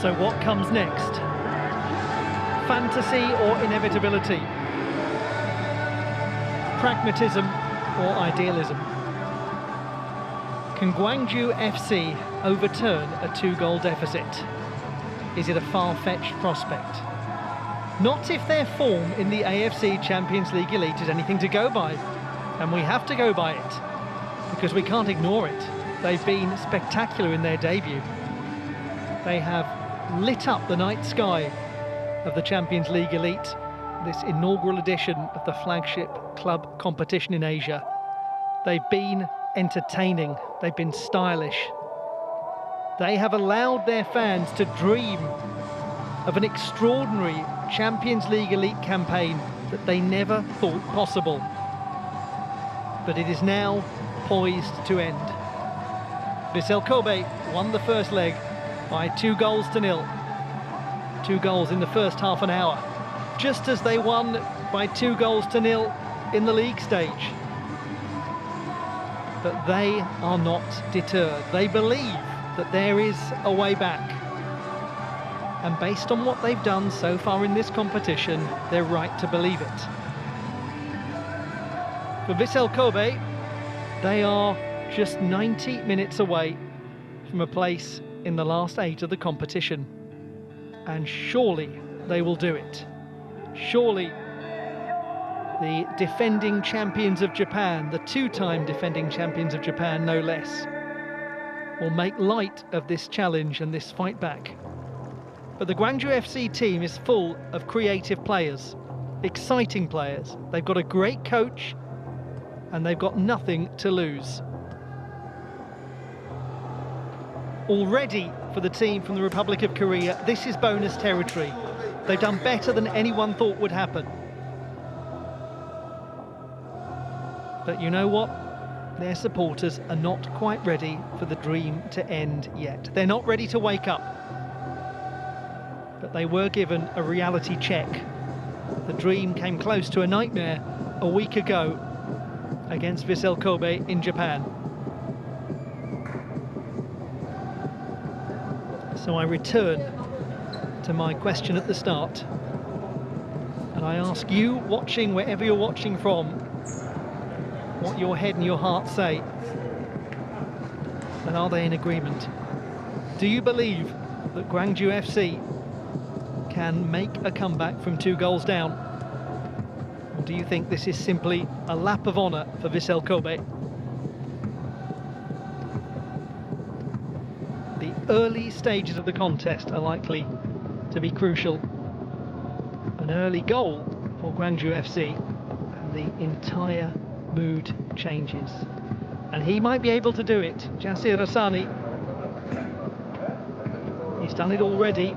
So what comes next? Fantasy or inevitability? Pragmatism or idealism? Can Gwangju FC overturn a 2-goal deficit? Is it a far-fetched prospect? Not if their form in the AFC Champions League Elite is anything to go by. And we have to go by it, because we can't ignore it. They've been spectacular in their debut. They have lit up the night sky of the Champions League Elite, this inaugural edition of the flagship club competition in Asia. They've been entertaining, they've been stylish. They have allowed their fans to dream of an extraordinary Champions League Elite campaign that they never thought possible. But it is now poised to end. Vissel Kobe won the first leg by 2-0. 2 goals in the first half an hour, just as they won by 2-0 in the league stage. But they are not deterred. They believe that there is a way back. And based on what they've done so far in this competition, they're right to believe it. For Vissel Kobe, they are just 90 minutes away from a place in the last 8 of the competition. And surely they will do it. Surely the defending champions of Japan, the 2-time defending champions of Japan, no less, will make light of this challenge and this fight back. But the Gwangju FC team is full of creative players, exciting players. They've got a great coach and they've got nothing to lose. Already for the team from the Republic of Korea, this is bonus territory. They've done better than anyone thought would happen. But you know what? Their supporters are not quite ready for the dream to end yet. They're not ready to wake up. But they were given a reality check. The dream came close to a nightmare a week ago against Vissel Kobe in Japan. So I return to my question at the start, and I ask you, watching wherever you're watching from, what your head and your heart say. And are they in agreement? Do you believe that Gwangju FC can make a comeback from 2 goals down? Or do you think this is simply a lap of honour for Vissel Kobe? The early stages of the contest are likely to be crucial. An early goal for Gwangju FC and the entire mood changes. And he might be able to do it. Jasir Hassani. He's done it already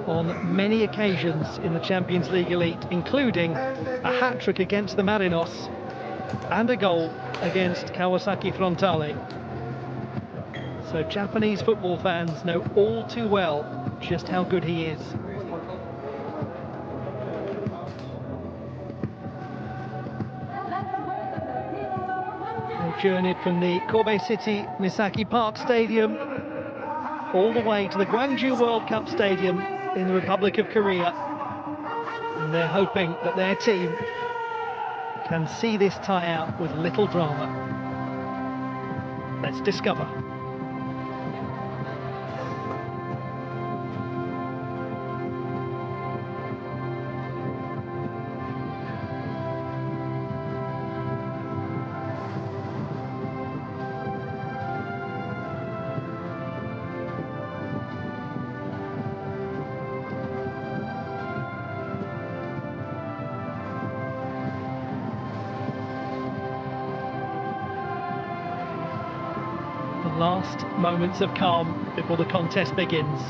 on many occasions in the Champions League Elite, including a hat-trick against the Marinos and a goal against Kawasaki Frontale. So Japanese football fans know all too well just how good he is. They journeyed from the Kobe City Misaki Park Stadium all the way to the Gwangju World Cup Stadium in the Republic of Korea. And they're hoping that their team can see this tie out with little drama. Let's discover. Last moments of calm before the contest begins.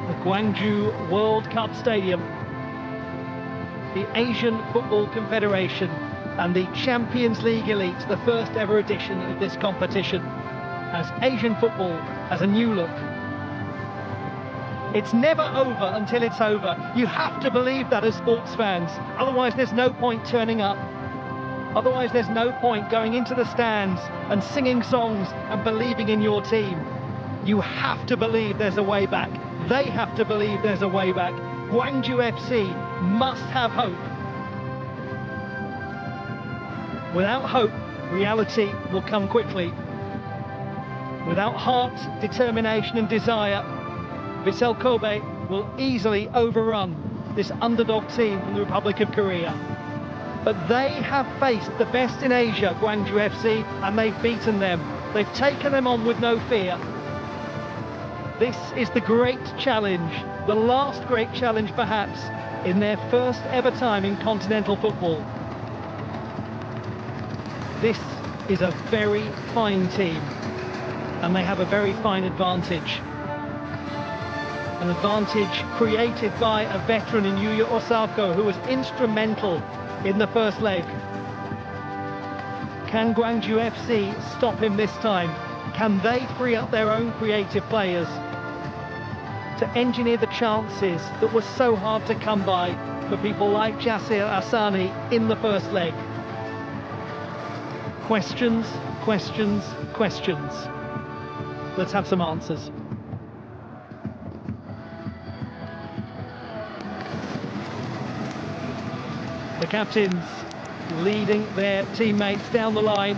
The Gwangju World Cup Stadium, the Asian Football Confederation and the Champions League Elite, the first ever edition of this competition, as Asian football has a new look. It's never over until it's over. You have to believe that as sports fans, otherwise there's no point turning up. Otherwise, there's no point going into the stands and singing songs and believing in your team. You have to believe there's a way back. They have to believe there's a way back. Gwangju FC must have hope. Without hope, reality will come quickly. Without heart, determination and desire, Vissel Kobe will easily overrun this underdog team from the Republic of Korea. But they have faced the best in Asia, Gwangju FC, and they've beaten them. They've taken them on with no fear. This is the great challenge, the last great challenge perhaps, in their first ever time in continental football. This is a very fine team, and they have a very fine advantage. An advantage created by a veteran in Yuya Osako, who was instrumental in the first leg. Can Gwangju FC stop him this time? Can they free up their own creative players to engineer the chances that were so hard to come by for people like Jasir Asani in the first leg? Questions, questions, questions. Let's have some answers. The captains leading their teammates down the line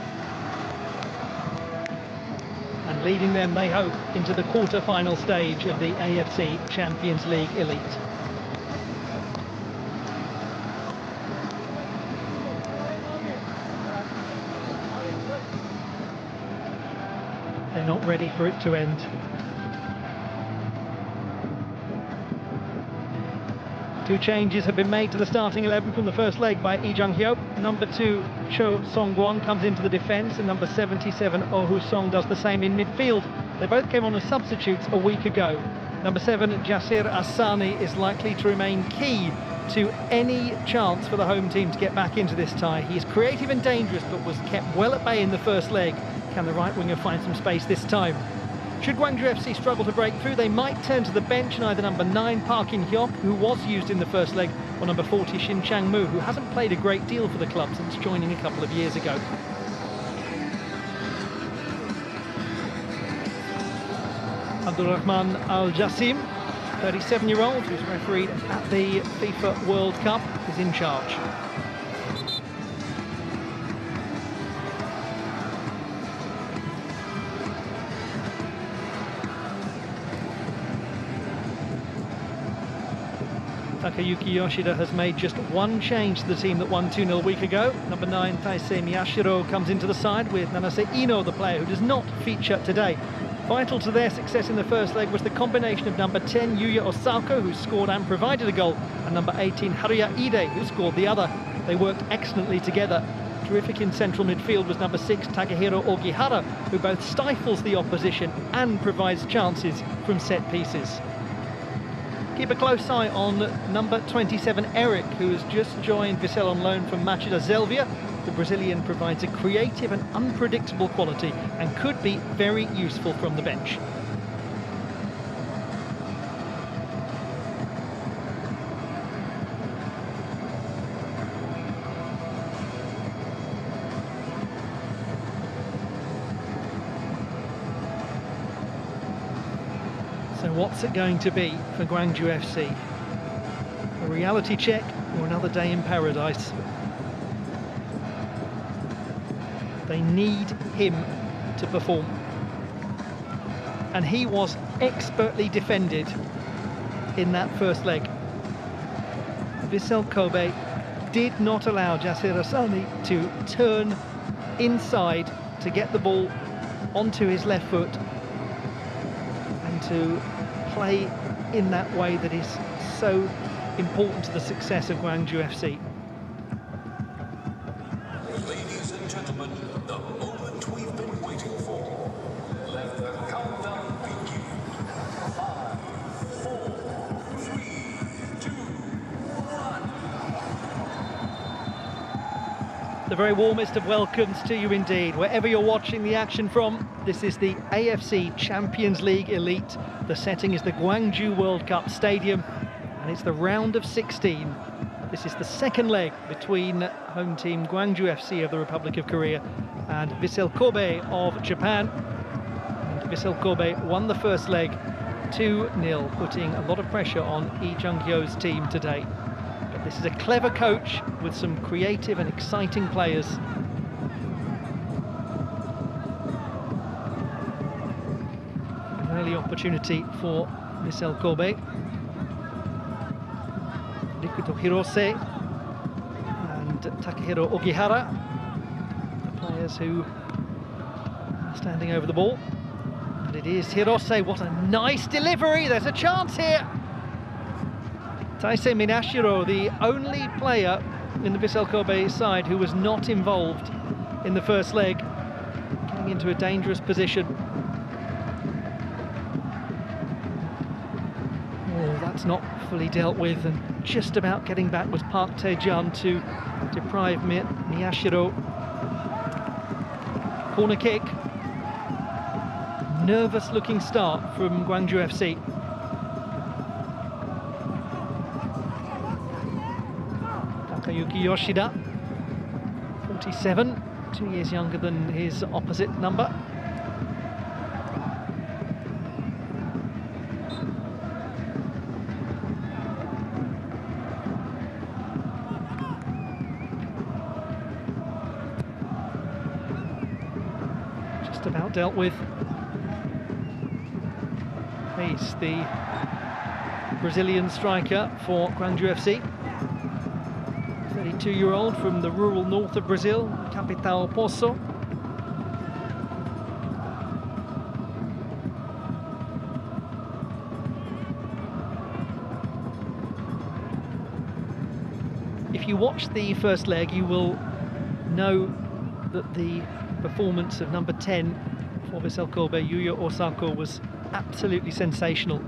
and leading them, they hope, into the quarter-final stage of the AFC Champions League Elite. They're not ready for it to end. Two changes have been made to the starting 11 from the first leg by Lee Jung-hyuk. Number 2, Cho Song-kwon, comes into the defence, and number 77, Oh Hoo-sung, does the same in midfield. They both came on as substitutes a week ago. Number 7, Jasir Asani, is likely to remain key to any chance for the home team to get back into this tie. He is creative and dangerous, but was kept well at bay in the first leg. Can the right winger find some space this time? Should Gwangju FC struggle to break through, they might turn to the bench and either number 9, Park In-hyuk, who was used in the first leg, or number 40, Shin Chang-moo, who hasn't played a great deal for the club since joining a couple of years ago. Abdulrahman Al-Jassim, 37-year-old, who's refereed at the FIFA World Cup, is in charge. Takayuki Yoshida has made just one change to the team that won 2-0 a week ago. Number 9, Taisei Miyashiro, comes into the side with Nanase Ino, the player who does not feature today. Vital to their success in the first leg was the combination of number 10, Yuya Osako, who scored and provided a goal, and number 18, Haruya Ide, who scored the other. They worked excellently together. Terrific in central midfield was number 6, Takehiro Ogihara, who both stifles the opposition and provides chances from set pieces. Keep a close eye on number 27, Eric, who has just joined Vissel on loan from Machida Zelvia. The Brazilian provides a creative and unpredictable quality and could be very useful from the bench. So what's it going to be for Gwangju FC? A reality check or another day in paradise? They need him to perform. And he was expertly defended in that first leg. Vissel Kobe did not allow Jasir Asani to turn inside to get the ball onto his left foot and to play in that way that is so important to the success of Gwangju FC. Ladies and gentlemen, the moment we've been waiting for. Let the countdown begin. 5, 4, 3, 2, 1. The very warmest of welcomes to you indeed. Wherever you're watching the action from, this is the AFC Champions League Elite. The setting is the Gwangju World Cup Stadium, and it's the round of 16. This is the second leg between home team Gwangju FC of the Republic of Korea and Vissel Kobe of Japan. And Vissel Kobe won the first leg 2-0, putting a lot of pressure on Lee Jung-hyo's team today. But this is a clever coach with some creative and exciting players. An early opportunity for Vissel Kobe. Rikuto Hirose and Takehiro Ogihara, the players who are standing over the ball. And it is Hirose. What a nice delivery! There's a chance here. Taisei Minashiro, the only player in the Vissel Kobe side who was not involved in the first leg, getting into a dangerous position. Oh, that's not fully dealt with, and just about getting back was Park Tae-jun to deprive Miyashiro. Corner kick. Nervous looking start from Gwangju FC. Takayuki Yoshida, 47, 2 years younger than his opposite number. About dealt with. He's the Brazilian striker for Gwangju FC, 32-year-old from the rural north of Brazil, capital Poço. If you watch the first leg, you will know that the performance of number 10 for Vissel Kobe, Yuya Osako, was absolutely sensational.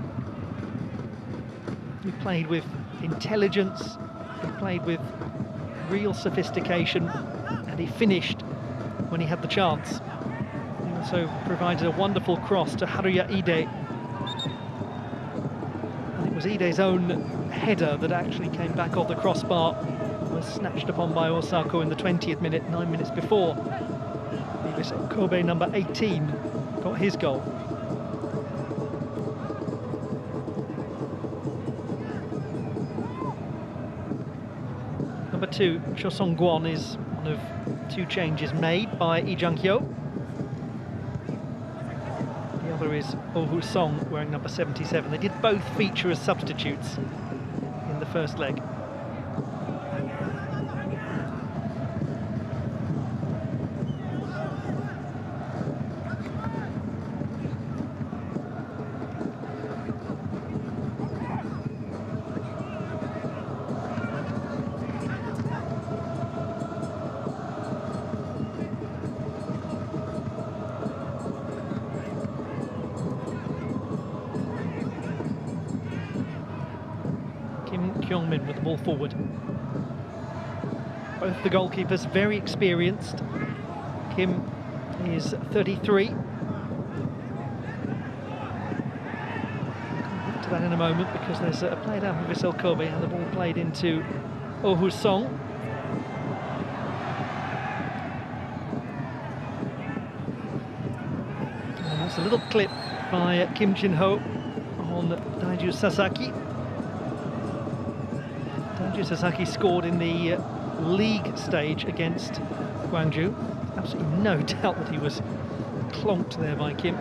He played with intelligence, he played with real sophistication, and he finished when he had the chance. He also provided a wonderful cross to Haruya Ide. And it was Ide's own header that actually came back off the crossbar, was snatched upon by Osako in the 20th minute, 9 minutes before. Vissel Kobe, number 18, got his goal. Number 2, Cho Song-kwon, is one of 2 changes made by Lee Jung-hyo. The other is Oh Woo-sung, wearing number 77. They did both feature as substitutes in the first leg. Kyung-min with the ball forward. Both the goalkeepers very experienced. Kim is 33. Come back to that in a moment, because there's a play down from Vissel Kobe and the ball played into Oh Woo-sung. And that's a little clip by Kim Jin-ho on Daiju Sasaki. Daiju Sasaki scored in the league stage against Gwangju. Absolutely no doubt that he was clonked there by Kim.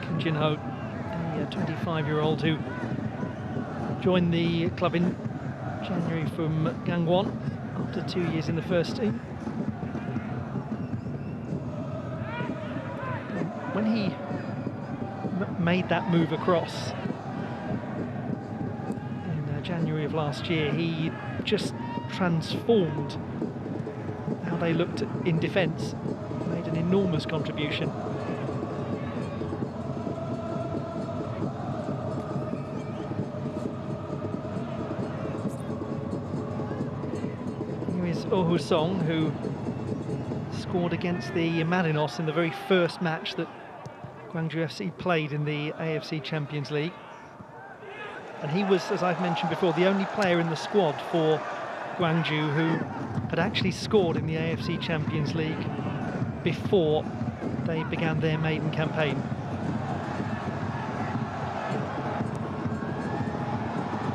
Kim Jin-ho, a 25-year-old who joined the club in January from Gangwon after 2 years in the first team. When he made that move across in January of last year, he just transformed how they looked in defence, made an enormous contribution. Here is Oh Woo-sung, who scored against the Marinos in the very first match that Gwangju FC played in the AFC Champions League. And he was, as I've mentioned before, the only player in the squad for Gwangju who had actually scored in the AFC Champions League before they began their maiden campaign.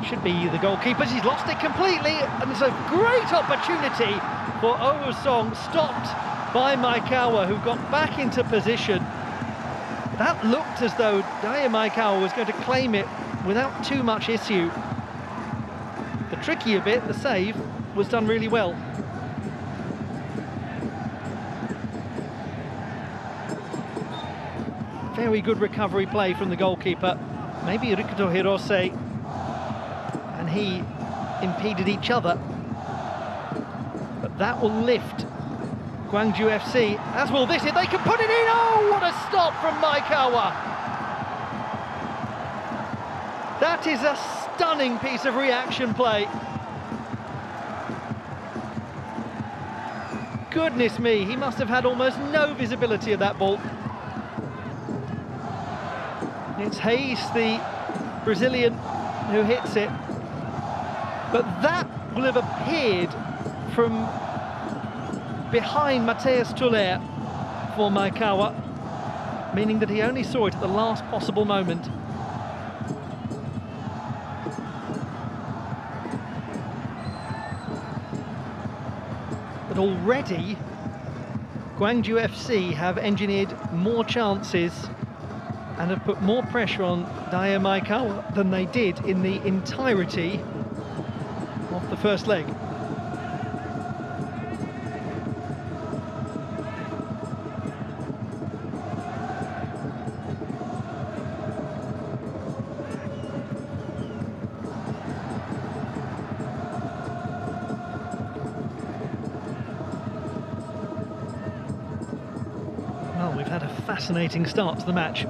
Should be the goalkeeper's. He's lost it completely, and it's a great opportunity for Owosong, stopped by Maekawa, who got back into position. That looked as though Daya Maekawa was going to claim it without too much issue. The trickier bit, the save, was done really well. Very good recovery play from the goalkeeper. Maybe Rikuto Hirose and he impeded each other. But that will lift Gwangju FC, as will this if they can put it in. Oh, what a stop from Maekawa! That is a stunning piece of reaction play. Goodness me, he must have had almost no visibility of that ball. It's Hayes, the Brazilian, who hits it. But that will have appeared from behind Mateus Tuller for Maekawa, meaning that he only saw it at the last possible moment. But already, Gwangju FC have engineered more chances and have put more pressure on Daya Maekawa than they did in the entirety of the first leg. Well, we've had a fascinating start to the match.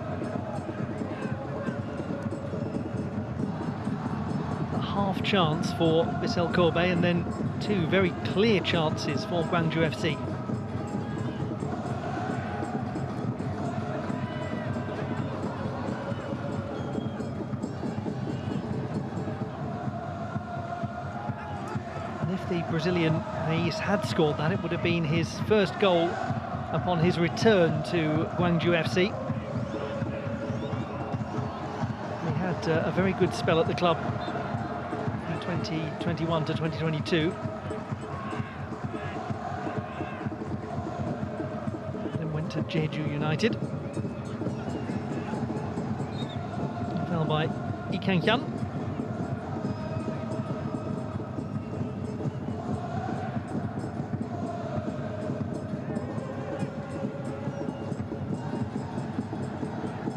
Half chance for Vissel Kobe and then two very clear chances for Gwangju FC. And if the Brazilian Hayes had scored that, it would have been his first goal upon his return to Gwangju FC. He had a very good spell at the club 2021 to 2022. Then went to Jeju United. Fell by Lee Kang-hyun.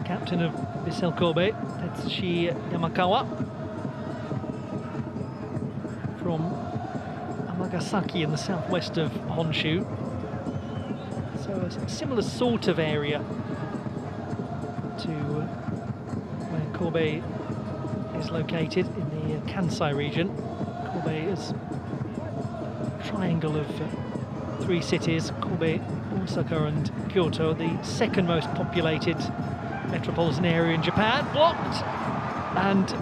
Captain of Vissel Kobe, Tetsushi Yamakawa, from Amagasaki in the southwest of Honshu. So a similar sort of area to where Kobe is located in the Kansai region. Kobe is a triangle of three cities: Kobe, Osaka and Kyoto, the second most populated metropolitan area in Japan. Blocked, and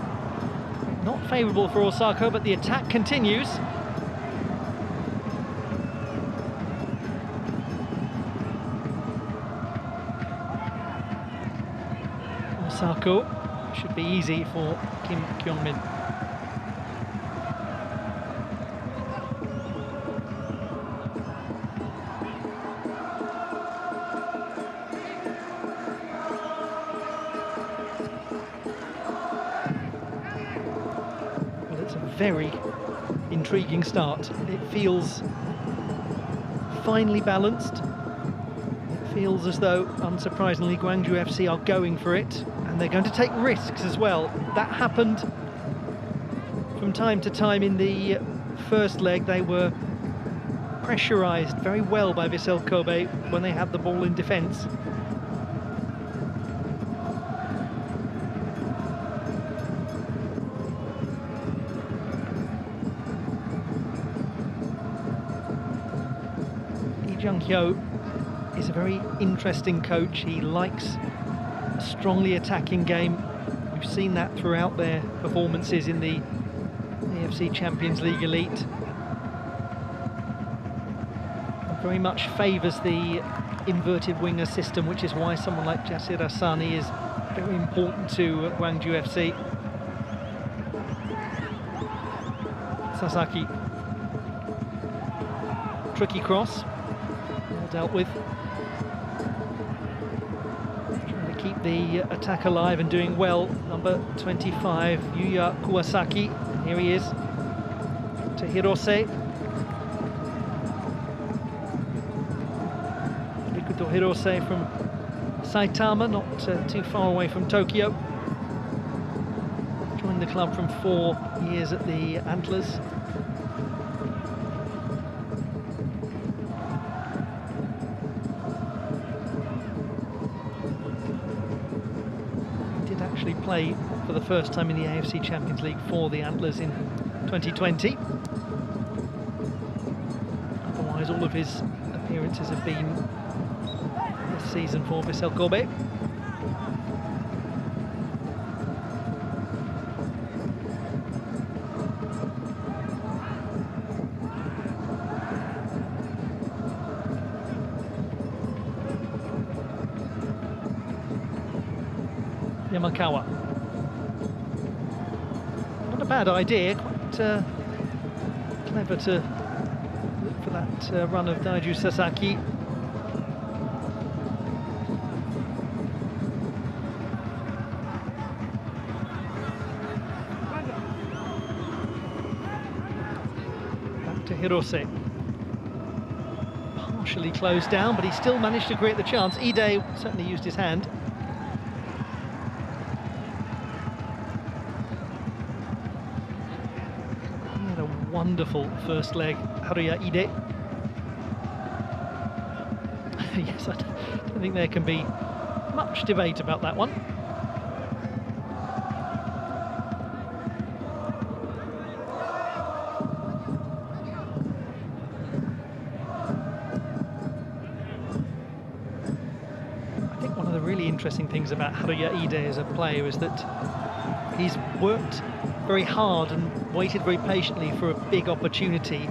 not favourable for Osaka, but the attack continues. Osaka should be easy for Kim Kyung-min. Very intriguing start. It feels finely balanced. It feels as though, unsurprisingly, Gwangju FC are going for it, and they're going to take risks as well. That happened from time to time in the first leg. They were pressurised very well by Vissel Kobe when they had the ball in defence. Jung Hyo is a very interesting coach. He likes strongly attacking game. We've seen that throughout their performances in the AFC Champions League Elite. It very much favours the inverted winger system, which is why someone like Jasir Hassani is very important to Gwangju FC. Sasaki. Tricky cross. Well dealt with. Trying to keep the attack alive and doing well. Number 25, Yuya Kuwasaki. Here he is. To Hirose. Rikuto Hirose from Saitama, not too far away from Tokyo. Joined the club from 4 years at the Antlers. He did actually play for the first time in the AFC Champions League for the Antlers in 2020. Otherwise, all of his appearances have been this season for Vissel Kobe. Yamakawa. Not a bad idea, quite clever to look for that run of Daiju Sasaki. Back to Hirose. Partially closed down, but he still managed to create the chance. Ide certainly used his hand. Wonderful first leg, Haruya Ide. Yes, I don't think there can be much debate about that one. I think one of the really interesting things about Haruya Ide as a player is that he's worked very hard and waited very patiently for a big opportunity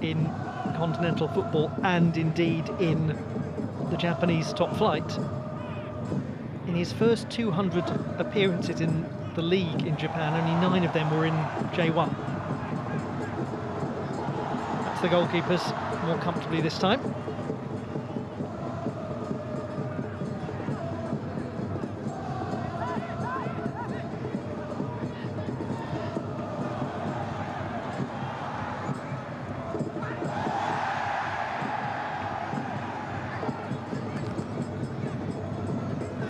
in continental football and indeed in the Japanese top flight. In his first 200 appearances in the league in Japan, only 9 of them were in J1. That's the goalkeepers more comfortably this time.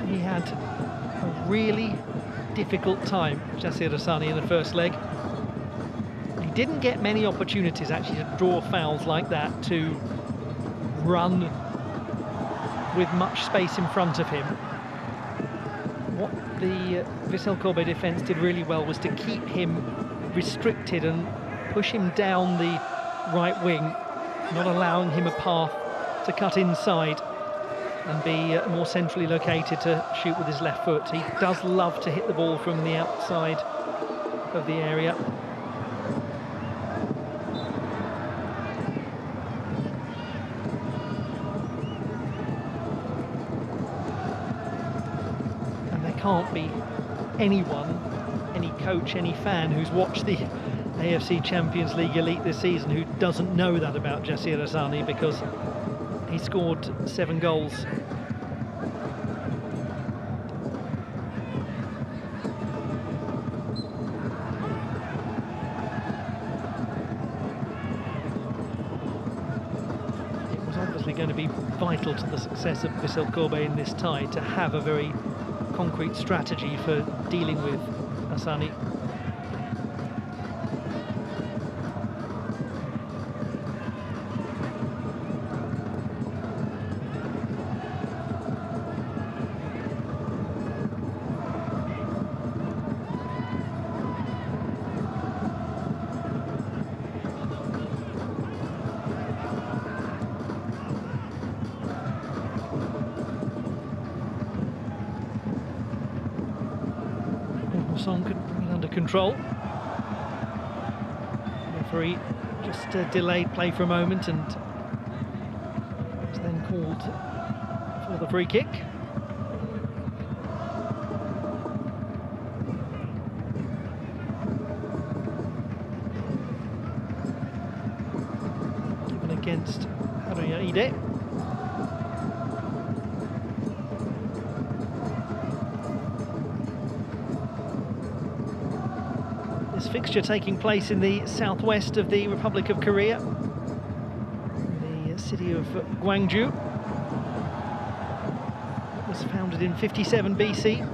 He had a really difficult time, Jasir Hassani, in the first leg. He didn't get many opportunities actually to draw fouls like that, to run with much space in front of him. What the Vissel Kobe defence did really well was to keep him restricted and push him down the right wing, not allowing him a path to cut inside and be more centrally located to shoot with his left foot. He does love to hit the ball from the outside of the area. And there can't be anyone, any coach, any fan who's watched the AFC Champions League Elite this season who doesn't know that about Jasir Hassani, because he scored 7 goals. It was obviously going to be vital to the success of Vissel Kobe in this tie to have a very concrete strategy for dealing with Hassani. Song could bring it under control. Referee just delayed play for a moment and was then called for the free kick. Given against Haruyaide. This fixture taking place in the southwest of the Republic of Korea, in the city of Gwangju. It was founded in 57 BC.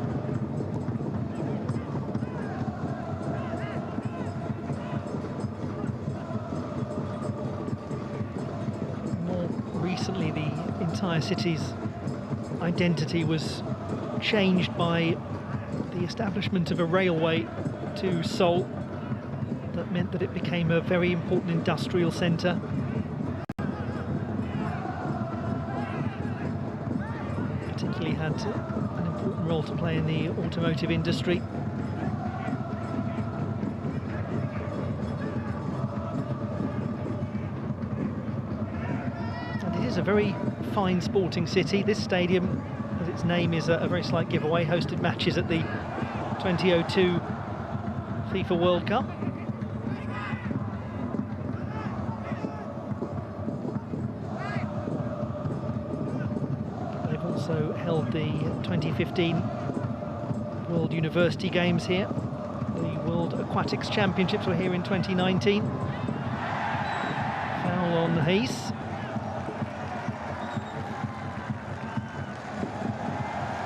More recently, the entire city's identity was changed by the establishment of a railway to Seoul. That meant that it became a very important industrial centre. Particularly had an important role to play in the automotive industry. And it is a very fine sporting city. This stadium, as its name is a very slight giveaway, hosted matches at the 2002 FIFA World Cup. They've also held the 2015 World University Games here. The World Aquatics Championships were here in 2019. Foul on Hayes.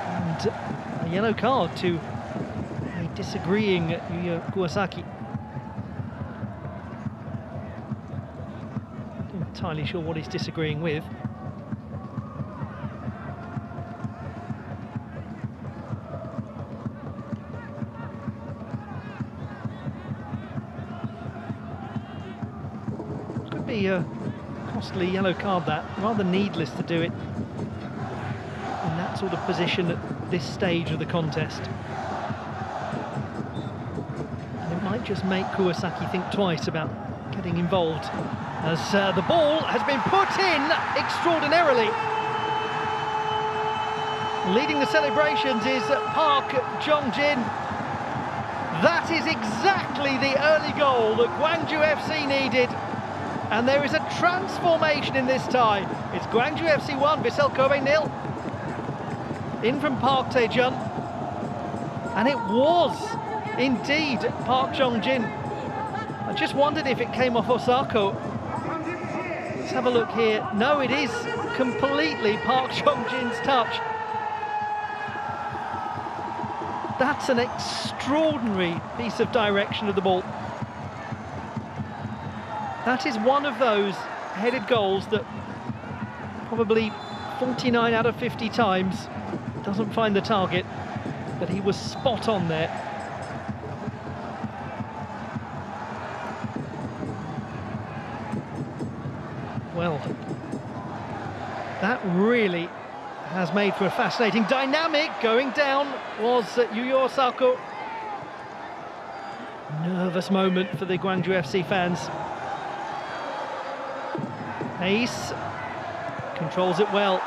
And a yellow card to a disagreeing Yuya Kuwasaki. Not entirely sure what he's disagreeing with. Could be a costly yellow card, that. Rather needless to do it in that sort of position at this stage of the contest. Might just make Kuwasaki think twice about getting involved, as the ball has been put in extraordinarily. Leading the celebrations is Park Jong-jin. That is exactly the early goal that Gwangju FC needed, and there is a transformation in this tie. It's Gwangju FC 1, Vissel Kobe 0. In from Park Tae-jun, and it was indeed Park Jong-jin. I just wondered if it came off Osako. Let's have a look here. No, it is completely Park Jong-jin's touch. That's an extraordinary piece of direction of the ball. That is one of those headed goals that probably 49 out of 50 times doesn't find the target, but he was spot on there. Well, that really has made for a fascinating dynamic. Going down was Yuya Osako. Nervous moment for the Gwangju FC fans. Ace controls it well.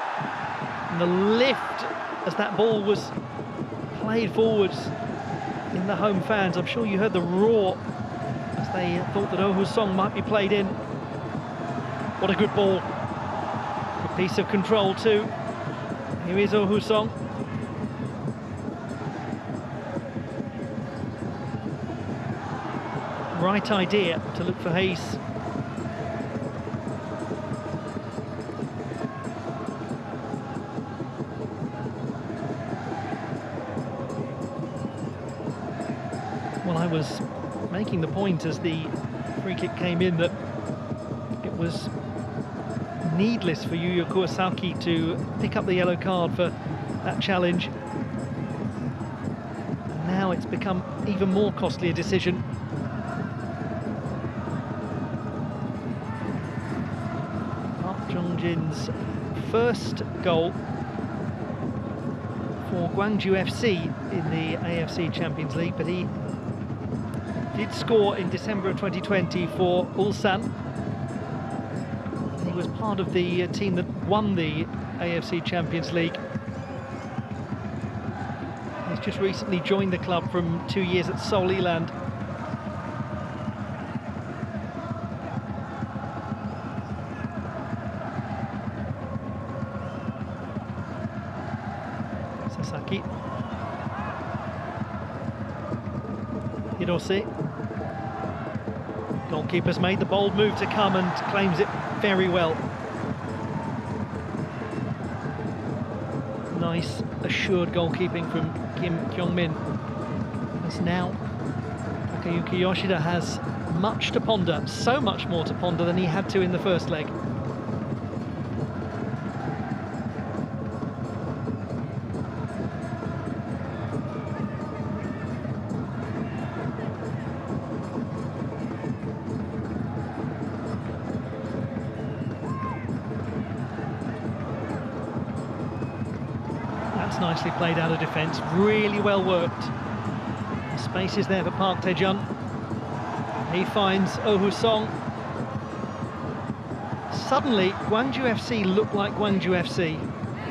And the lift as that ball was played forwards in the home fans. I'm sure you heard the roar as they thought that Oh Song might be played in. What a good ball. Good piece of control too. Here is Oh Song. Right idea to look for Hayes. Well, I was making the point as the free kick came in that it was needless for Yuya Kuwasaki to pick up the yellow card for that challenge. And now it's become even more costly a decision. Park Jong-jin's first goal for Gwangju FC in the AFC Champions League, but he did score in December of 2020 for Ulsan. He was part of the team that won the AFC Champions League. He's just recently joined the club from 2 years at Seoul Eland. Sasaki. Hirose. Goalkeeper's made the bold move to come and claims it very well. Nice, assured goalkeeping from Kim Kyung-min. As now, Takayuki Yoshida has much to ponder, so much more to ponder than he had to in the first leg. That's nicely played out of defence, really well worked. The space is there for Park Tae-jun. He finds Oh Hoo-song. Suddenly, Gwangju FC look like Gwangju FC.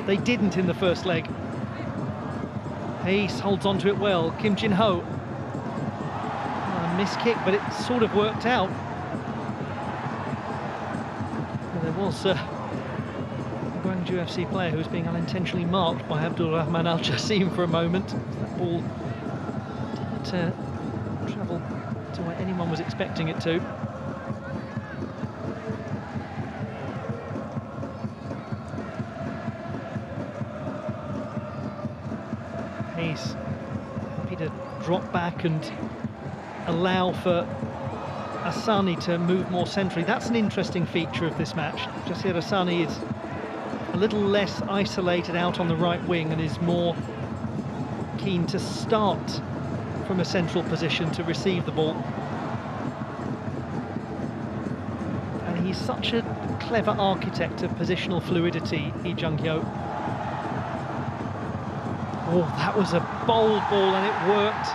They didn't in the first leg. Hayes holds on to it well. Kim Jin-ho. A missed kick, but it sort of worked out. Well, there was a Gwangju FC player who was being unintentionally marked by Abdul Rahman Al Jassim for a moment. That ball didn't travel to where anyone was expecting it to. He's happy to drop back and allow for Asani to move more centrally. That's an interesting feature of this match. Jasir Asani is a little less isolated out on the right wing and is more keen to start from a central position to receive the ball. And he's such a clever architect of positional fluidity, Lee Jung-hyo. Oh, that was a bold ball and it worked.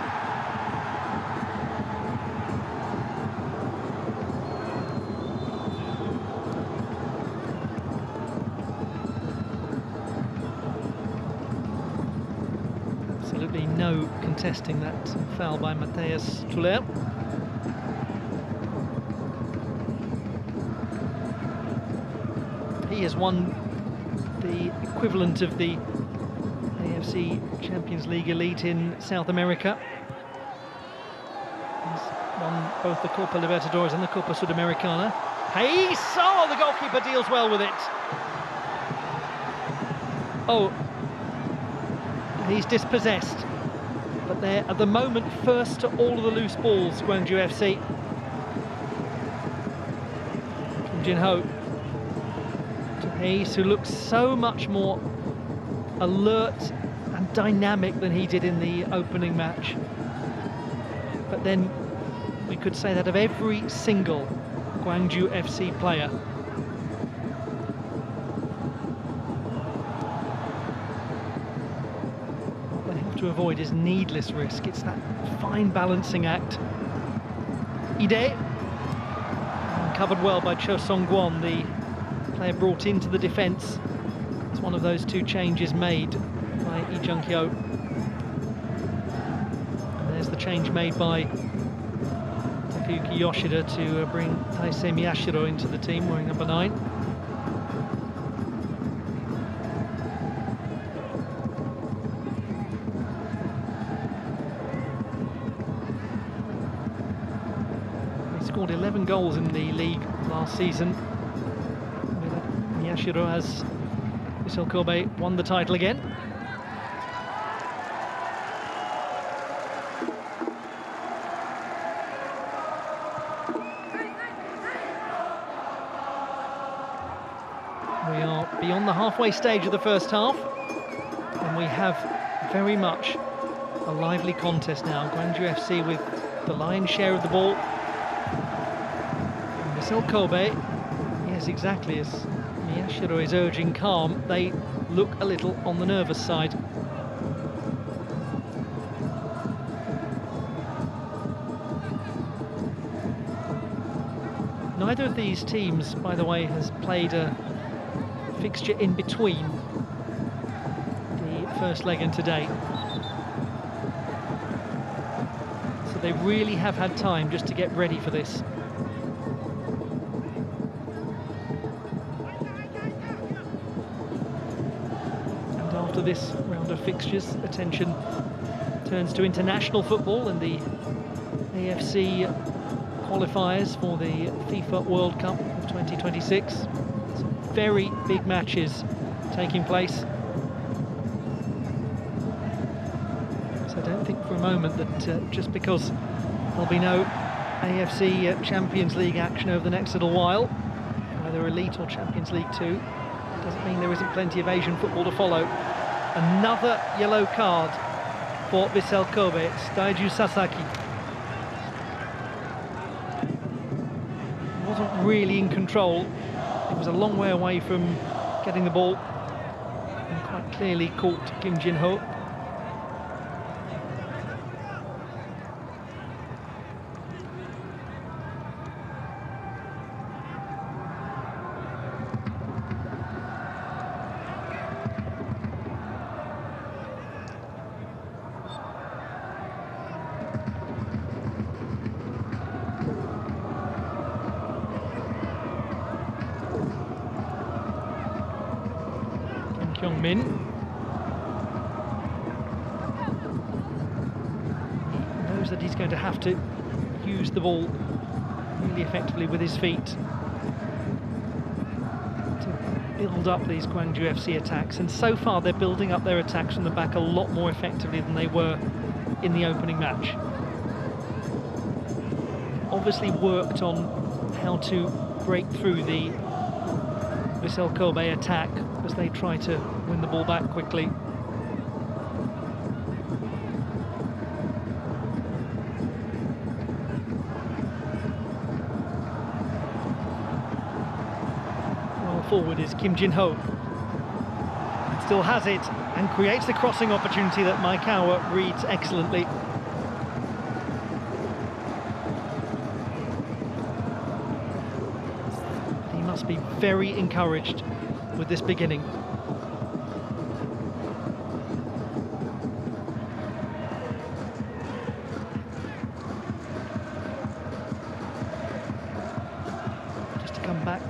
Absolutely no contesting that foul by Matthias Tuller. He has won the equivalent of the AFC Champions League Elite in South America. He's won both the Copa Libertadores and the Copa Sudamericana. Hey, so the goalkeeper deals well with it. Oh, he's dispossessed. But they're at the moment first to all of the loose balls, Gwangju FC. Kim Jin-ho to Hayes, who looks so much more alert and dynamic than he did in the opening match. But then we could say that of every single Gwangju FC player. What they have to avoid is needless risk. It's that fine balancing act. Ide, covered well by Cho Song-kwon, the player brought into the defence. It's one of those two changes made by Lee Jung-hyo. And there's the change made by Takayuki Yoshida to bring Taisei Miyashiro into the team, wearing number 9. He scored 11 goals in the league last season. Miyashiro has Vissel Kobe won the title again. We are beyond the halfway stage of the first half, and we have very much a lively contest now. Gwangju FC with the lion's share of the ball. And Vissel Kobe, yes, exactly as Miyashiro is urging calm, they look a little on the nervous side. Neither of these teams, by the way, has played a fixture in between the first leg and today. So they really have had time just to get ready for this. And after this round of fixtures, attention turns to international football and the AFC qualifiers for the FIFA World Cup of 2026. Some very big matches taking place. So I don't think for a moment that just because there'll be no AFC Champions League action over the next little while, either Elite or Champions League 2, doesn't mean there isn't plenty of Asian football to follow. Another yellow card for Vissel Kobe. It's Daiju Sasaki. Wasn't really in control. It was a long way away from getting the ball and quite clearly caught Kim Jin-ho. Min. He knows that he's going to have to use the ball really effectively with his feet to build up these Gwangju FC attacks, and so far they're building up their attacks from the back a lot more effectively than they were in the opening match. Obviously worked on how to break through the Vissel Kobe attack as they try to win the ball back quickly. Well, forward is Kim Jin-ho. Still has it and creates the crossing opportunity that Maekawa reads excellently. He must be very encouraged with this beginning. Just to come back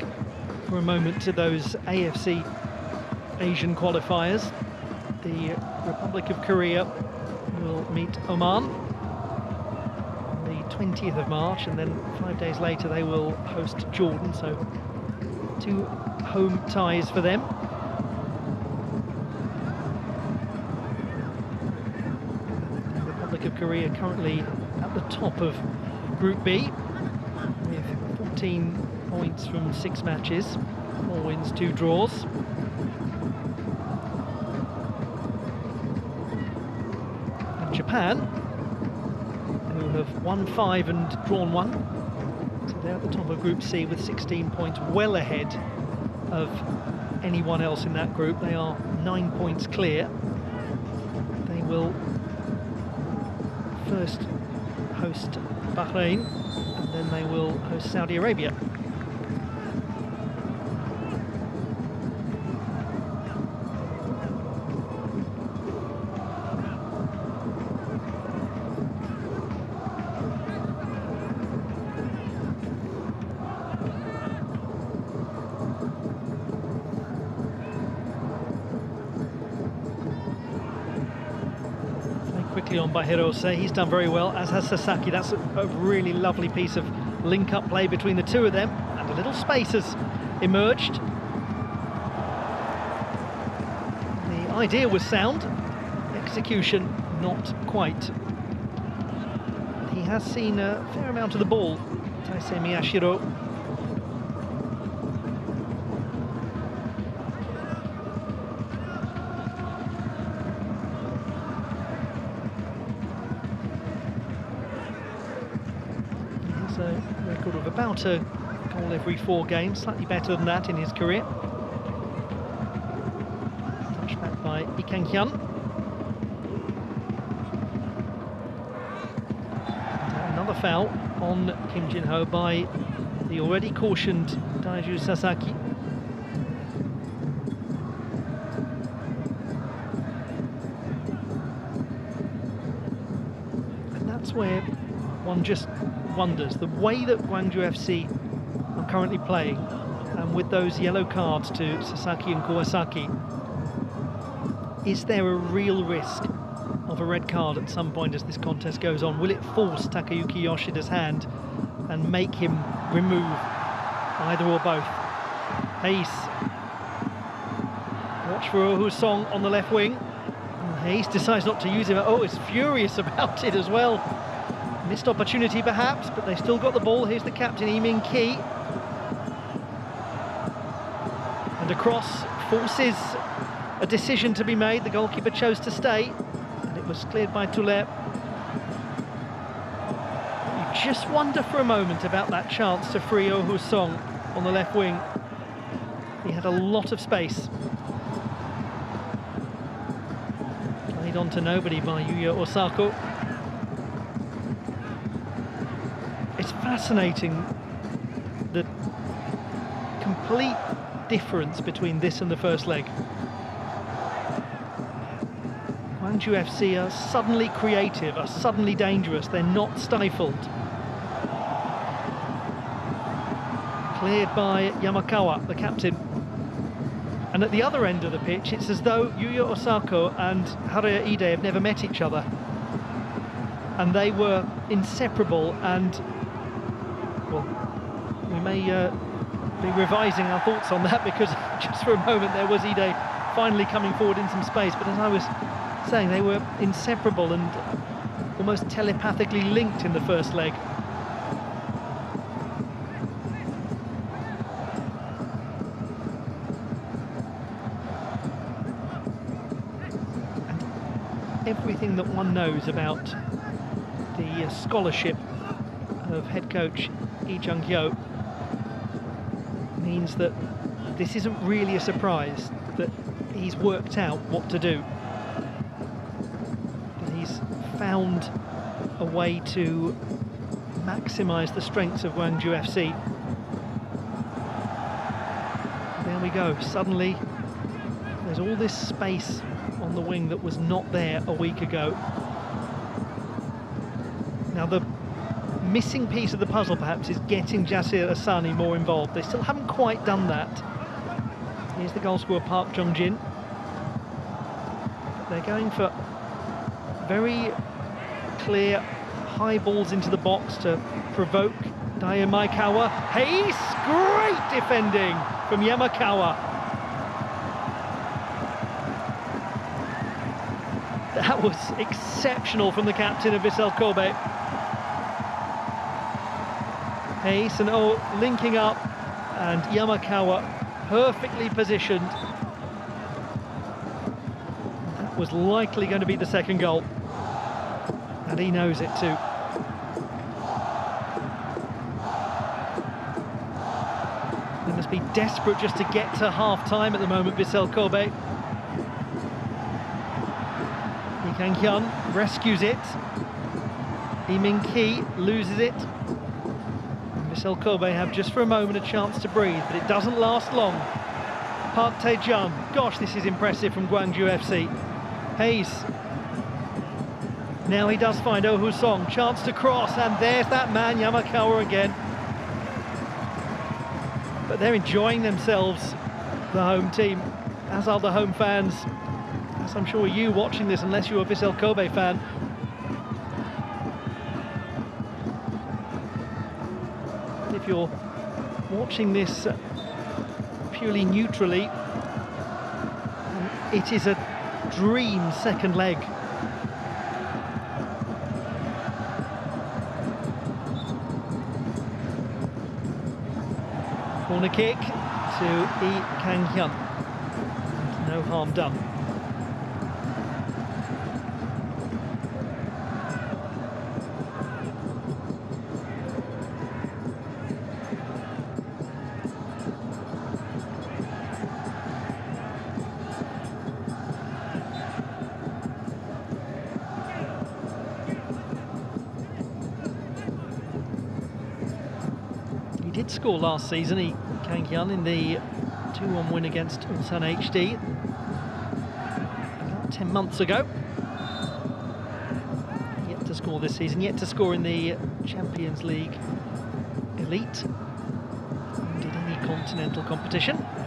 for a moment to those AFC Asian qualifiers, the Republic of Korea will meet Oman on the 20th of March, and then 5 days later they will host Jordan, so 2 home ties for them. The Republic of Korea currently at the top of Group B with 14 points from 6 matches, 4 wins, 2 draws. And Japan, who have won 5 and drawn 1, so they're at the top of Group C with 16 points, well ahead of anyone else in that group. They are 9 points clear. They will first host Bahrain and then they will host Saudi Arabia. Quickly on by Hirose, he's done very well, as has Sasaki. That's a really lovely piece of link-up play between the two of them, and a little space has emerged. The idea was sound, execution not quite. He has seen a fair amount of the ball, Taisei Miyashiro. A record of about a goal every 4 games, slightly better than that in his career. Touchback by Lee Kang-hyun. Another foul on Kim Jin-ho by the already cautioned Daiju Sasaki. And that's where one just wonders, the way that Gwangju FC are currently playing, and with those yellow cards to Sasaki and Kawasaki, is there a real risk of a red card at some point as this contest goes on? Will it force Takayuki Yoshida's hand and make him remove either or both? Hayes. Watch for Ohu Song on the left wing. And Hayes decides not to use him. Oh, is furious about it as well. Missed opportunity perhaps, but they still got the ball. Here's the captain, Imin Ki. And across, forces a decision to be made. The goalkeeper chose to stay, and it was cleared by Toulet. You just wonder for a moment about that chance to free Ohu Song on the left wing. He had a lot of space. Played on to nobody by Yuya Osako. It's fascinating, the complete difference between this and the first leg. Gwangju FC are suddenly creative, are suddenly dangerous, they're not stifled. Cleared by Yamakawa, the captain. And at the other end of the pitch, it's as though Yuya Osako and Haruya Ide have never met each other. And they were inseparable, and, well, we may be revising our thoughts on that, because just for a moment there was Ide finally coming forward in some space, but as I was saying, they were inseparable and almost telepathically linked in the first leg. And everything that one knows about the scholarship of head coach Lee Jung-hyo means that this isn't really a surprise, that he's worked out what to do. That he's found a way to maximise the strengths of Gwangju FC. There we go, suddenly there's all this space on the wing that was not there a week ago. Now the missing piece of the puzzle perhaps is getting Jasir Asani more involved. They still haven't quite done that. Here's the goal scorer, Park Jong-jin. They're going for very clear high balls into the box to provoke Daiya Maekawa. Hayes, great defending from Yamakawa. That was exceptional from the captain of Vissel Kobe. Hayes and O linking up, and Yamakawa perfectly positioned. That was likely going to be the second goal, and he knows it too. They must be desperate just to get to half-time at the moment, Vissel Kobe. Lee Kang-hyun rescues it. Lee Min-ki loses it. Vissel Kobe have just for a moment a chance to breathe, but it doesn't last long. Park Tae-jung, gosh, this is impressive from Gwangju FC. Hayes, now he does find Oh Song, chance to cross, and there's that man, Yamakawa again. But they're enjoying themselves, the home team, as are the home fans, as I'm sure you watching this, unless you're a Vissel Kobe fan. If you're watching this purely neutrally, it is a dream second leg. Corner kick to Lee Kang-hyun. No harm done. did score last season, Kang Hyun, in the 2-1 win against Ulsan HD about 10 months ago. Yet to score this season, yet to score in the Champions League Elite, indeed any continental competition. Now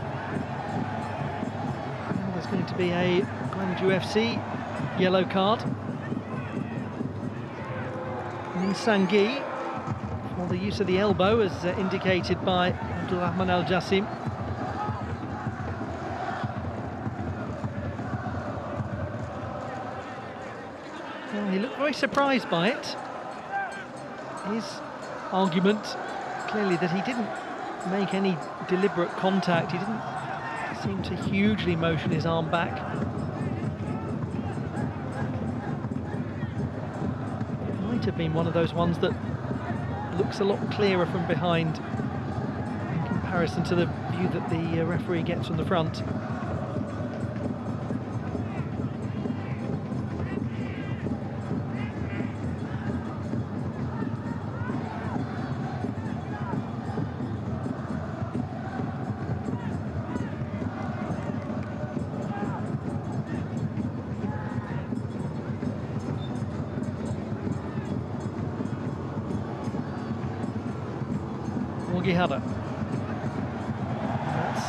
there's going to be a Gwangju FC yellow card. Min Sang-gi for the use of the elbow, as indicated by Abdulrahman Al-Jassim. Well, he looked very surprised by it. His argument, clearly, that he didn't make any deliberate contact. He didn't seem to hugely motion his arm back. It might have been one of those ones that looks a lot clearer from behind in comparison to the view that the referee gets from the front.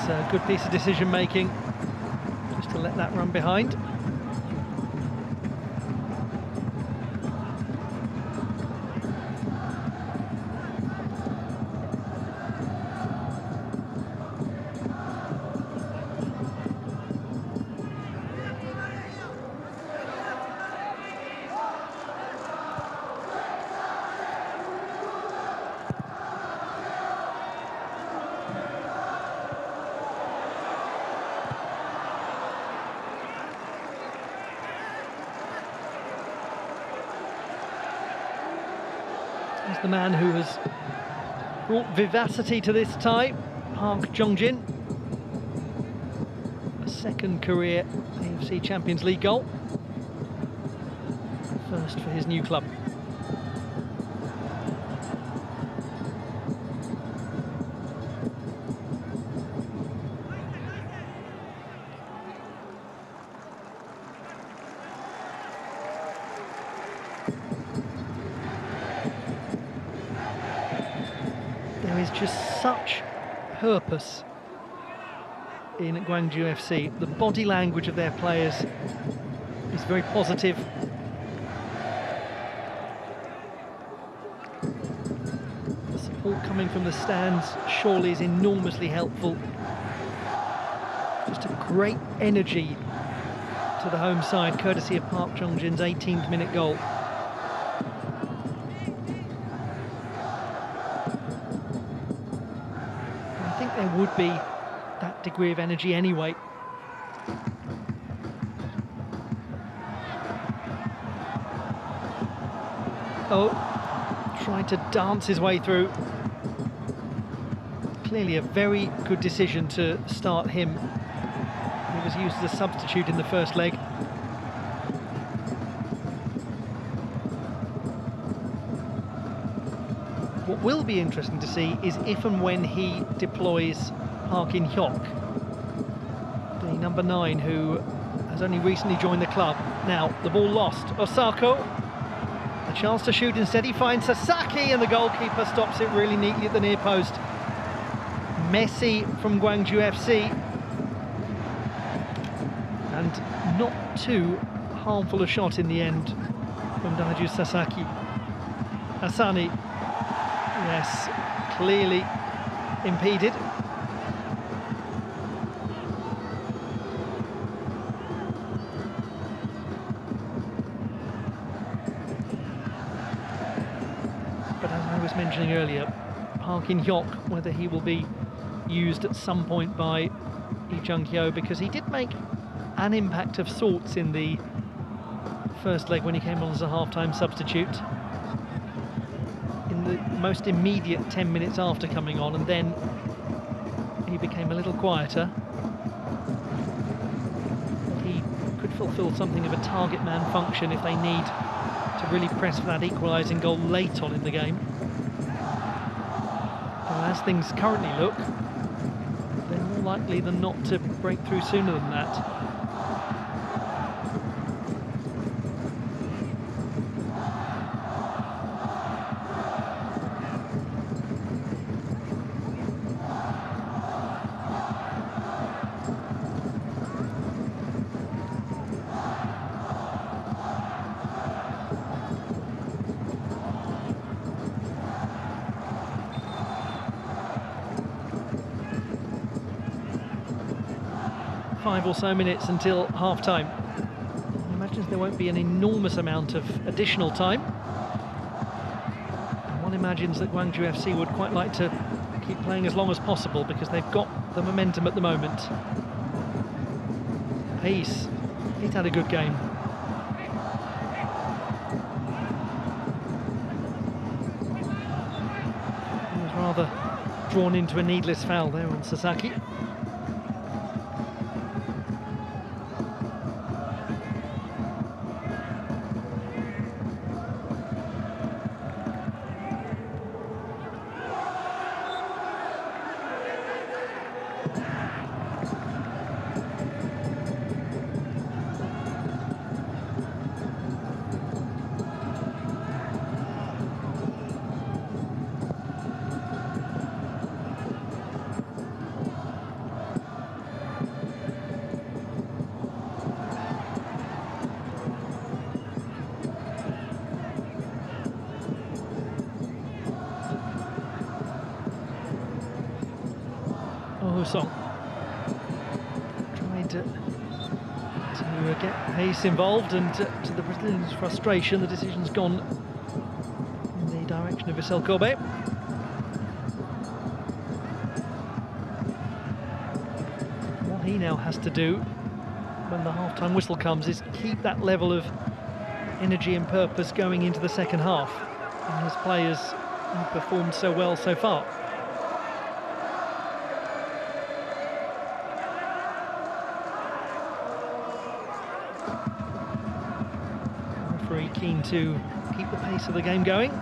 That's a good piece of decision making, just to let that run behind. He's the man who has brought vivacity to this tie, Park Jong-jin. A second career AFC Champions League goal. First for his new club. There is just such purpose in Gwangju FC. The body language of their players is very positive. The support coming from the stands surely is enormously helpful. Just a great energy to the home side, courtesy of Park Jong-jin's 18th minute goal. There would be that degree of energy anyway. Oh, tried to dance his way through. Clearly a very good decision to start him. He was used as a substitute in the first leg. What will be interesting to see is if and when he deploys Park In-hyuk, the number 9, who has only recently joined the club. Now, the ball lost. Osako, a chance to shoot instead. He finds Sasaki, and the goalkeeper stops it really neatly at the near post. Messi from Gwangju FC. And not too harmful a shot in the end from Daiju Sasaki. Asani. Yes, clearly impeded. But as I was mentioning earlier, Park In-hyuk, whether he will be used at some point by Lee Jung-hyo, because he did make an impact of sorts in the first leg when he came on as a half-time substitute. The most immediate 10 minutes after coming on, and then he became a little quieter. He could fulfill something of a target man function if they need to really press for that equalising goal late on in the game. as things currently look, they're more likely than not to break through sooner than that. Five or so minutes until half-time. I imagine there won't be an enormous amount of additional time. One imagines that Gwangju FC would quite like to keep playing as long as possible because they've got the momentum at the moment. He's had a good game. He was rather drawn into a needless foul there on Sasaki. Song tried to get Hayes involved, and to the Brazilians' frustration, the decision's gone in the direction of Vissel Kobe. What he now has to do when the half-time whistle comes is keep that level of energy and purpose going into the second half, and his players have performed so well so far. Very keen to keep the pace of the game going.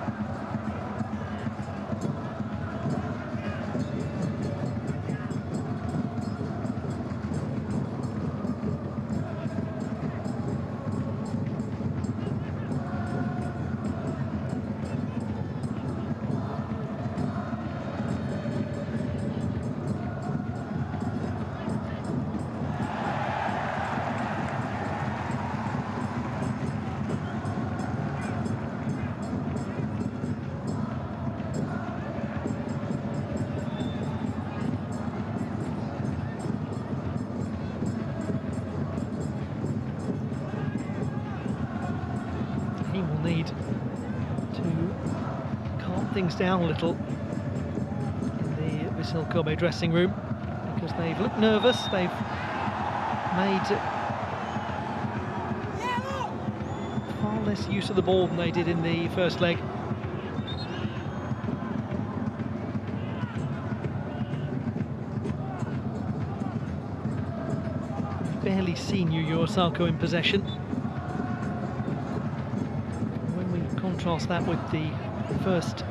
Need to calm things down a little in the Vissel Kobe dressing room, because they've looked nervous. They've made far less use of the ball than they did in the first leg. We've barely seen Yu Osako in possession. Contrast that with the first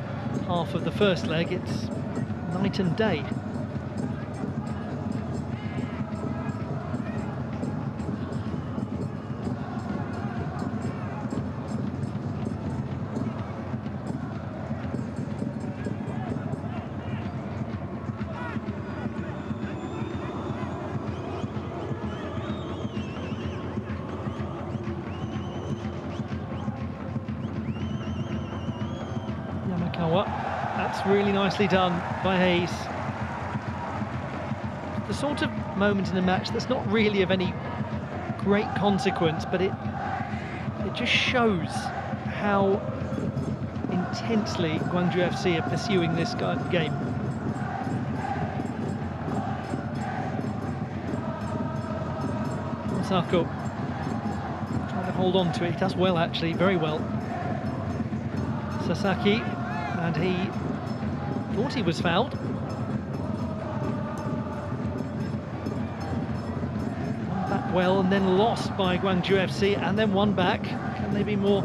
half of the first leg, it's night and day. That's really nicely done by Hayes. The sort of moment in the match that's not really of any great consequence, but it just shows how intensely Gwangju FC are pursuing this game. Osako trying to hold on to it. He does well, actually, very well. Sasaki, and he thought he was fouled. One back well and then lost by Gwangju FC, and then one back. Can they be more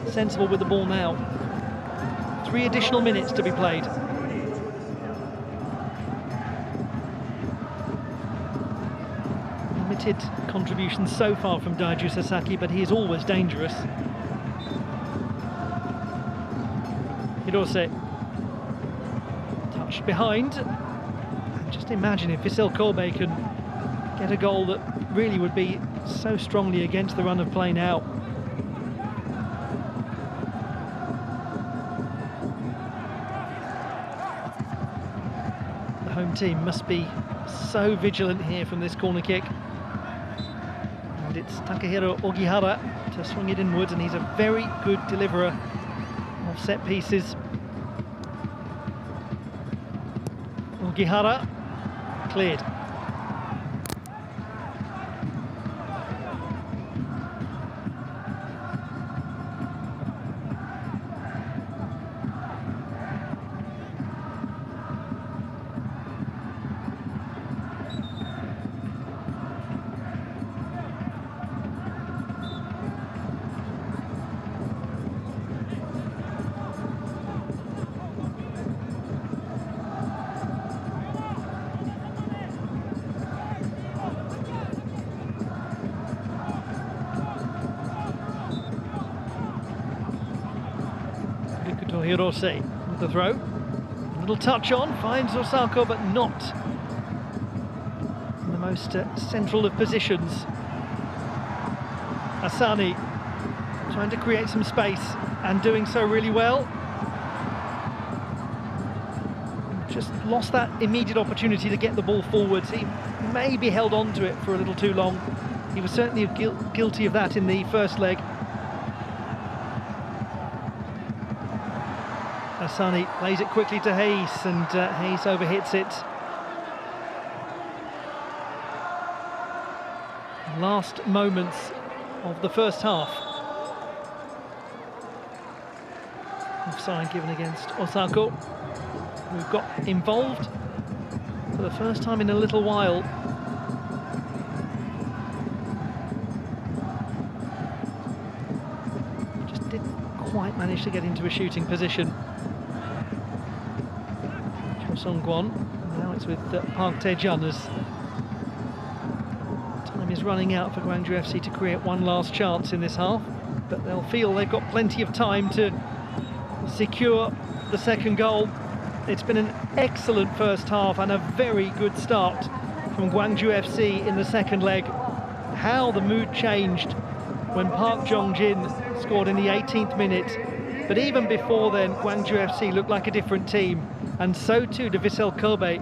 sensible with the ball now? 3 additional minutes to be played. limited contributions so far from Daiju Sasaki, but he is always dangerous. Hirose touched behind. And just imagine if Vissel Kobe can get a goal that really would be so strongly against the run of play now. The home team must be so vigilant here from this corner kick. And it's Takahiro Ogihara to swing it inwards, and he's a very good deliverer of set pieces. Ogihara cleared. Hirose with the throw. A little touch on, finds Osako, but not in the most central of positions. Asani trying to create some space and doing so really well. Just lost that immediate opportunity to get the ball forwards. He maybe held on to it for a little too long. He was certainly guilty of that in the first leg. Asani plays it quickly to Hayes, and Hayes overhits it. Last moments of the first half. Offside given against Osako, who got involved for the first time in a little while. Just didn't quite manage to get into a shooting position. Songwon. Now it's with Park Tae-jun as time is running out for Gwangju FC to create one last chance in this half, but they'll feel they've got plenty of time to secure the second goal. It's been an excellent first half and a very good start from Gwangju FC in the second leg. How the mood changed when Park Jong-jin scored in the 18th minute, but even before then Gwangju FC looked like a different team. And so too to Vissel Kobe.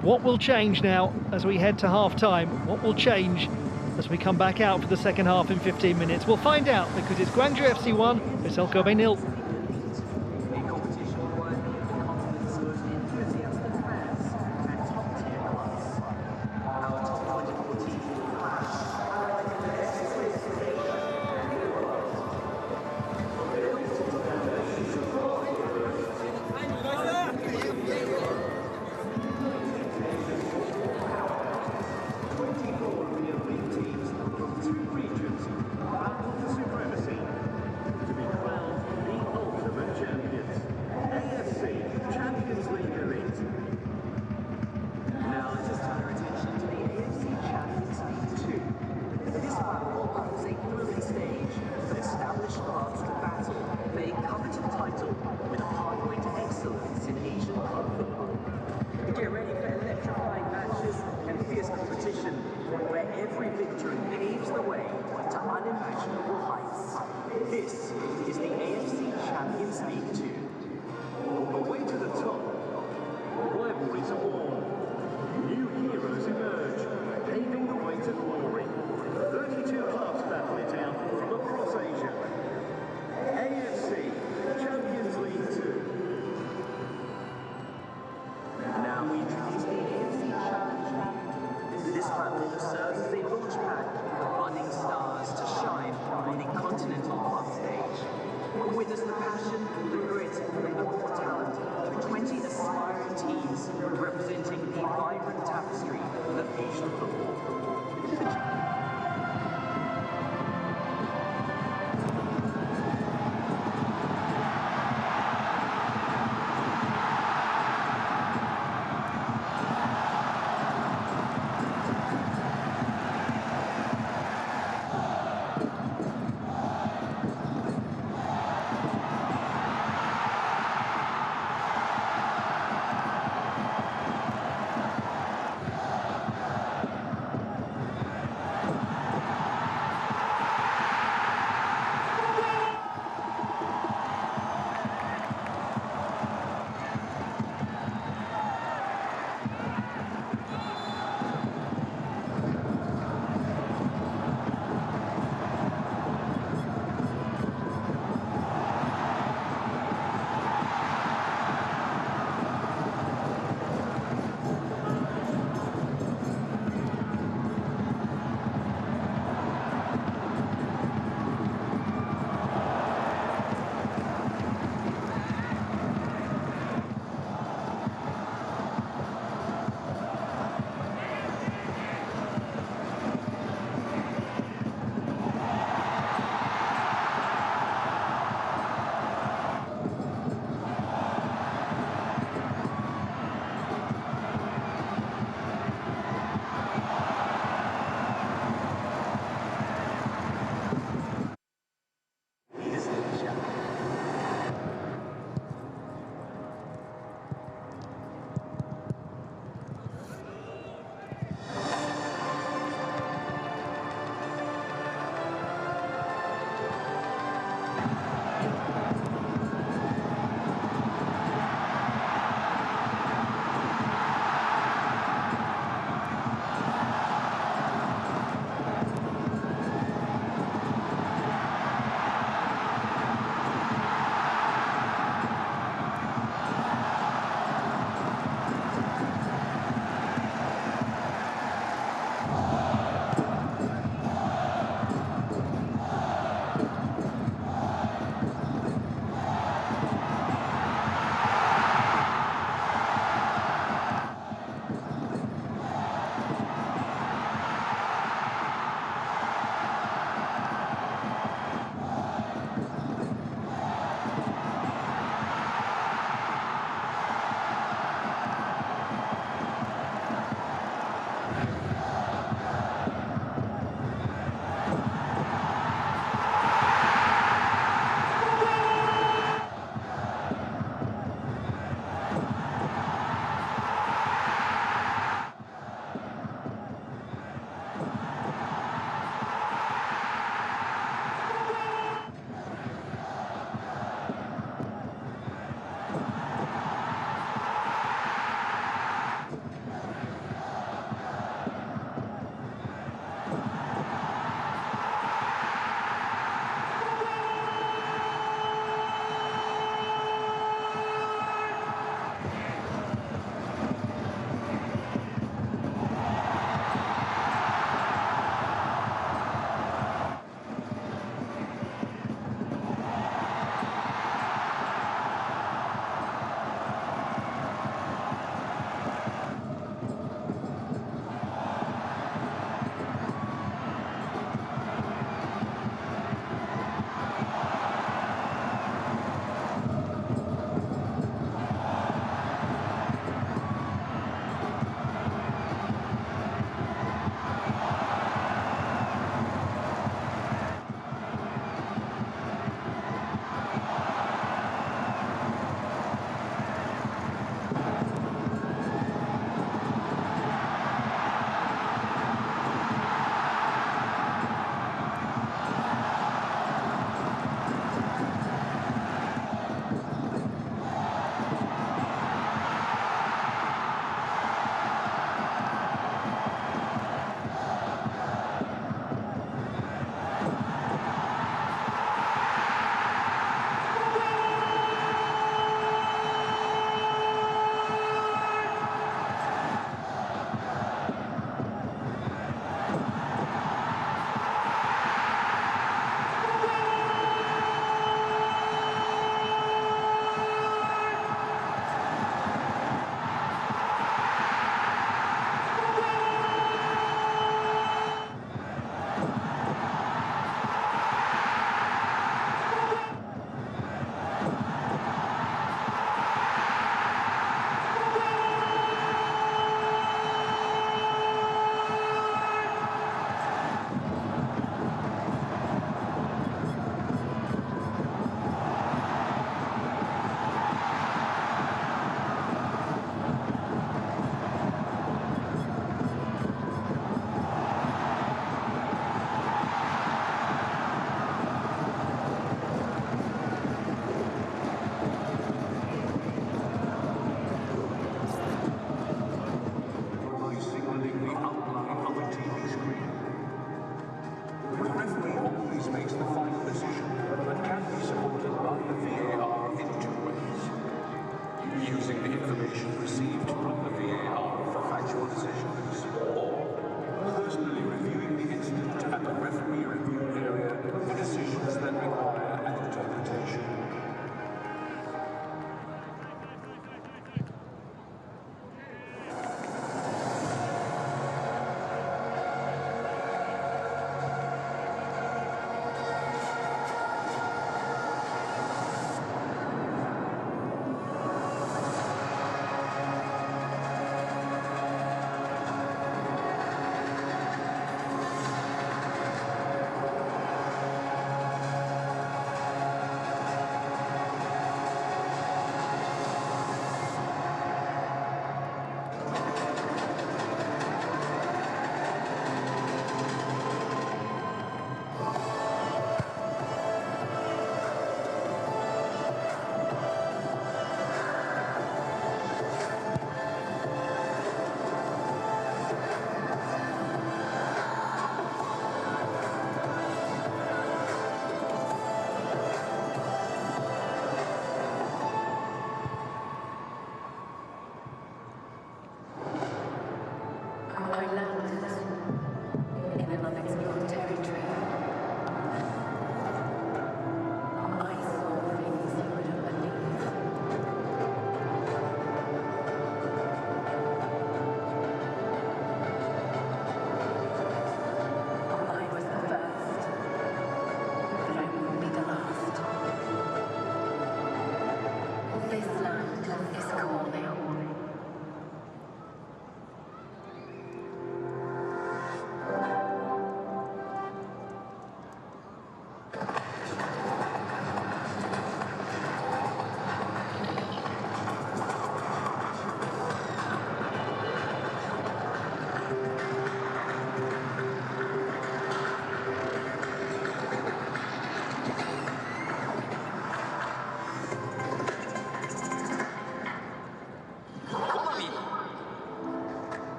What will change now as we head to half-time? What will change as we come back out for the second half in 15 minutes? We'll find out, because it's Gwangju FC 1, Vissel Kobe 0. AFC Champions League Elite. Now let us turn our attention to the AFC Champions League 2. This battle offers a grueling stage for established clubs to battle for a coveted title with a pathway to excellence in Asian club football. Get ready for electrifying matches and fierce competition where every victory paves the way to unimaginable heights. This is the AFC Champions League 2. Away to the top, rivalries are born, new heroes emerge, paving the way to glory. 32 clubs battle it out from across Asia. AFC Champions League 2. Now we introduce the AFC Champions League. This battle serves as a launchpad for budding stars to shine on the continental club stage. Witness the passion, the grit, and the raw talent of 20 aspiring teams representing the vibrant tapestry of Asian football.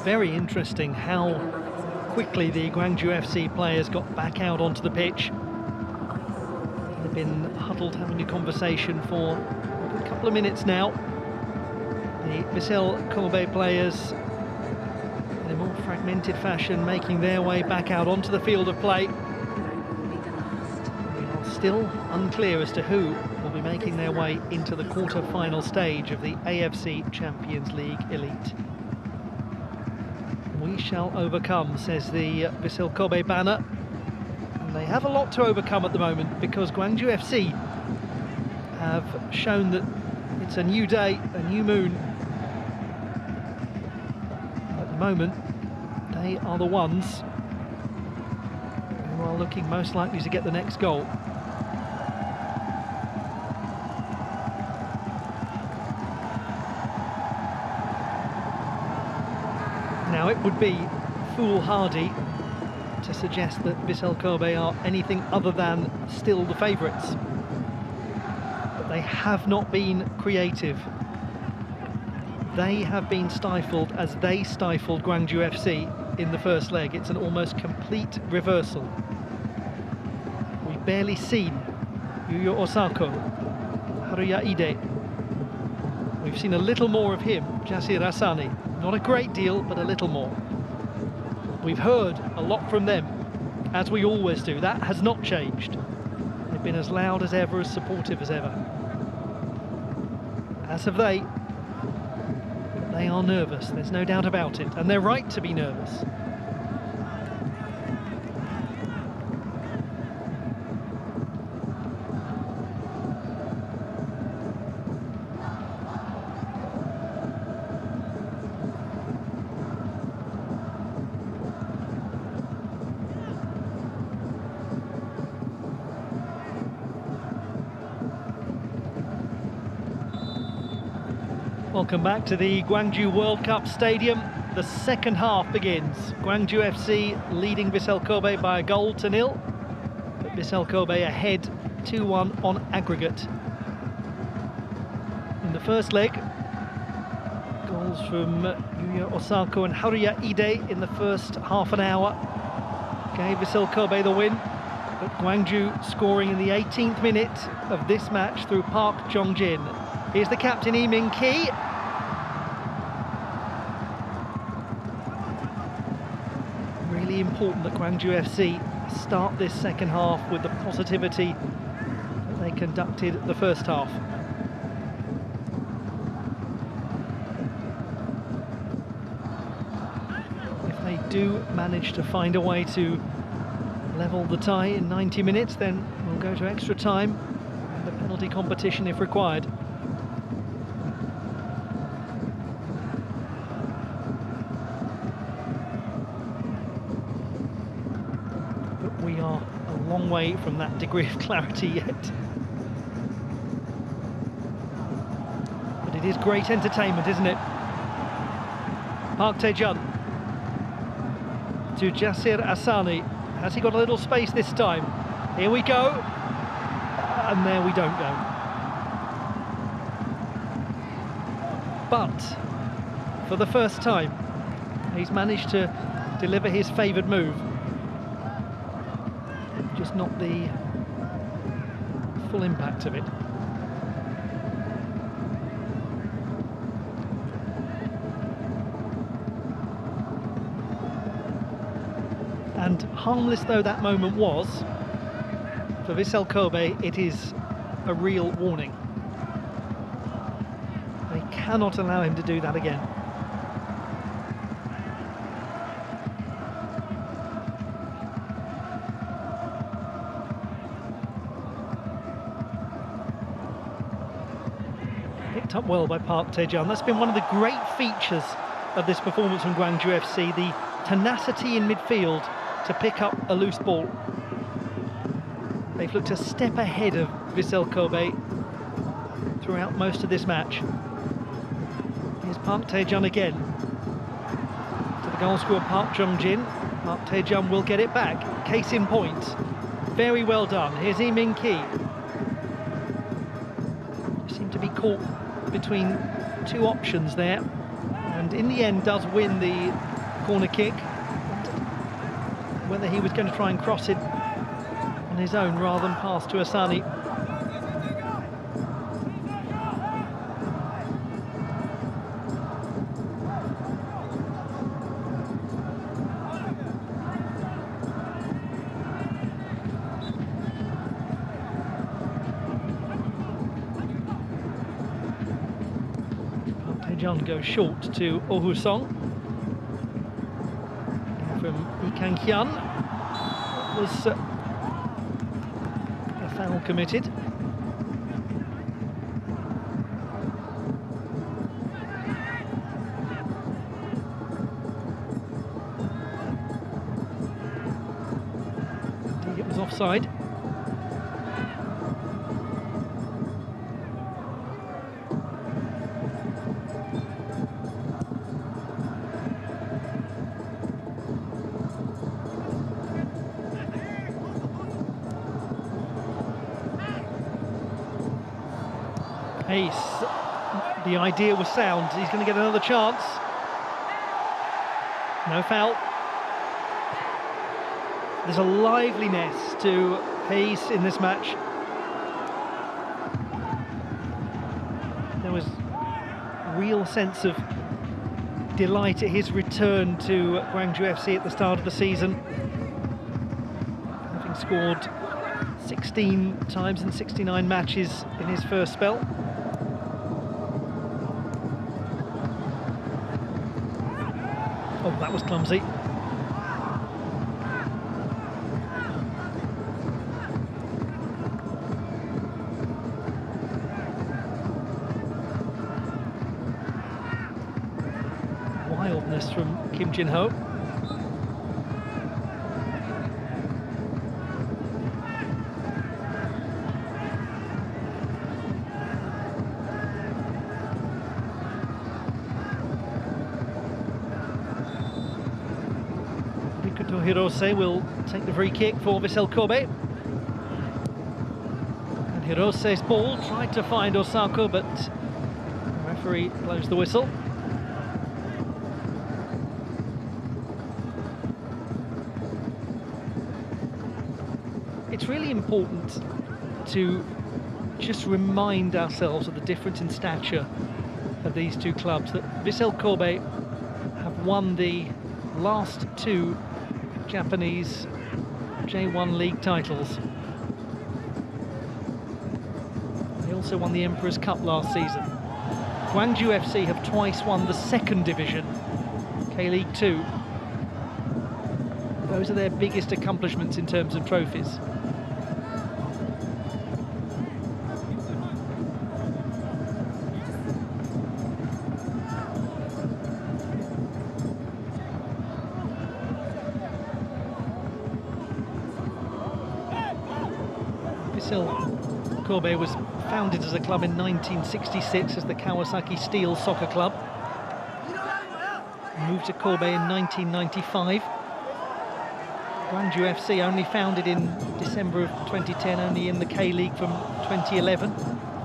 very interesting how quickly the Gwangju FC players got back out onto the pitch. They've been huddled having a conversation for a couple of minutes now. The Vissel Kobe players, in a more fragmented fashion, making their way back out onto the field of play. We are still unclear as to who will be making their way into the quarter-final stage of the AFC Champions League Elite. We shall overcome, says the Vissel Kobe banner. And they have a lot to overcome at the moment, because Gwangju FC have shown that it's a new day, a new moon. At the moment, they are the ones who are looking most likely to get the next goal. Now, it would be foolhardy to suggest that Vissel Kobe are anything other than still the favourites. But they have not been creative. They have been stifled as they stifled Gwangju FC in the first leg. It's an almost complete reversal. We've barely seen Yuya Osako, Haruya Ide. We've seen a little more of him, Jasir Asani. Not a great deal, but a little more. We've heard a lot from them, as we always do. That has not changed. They've been as loud as ever, as supportive as ever. As have they. But they are nervous, there's no doubt about it, and they're right to be nervous. Welcome back to the Gwangju World Cup Stadium. The second half begins. Gwangju FC leading Vissel Kobe by a goal to nil. But Vissel Kobe ahead 2-1 on aggregate. In the first leg, goals from Yuya Osako and Haruya Ide in the first half an hour gave Vissel Kobe the win. But Gwangju scoring in the 18th minute of this match through Park Jong-jin. Here's the captain, Lee Min-ki. Really important that Gwangju FC start this second half with the positivity that they conducted the first half. If they do manage to find a way to level the tie in 90 minutes, then we'll go to extra time and the penalty competition if required. We are a long way from that degree of clarity yet. But it is great entertainment, isn't it? Park Tae-jun to Jasir Asani. Has he got a little space this time? Here we go. And there we don't go. But for the first time, he's managed to deliver his favoured move. Just not the full impact of it. And harmless though that moment was, for Vissel Kobe, it is a real warning. They cannot allow him to do that again. Picked up well by Park Tae-jun. That's been one of the great features of this performance from Gwangju FC, the tenacity in midfield to pick up a loose ball. They've looked a step ahead of Vissel Kobe throughout most of this match. Here's Park Tae-jun again. To the goal scorer Park Jong-jin. Park Tae-jun will get it back. Case in point. Very well done. Here's Lee Min-ki. Seemed to be caught between two options there, and in the end does win the corner kick. Whether he was going to try and cross it on his own rather than pass to Asani. John goes short to Ohusong. From Ikang Hyun. Was a foul committed. Indeed, it was offside. Ace, the idea was sound. He's going to get another chance. No foul. There's a liveliness to Hayes in this match. There was real sense of delight at his return to Gwangju FC at the start of the season, having scored 16 times in 69 matches in his first spell. Oh, that was clumsy. Wildness from Kim Jin-ho. Hirose will take the free kick for Vissel Kobe. And Hirose's ball tried to find Osako, but the referee blows the whistle. It's really important to just remind ourselves of the difference in stature of these two clubs, that Vissel Kobe have won the last two Japanese J1 League titles. They also won the Emperor's Cup last season. Gwangju FC have twice won the second division, K-League 2. Those are their biggest accomplishments in terms of trophies. Vissel Kobe was founded as a club in 1966 as the Kawasaki Steel Soccer Club. Moved to Kobe in 1995. Gwangju FC only founded in December of 2010, only in the K-League from 2011.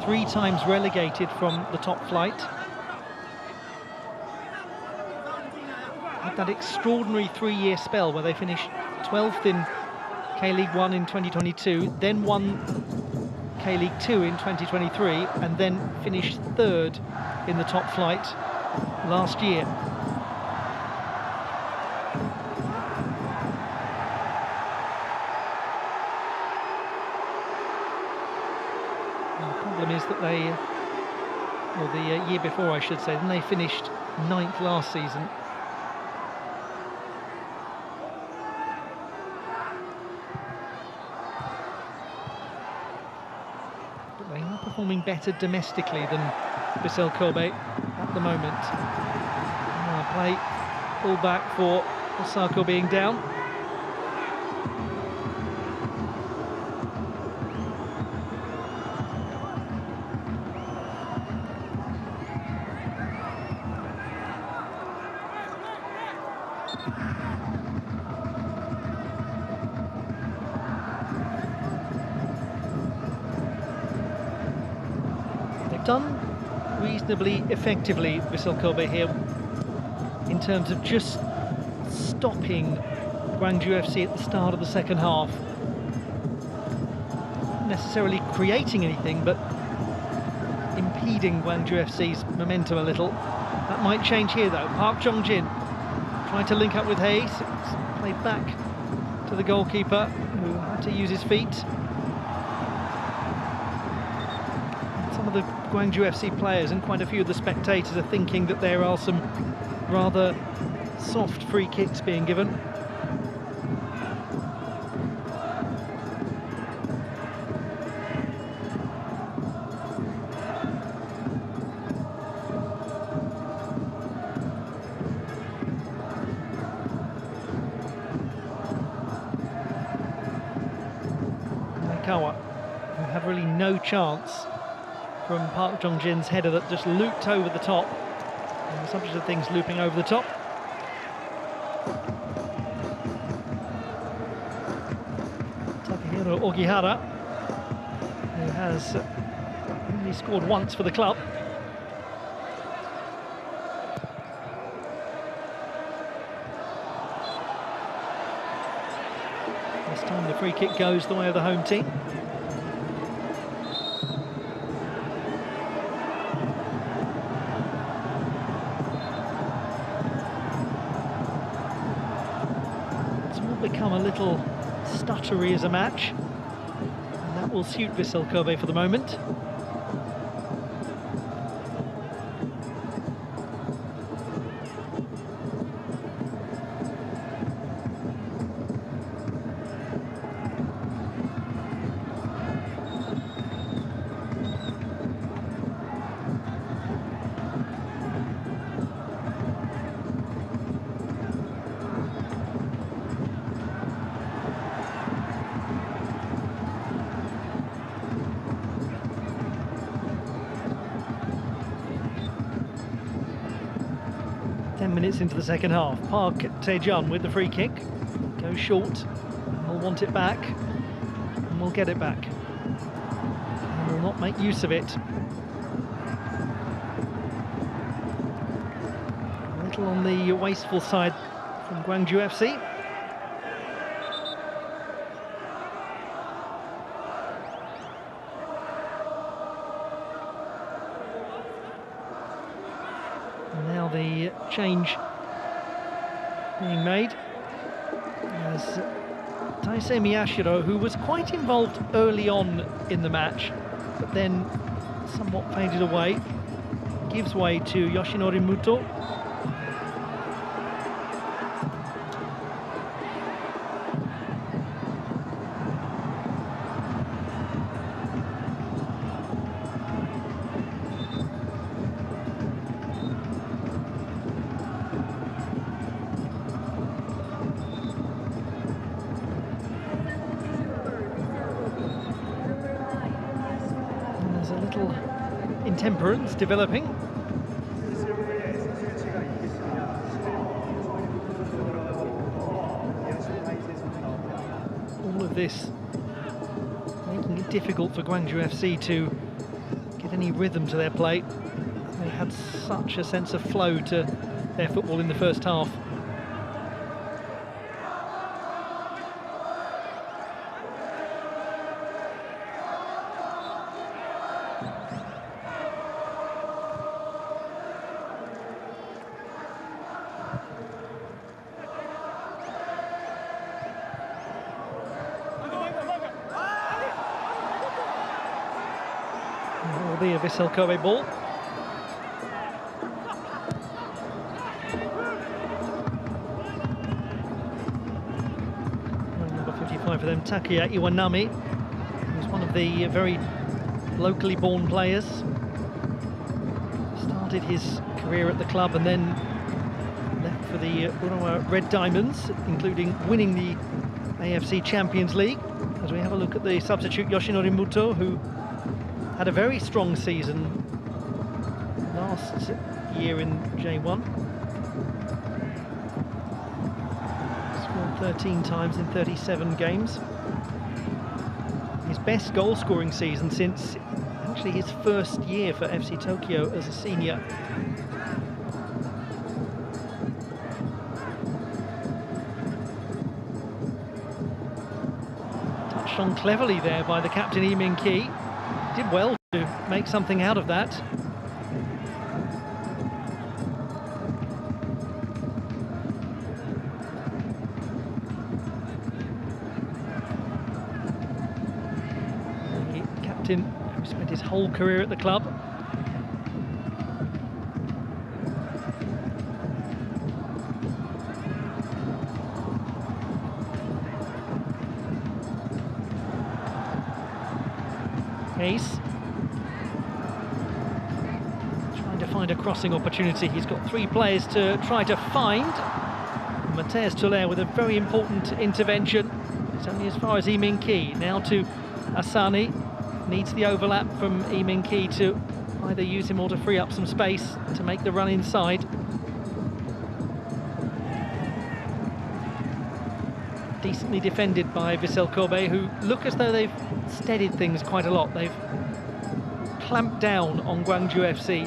3 times relegated from the top flight. Had that extraordinary 3-year spell where they finished 12th in K-League 1 in 2022, then won K-League 2 in 2023, and then finished 3rd in the top flight last year. And the problem is that they, or the year before I should say, then they finished 9th last season. They are performing better domestically than Vissel Kobe at the moment. Play pull back for Osako being down. Done reasonably effectively, Vissel Kobe here, in terms of just stopping Gwangju FC at the start of the second half. Not necessarily creating anything, but impeding Gwangju FC's momentum a little. That might change here though. Park Jong-jin trying to link up with Hayes. It's played back to the goalkeeper, who had to use his feet. Some of the Gwangju FC players and quite a few of the spectators are thinking that there are some rather soft free kicks being given. KOR, who had really no chance from Park Jong-jin's header that just looped over the top. And the subject of things looping over the top. Takahiro Ogihara, who has only scored once for the club. This time the free kick goes the way of the home team. It's all become a little stuttery as a match, and that will suit Vissel Kobe for the moment. Minutes into the second half. Park Tae-jun with the free kick. Goes short. We'll want it back. And we'll get it back. And we'll not make use of it. A little on the wasteful side from Gwangju FC. Now the change being made as Taisei Miyashiro, who was quite involved early on in the match, but then somewhat faded away, gives way to Yoshinori Muto. There's a little intemperance developing. All of this making it difficult for Gwangju FC to get any rhythm to their play. They had such a sense of flow to their football in the first half. It will be a Vissel Kobe ball. And number 55 for them, Takuya Iwanami, who's one of the very locally born players. Started his career at the club and then left for the Urawa Red Diamonds, including winning the AFC Champions League. As we have a look at the substitute Yoshinori Muto, who had a very strong season last year in J1. Scored 13 times in 37 games. His best goal-scoring season since actually his first year for FC Tokyo as a senior. pushed on cleverly there by the captain Lee Min-ki. Did well to make something out of that. The captain who spent his whole career at the club. Ace trying to find a crossing opportunity. He's got three players to try to find. Matthias Tuller with a very important intervention. It's only as far as Lee Min-ki. Now to Asani. Needs the overlap from Lee Min-ki to either use him or to free up some space to make the run inside. Decently defended by Vissel Kobe, who look as though they've steadied things quite a lot. They've clamped down on Gwangju FC.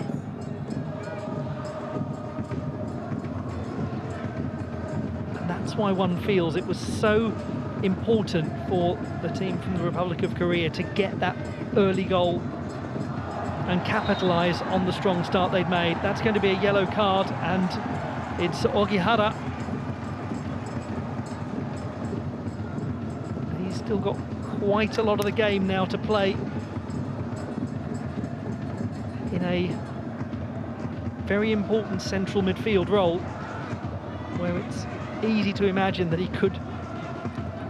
And that's why one feels it was so important for the team from the Republic of Korea to get that early goal and capitalise on the strong start they'd made. That's going to be a yellow card, and it's Ogihara. He's still got quite a lot of the game now to play in a very important central midfield role, where it's easy to imagine that he could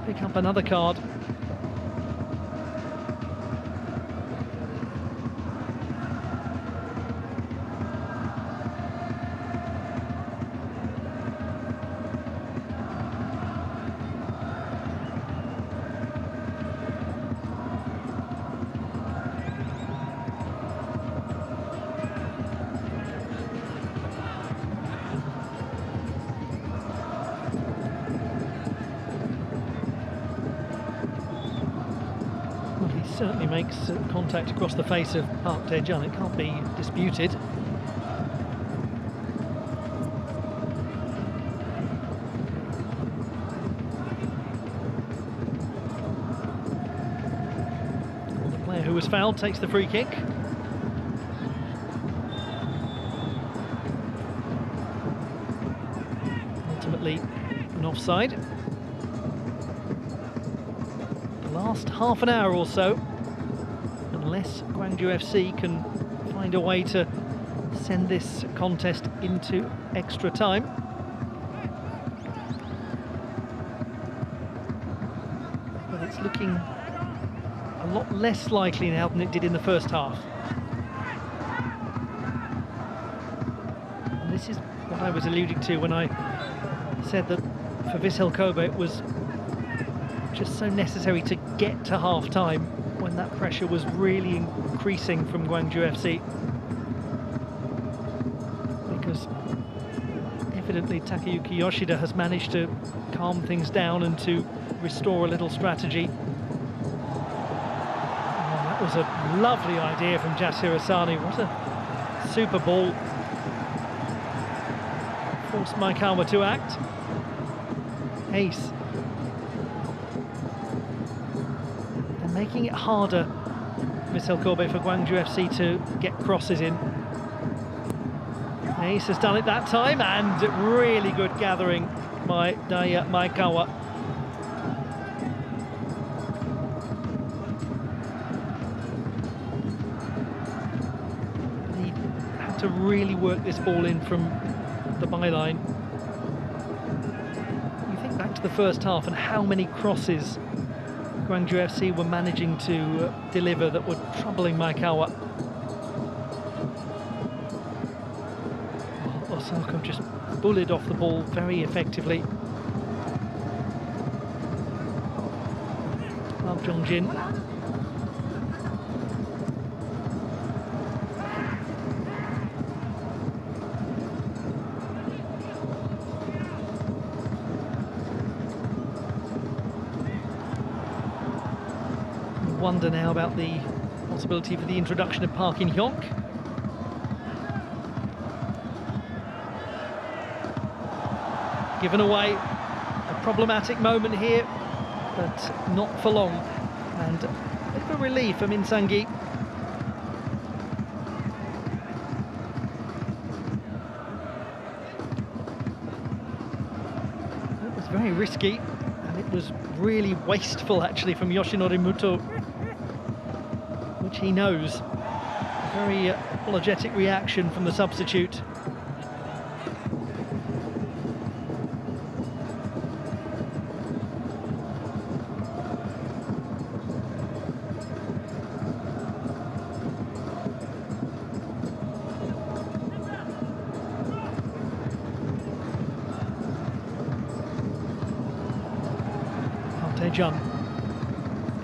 pick up another card. Certainly makes contact across the face of Park Tae-jun. It can't be disputed. The player who was fouled takes the free kick. Ultimately an offside. Last half an hour or so, unless Gwangju FC can find a way to send this contest into extra time. But it's looking a lot less likely now than it did in the first half. And this is what I was alluding to when I said that for Vissel Kobe it was just so necessary to get to half-time when that pressure was really increasing from Gwangju FC. Because evidently Takayuki Yoshida has managed to calm things down and to restore a little strategy. Oh, that was a lovely idea from Jasir Asani. What a super ball. Forced Maikawa to act. Ace. Making it harder, Vissel Kobe, for Gwangju FC to get crosses in. Ace has done it that time, and really good gathering by Daya Maikawa. He had to really work this ball in from the byline. You think back to the first half and how many crosses Gwangju FC were managing to deliver that were troubling Maikawa. Osaka just bullied off the ball very effectively. Love Jongjin. Wonder now about the possibility for the introduction of Park In-hyuk. Given away, a problematic moment here, but not for long And a bit of a relief for Minsangi. It was very risky, and it was really wasteful actually from Yoshinori Muto, which he knows. Very apologetic reaction from the substitute.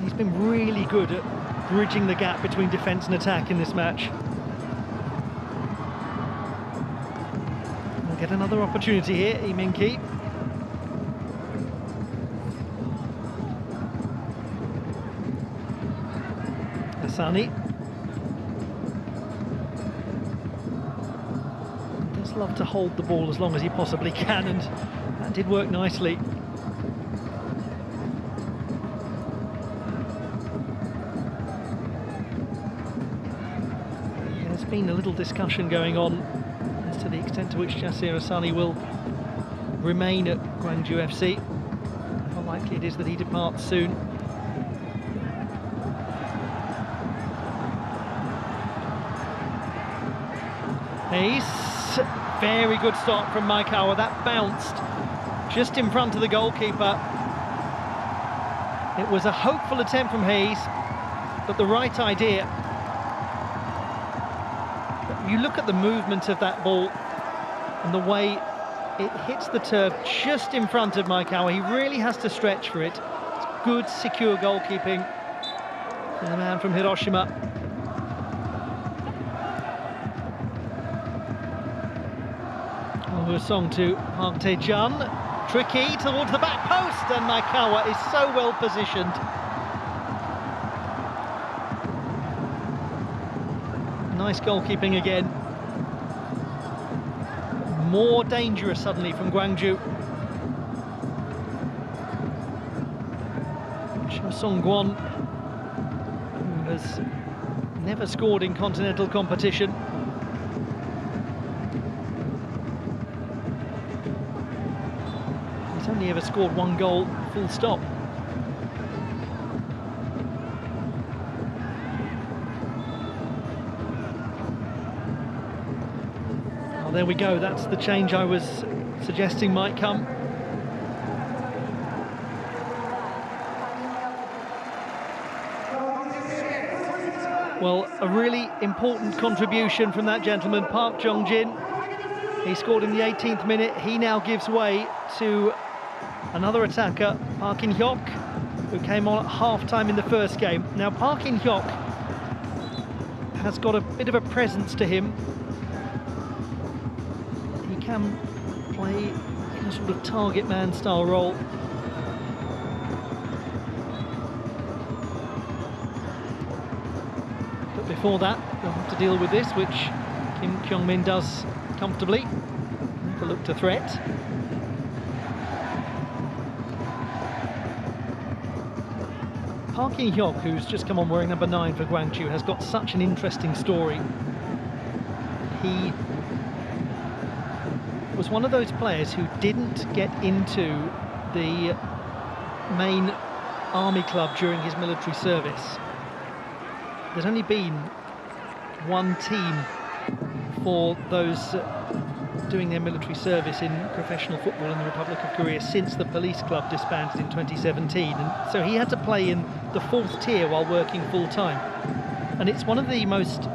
He's been really good at bridging the gap between defence and attack in this match. We'll get another opportunity here, Iminki. Asani. He does love to hold the ball as long as he possibly can, and that did work nicely. Been a little discussion going on as to the extent to which Jasir Asani will remain at Gwangju FC. How likely it is that he departs soon. Hayes, very good start from Maikawa. That bounced just in front of the goalkeeper. It was a hopeful attempt from Hayes, but the right idea. You look at the movement of that ball and the way it hits the turf just in front of Maikawa. He really has to stretch for it. It's good, secure goalkeeping from the man from Hiroshima. Over a song to Park Tae-jun. Tricky towards the back post, and Maikawa is so well positioned. Nice goalkeeping again. More dangerous suddenly from Gwangju. Cho Song-kwon, who has never scored in continental competition. He's only ever scored one goal, full stop. There we go, that's the change I was suggesting might come. Well, a really important contribution from that gentleman, Park Jong-jin. He scored in the 18th minute. He now gives way to another attacker, Park In-hyuk, who came on at half-time in the first game. Now, Park In-hyuk has got a bit of a presence to him. Can play in a sort of target man style role. But before that, they'll have to deal with this, which Kim Kyung-min does comfortably. Never looked a threat. Park In-hyuk, who's just come on wearing number 9 for Gwangju, has got such an interesting story. He was one of those players who didn't get into the main army club during his military service. There's only been one team for those doing their military service in professional football in the Republic of Korea since the police club disbanded in 2017, and so he had to play in the 4th tier while working full-time. And it's one of the most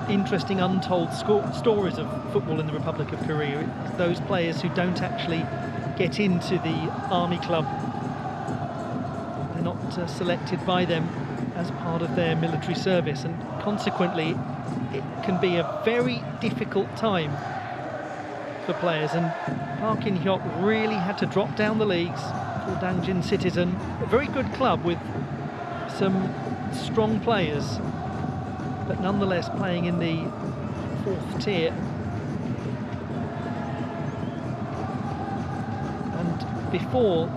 interesting untold stories of football in the Republic of Korea. It's those players who don't actually get into the army club. They're not selected by them as part of their military service, and consequently it can be a very difficult time for players, and Park In-hyuk really had to drop down the leagues for Dangjin Citizen, a very good club with some strong players, but nonetheless playing in the 4th tier. And before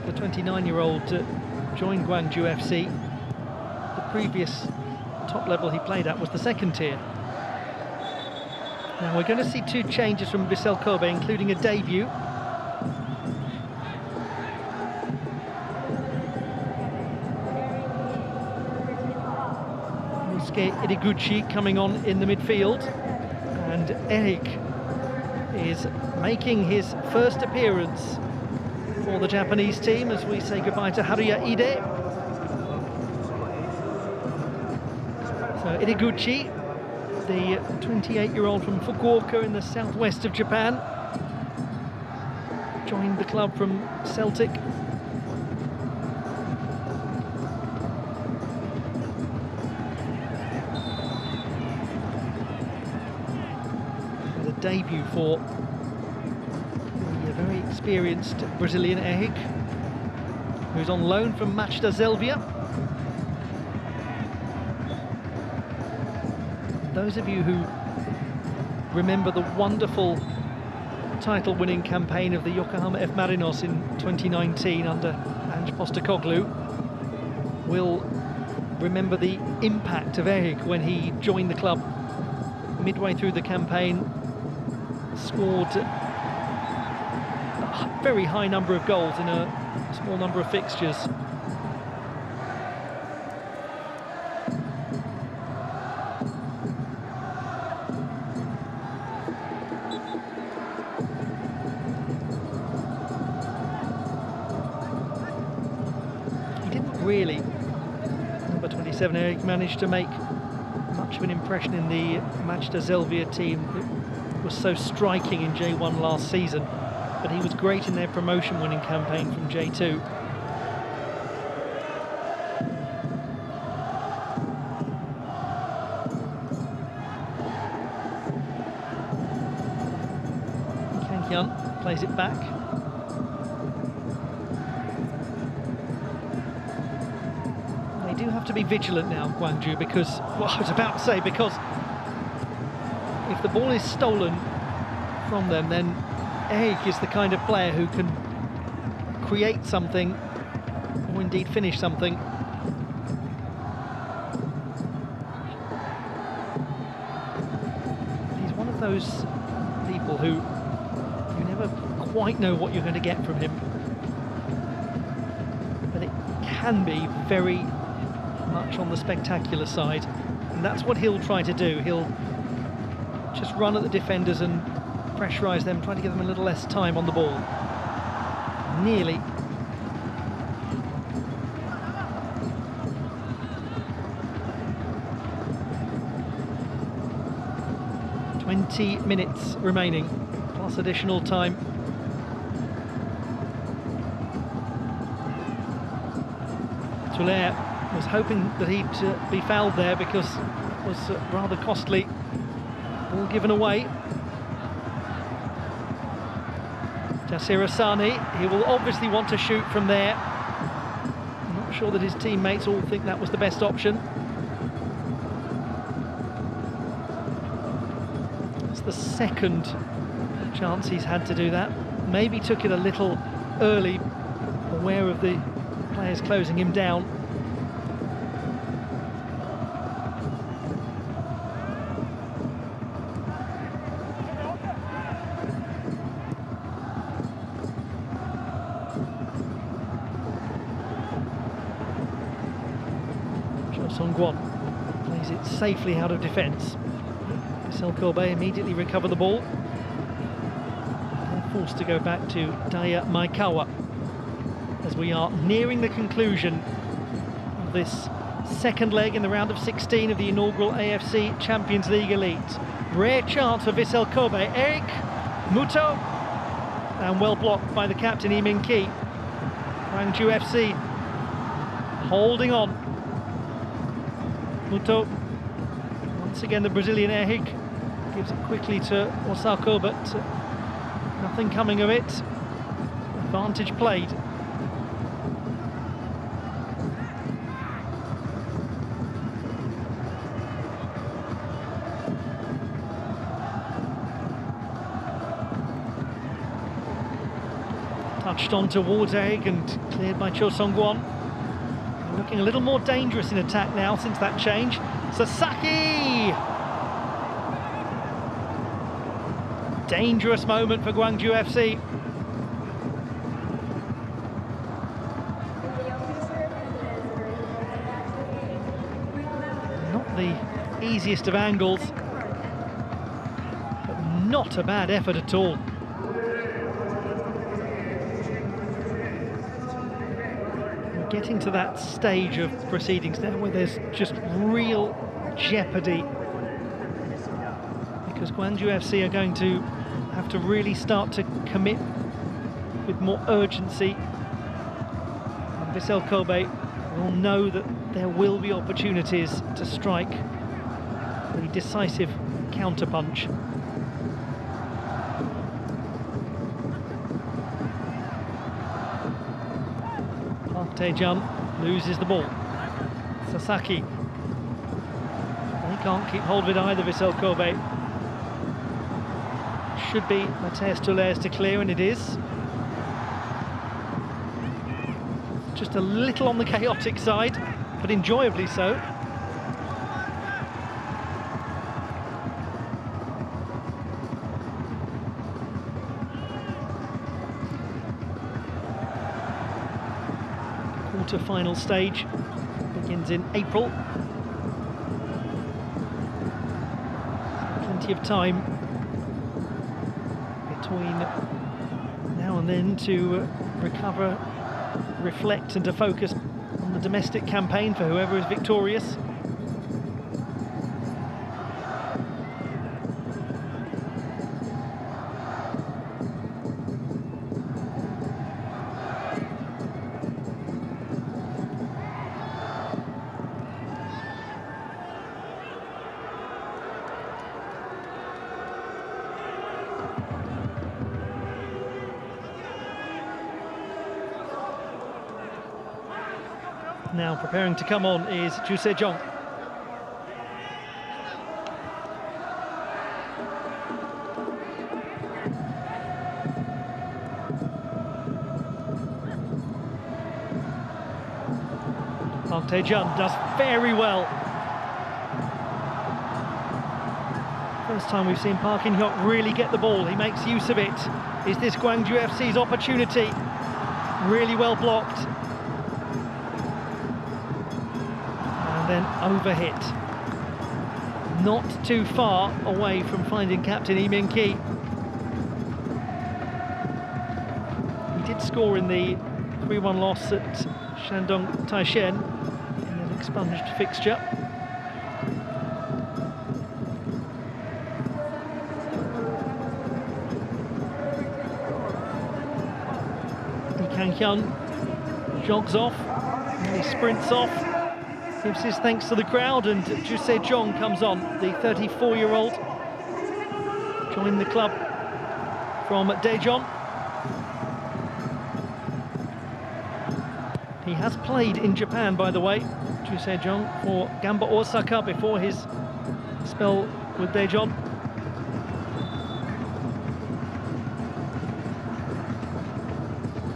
the 29-year-old joined Gwangju FC, previous top level he played at was the second tier. Now we're going to see two changes from Vissel Kobe, including a debut. Iriguchi coming on in the midfield, and Eric is making his first appearance for the Japanese team as we say goodbye to Haruya Ide. So Iriguchi, the 28-year-old from Fukuoka in the southwest of Japan, joined the club from Celtic. Debut for the very experienced Brazilian Eric, who's on loan from Mazda Zelvia. Those of you who remember the wonderful title-winning campaign of the Yokohama F Marinos in 2019 under Ange Postecoglou will remember the impact of Eric when he joined the club midway through the campaign. Scored a very high number of goals in a small number of fixtures. He didn't really, number 27 Eric, managed to make much of an impression in the Mazda Zelvia team that was so striking in J1 last season, but he was great in their promotion-winning campaign from J2. Kang-hyun plays it back. They do have to be vigilant now, Gwangju, because, well, I was about to say, because if the ball is stolen from them, then Eric is the kind of player who can create something, or indeed finish something. He's one of those people who you never quite know what you're going to get from him, but it can be very much on the spectacular side, and that's what he'll try to do. He'll just run at the defenders and pressurise them, try to give them a little less time on the ball. Nearly. "20 minutes remaining, plus additional time." Tuller was hoping that he'd be fouled there because it was rather costly. Ball given away. Jasir Asani, he will obviously want to shoot from there. I'm not sure that his teammates all think that was the best option. It's the second chance he's had to do that. Maybe took it a little early, aware of the players closing him down. Songwon plays it safely out of defence. Vissel Kobe immediately recover the ball. They're forced to go back to Daya Maikawa as we are nearing the conclusion of this second leg in the round of 16 of the inaugural AFC Champions League Elite. Rare chance for Vissel Kobe. Eric Muto, and well blocked by the captain Lee Min-ki. Gwangju FC holding on. Muto, once again the Brazilian Eric, gives it quickly to Osako, but nothing coming of it. Advantage played. Touched on towards Eric and cleared by Cho Song-kwon. Looking a little more dangerous in attack now since that change. Sasaki! Dangerous moment for Gwangju FC. Not the easiest of angles, but not a bad effort at all. We're getting to that stage of proceedings now where there's just real jeopardy, because Gwangju FC are going to have to really start to commit with more urgency. And Vissel Kobe will know that there will be opportunities to strike the decisive counterpunch. Park Tae-jun loses the ball. Sasaki. They can't keep hold of it either, Vissel Kobe. Should be Mateus Toule's to clear, and it is. Just a little on the chaotic side, but enjoyably so. Quarter-final stage begins in April. So plenty of time between now and then to recover, reflect and to focus on the domestic campaign for whoever is victorious. Now preparing to come on is Ju Se-jong. Park Tae-jun does very well. First time we've seen Park In-hyuk really get the ball. He makes use of it. Is this Gwangju FC's opportunity? Really well blocked. Then overhit. Not too far away from finding captain Lee Min-ki. He did score in the 3-1 loss at Shandong Taishen in an expunged fixture. Lee Kang-hyun jogs off, and he sprints off. Gives his thanks to the crowd, and Ju Se-jong comes on, the 34-year-old. Joined the club from Daejeon. He has played in Japan, by the way, Ju Se-jong, for Gamba Osaka before his spell with Daejeon.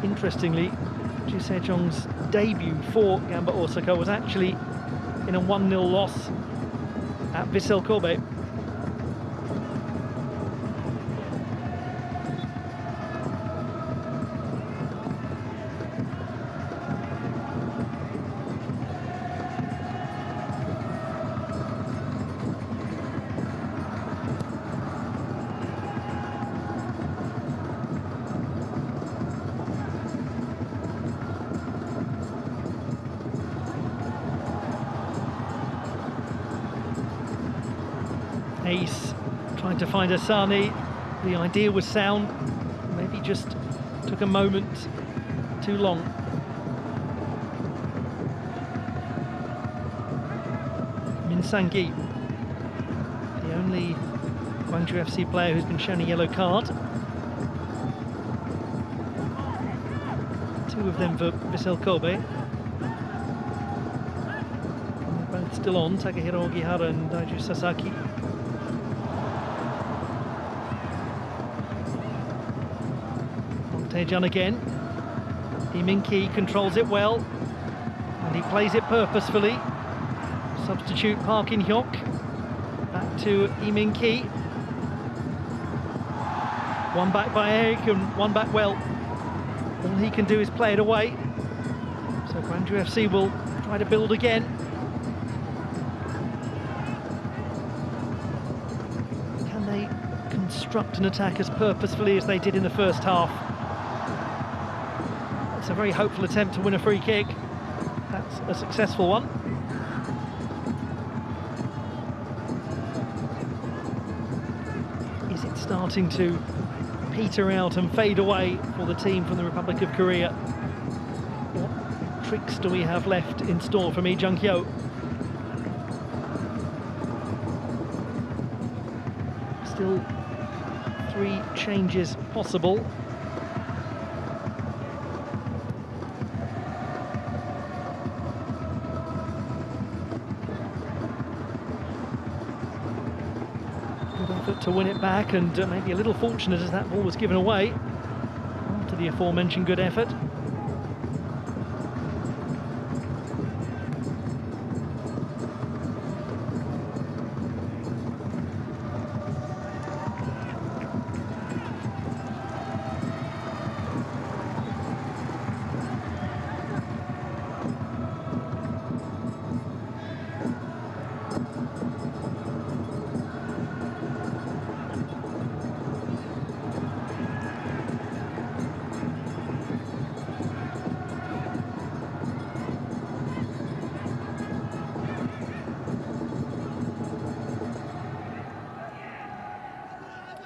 Interestingly, Ju Se-jong's debut for Gamba Osaka was actually in a 1-0 loss at Vissel Kobe. Ace trying to find Asani. The idea was sound, maybe just took a moment too long. Min Sang-gi, the only Gwangju FC player who's been shown a yellow card. 2 of them for Vissel Kobe. And they're both still on, Takahiro Ogihara and Daiju Sasaki. Tae-jun again. Lee Min-ki controls it well, and He plays it purposefully. Substitute Park In-hyuk. Back to Lee Min-ki. One back by Eric and one back well. All he can do is play it away. So Gwangju FC will try to build again. Can they construct an attack as purposefully as they did in the first half? It's a very hopeful attempt to win a free kick. That's a successful one. Is it starting to peter out and fade away for the team from the Republic of Korea? What tricks do we have left in store from Lee Jung-hyo? Still 3 changes possible. To win it back, and maybe a little fortunate as that ball was given away after the aforementioned good effort.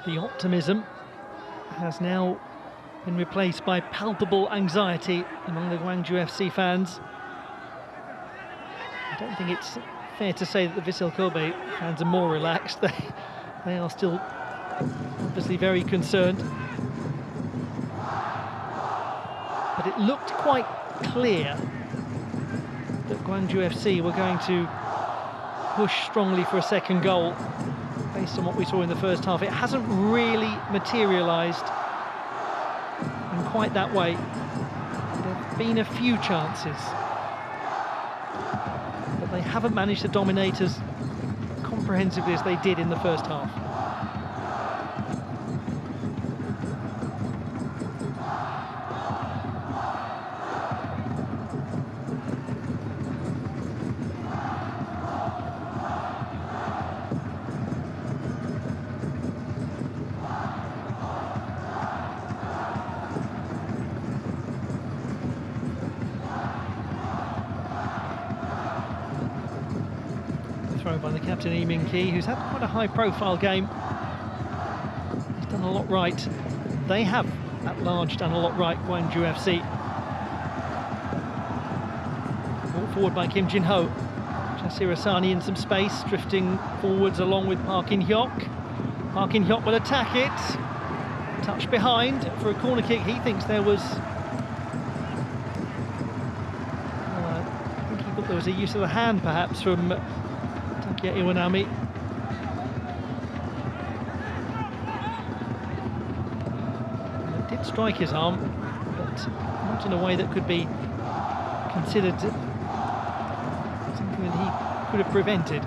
The optimism has now been replaced by palpable anxiety among the Gwangju FC fans. I don't think it's fair to say that the Vissel Kobe fans are more relaxed. They are still obviously very concerned. But it looked quite clear that Gwangju FC were going to push strongly for a second goal. Based on what we saw in the first half, it hasn't really materialised in quite that way. There have been a few chances, but they haven't managed to dominate as comprehensively as they did in the first half. Throw by the captain Lee Min-ki, who's had quite a high-profile game. He's done a lot right. They have, at large, done a lot right, Gwangju FC. Brought forward by Kim Jin-ho. Jasir Asani in some space, drifting forwards along with Park In-hyuk. Park In-hyuk will attack it. Touch behind for a corner kick. He thinks there was... I think he thought there was a use of the hand, perhaps, from Iwanami. It did strike his arm, but not in a way that could be considered something that he could have prevented.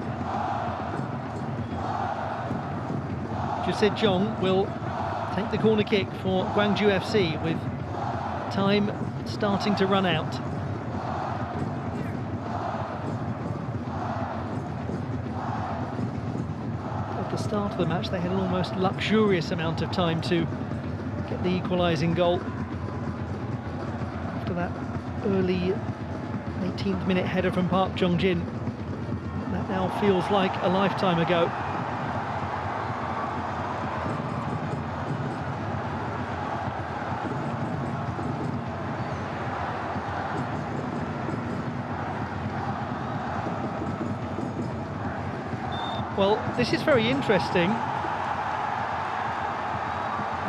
Jose Jong will take the corner kick for Gwangju FC with time starting to run out. Start of the match, they had an almost luxurious amount of time to get the equalising goal. After that early 18th minute header from Park Jong-jin, that now feels like a lifetime ago. Well, this is very interesting.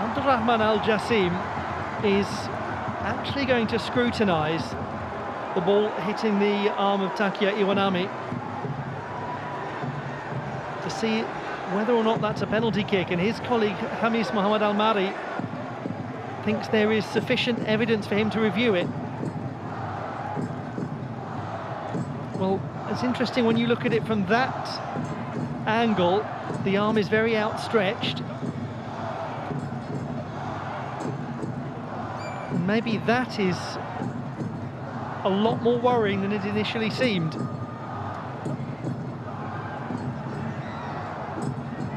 Abdurrahman Al-Jassim is actually going to scrutinise the ball hitting the arm of Takia Iwanami to see whether or not that's a penalty kick, and his colleague Hamis Mohamed Al-Mari thinks there is sufficient evidence for him to review it. Well, it's interesting when you look at it from that angle. The arm is very outstretched. And maybe that is a lot more worrying than it initially seemed.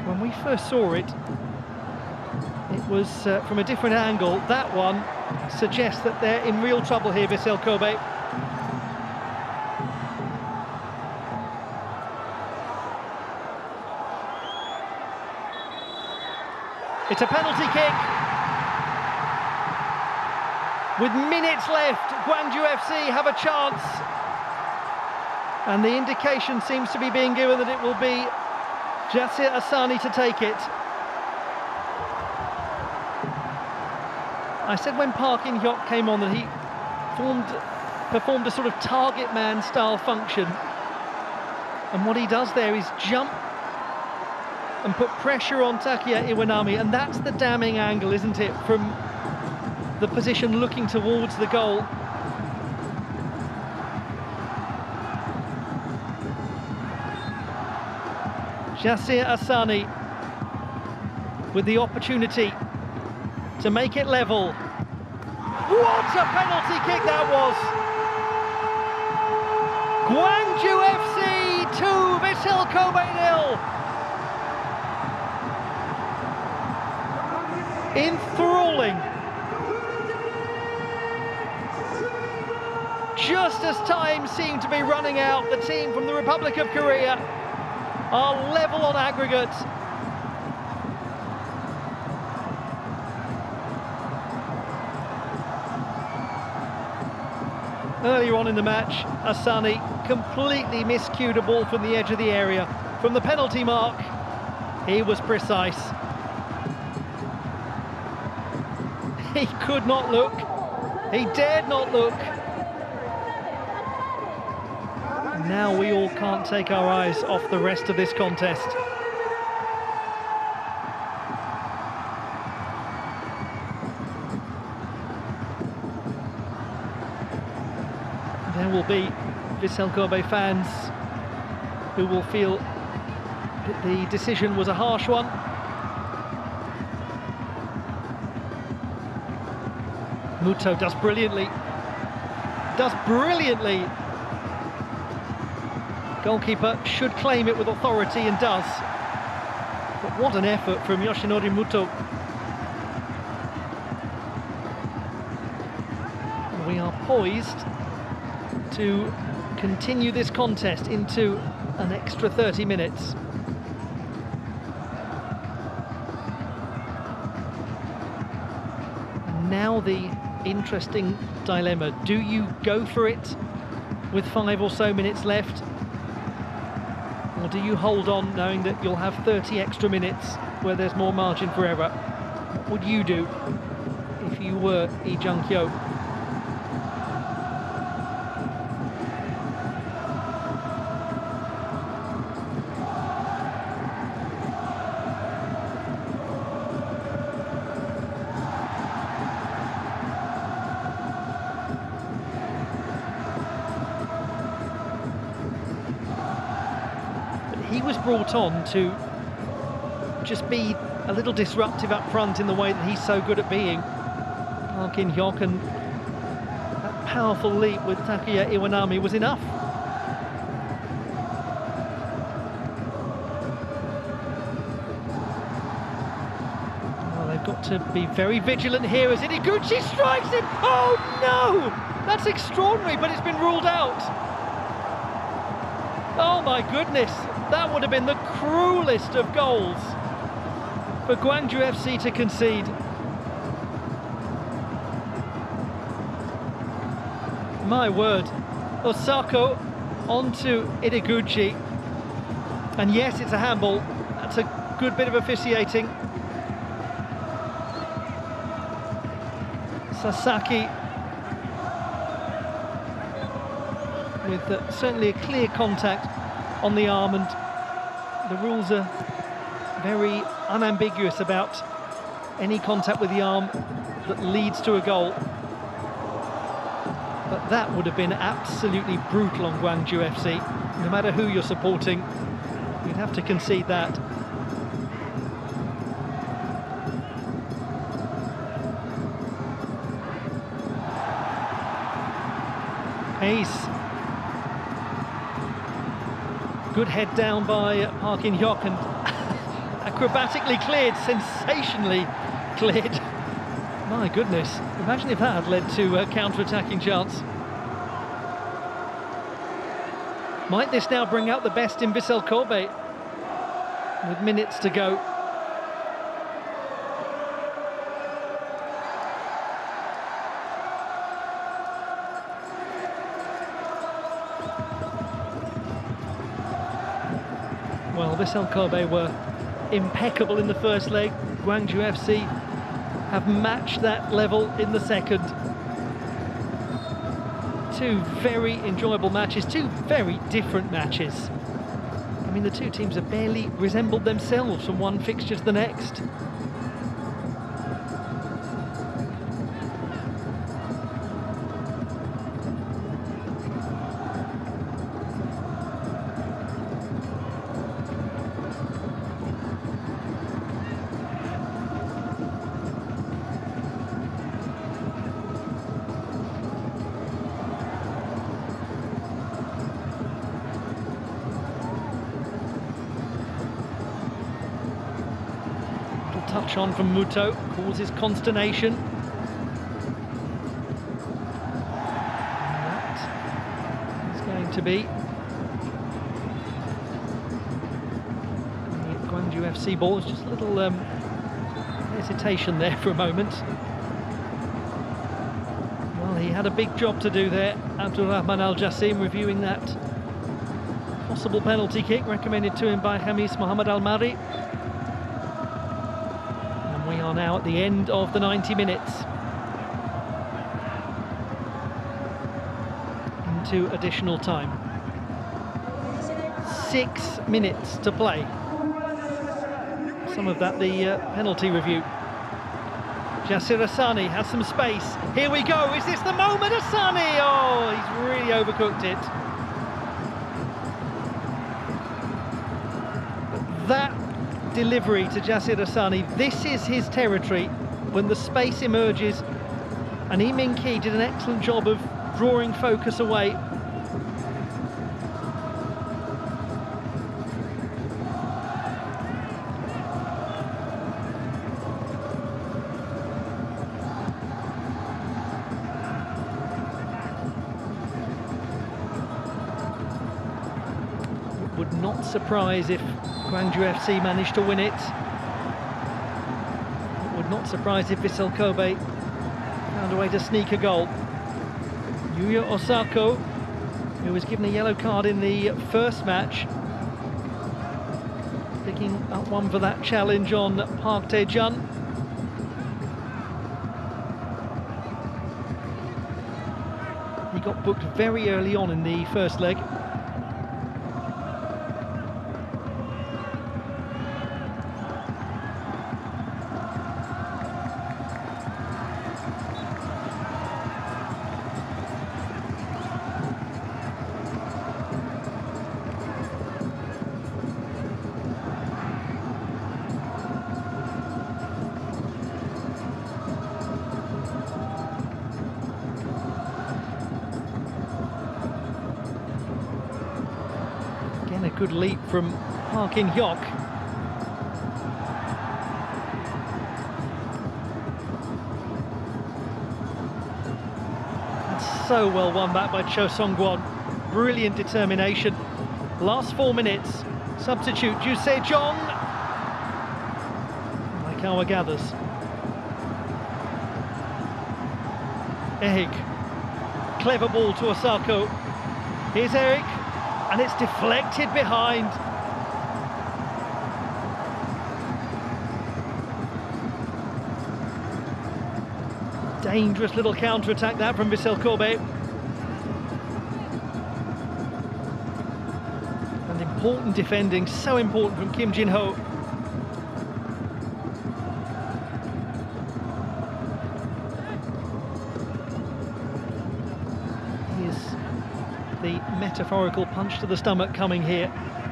When we first saw it, it was from a different angle. That one suggests that they're in real trouble here, Vissel Kobe. It's a penalty kick. With minutes left, Gwangju FC have a chance. And the indication seems to be being given that it will be Jasir Asani to take it. I said when Park In-hyuk came on that he performed a sort of target man style function. And what he does there is jump and put pressure on Takeya Iwanami, and that's the damning angle, isn't it, from the position looking towards the goal. Jasir Asani with the opportunity to make it level. What a penalty kick that was! Gwangju FC 2, Vissel Kobe 0. Enthralling. Just as time seemed to be running out, the team from the Republic of Korea are level on aggregate. Earlier on in the match, Asani completely miscued a ball from the edge of the area. From the penalty mark, he was precise. He could not look. He dared not look. Now we all can't take our eyes off the rest of this contest. There will be Vissel Kobe fans who will feel that the decision was a harsh one. Muto does brilliantly. Goalkeeper should claim it with authority and does. But what an effort from Yoshinori Muto. We are poised to continue this contest into an extra 30 minutes. And now the interesting dilemma. Do you go for it with 5 or so minutes left? Or do you hold on knowing that you'll have 30 extra minutes where there's more margin for error? What would you do if you were Lee Jung-kyo? He was brought on to just be a little disruptive up front in the way that he's so good at being. Park In-hyuk, and that powerful leap with Takeya Iwanami was enough. Well, they've got to be very vigilant here as Ideguchi strikes him. Oh no! That's extraordinary, but it's been ruled out. Oh my goodness, that would have been the cruelest of goals for Gwangju FC to concede. My word, Osako onto Ideguchi, and yes, it's a handball. That's a good bit of officiating. Sasaki with certainly a clear contact on the arm, and the rules are very unambiguous about any contact with the arm that leads to a goal. But that would have been absolutely brutal on Gwangju FC. No matter who you're supporting, you'd have to concede that. Pace. Good head down by Park In-hyuk and acrobatically cleared, sensationally cleared. My goodness, imagine if that had led to a counter-attacking chance. Might this now bring out the best in Vissel Kobe with minutes to go? Well, Vissel Kobe were impeccable in the first leg. Gwangju FC have matched that level in the second. Two very enjoyable matches, two very different matches. I mean, the two teams have barely resembled themselves from one fixture to the next. Touch on from Muto causes consternation. And that is going to be the Gwangju FC ball. It's just a little hesitation there for a moment. Well, he had a big job to do there. Abdulrahman Al Jassim reviewing that possible penalty kick recommended to him by Hamis Mohamed Al Mari. We are now at the end of the 90 minutes. Into additional time. 6 minutes to play. Some of that the penalty review. Jasir Asani has some space. Here we go. Is this the moment? Asani! Oh, he's really overcooked it. But that delivery to Jasir Asani, this is his territory when the space emerges, and Lee Min-ki did an excellent job of drawing focus away. It would not surprise if Gwangju FC managed to win it. It would not surprise if Vissel Kobe found a way to sneak a goal. Yuya Osako, who was given a yellow card in the first match, picking up one for that challenge on Park Tae-jun. He got booked very early on in the first leg. A good leap from Park In-hyuk. So well won back by Cho Song-kwon. Brilliant determination. Last 4 minutes. Substitute Ju Se-jong. Like our gathers. Ehig. Clever ball to Osako. Here's Eric. And it's deflected behind. Dangerous little counter-attack that from Vissel Kobe. And important defending, so important from Kim Jin-ho. is the metaphorical punch to the stomach coming here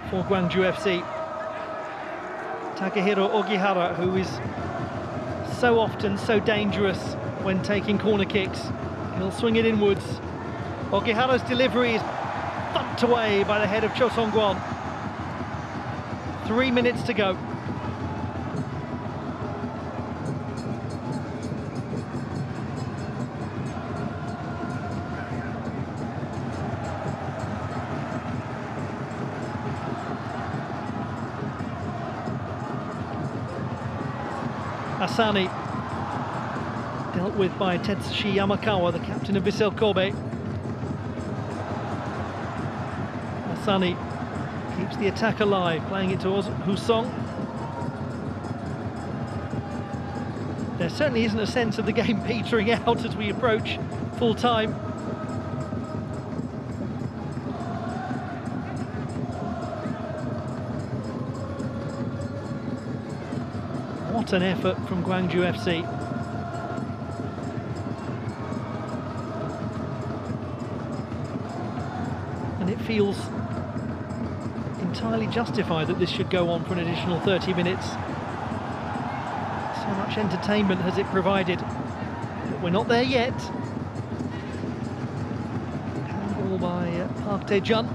for Gwangju FC. Takehiro Ogihara, who is so often so dangerous when taking corner kicks, he'll swing it inwards. Ogihara's delivery is thumped away by the head of Cho Song-kwon. 3 minutes to go. Asani, dealt with by Tetsushi Yamakawa, the captain of Vissel Kobe. Asani keeps the attack alive, playing it towards Husong. There certainly isn't a sense of the game petering out as we approach full time. What an effort from Gwangju FC. And it feels entirely justified that this should go on for an additional 30 minutes. So much entertainment has it provided. But we're not there yet. Handball by Park Tae-jun.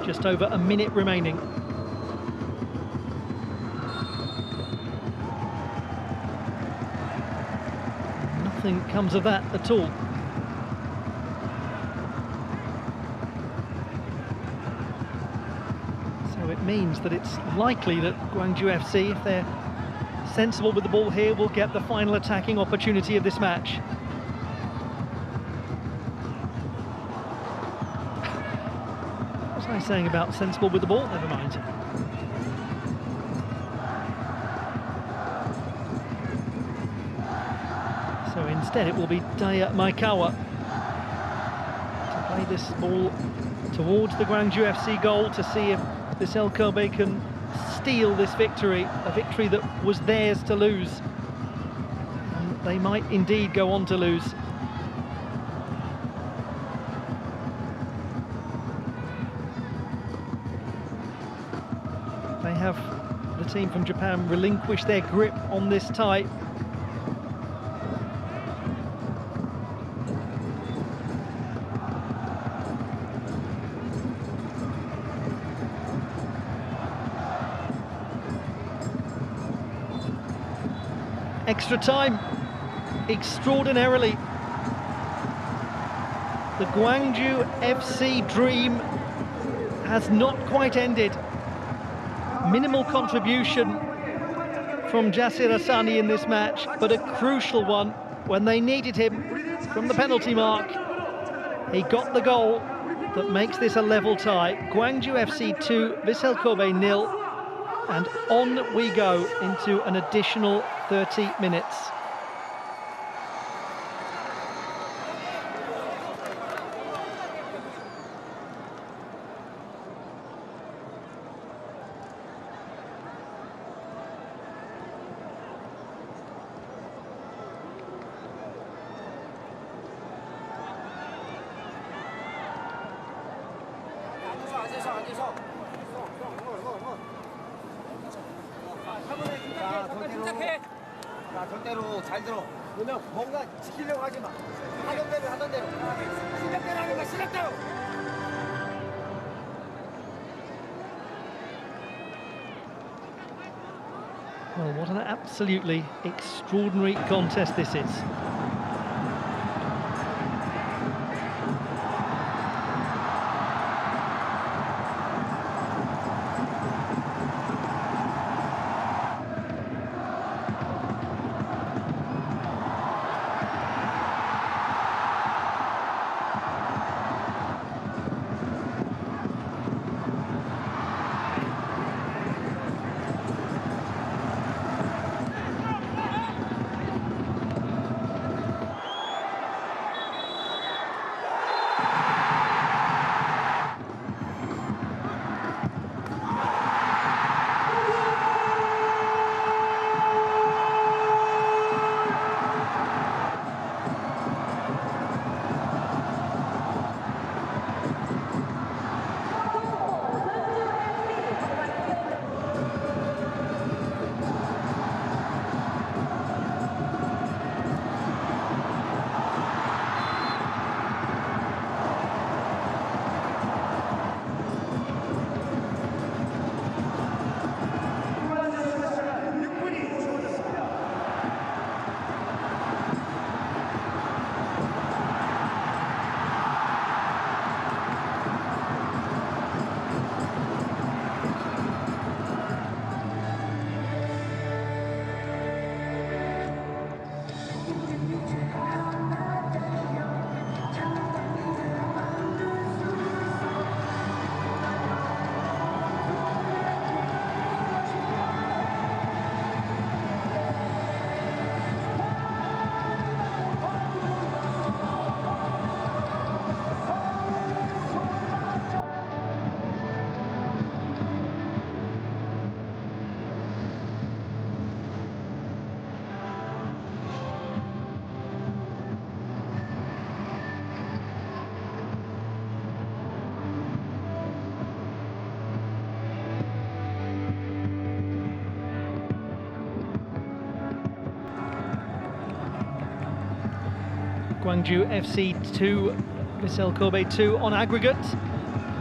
Just over a minute remaining. Nothing comes of that at all. So it means that it's likely that Gwangju FC, if they're sensible with the ball here, will get the final attacking opportunity of this match. What was I saying about sensible with the ball? Never mind. So instead it will be Daya Maekawa to play this ball towards the Gwangju FC goal to see if Vissel Kobe can steal this victory, a victory that was theirs to lose. And they might indeed go on to lose. They have, the team from Japan, relinquished their grip on this tie. Extra time, extraordinarily. The Gwangju FC dream has not quite ended. Minimal contribution from Jasir Asani in this match, but a crucial one when they needed him from the penalty mark. He got the goal that makes this a level tie. Gwangju FC 2, Vissel Kobe 0, and on we go into an additional 30 minutes. 절대로 잘 들어. 그러면 뭔가 지키려고 하지 마. 하던 대로 하던 대로. 시작대로 하는 거야, 시작대로. Well, what an absolutely extraordinary contest this is. Gwangju FC 2, Vissel Kobe 2 on aggregate.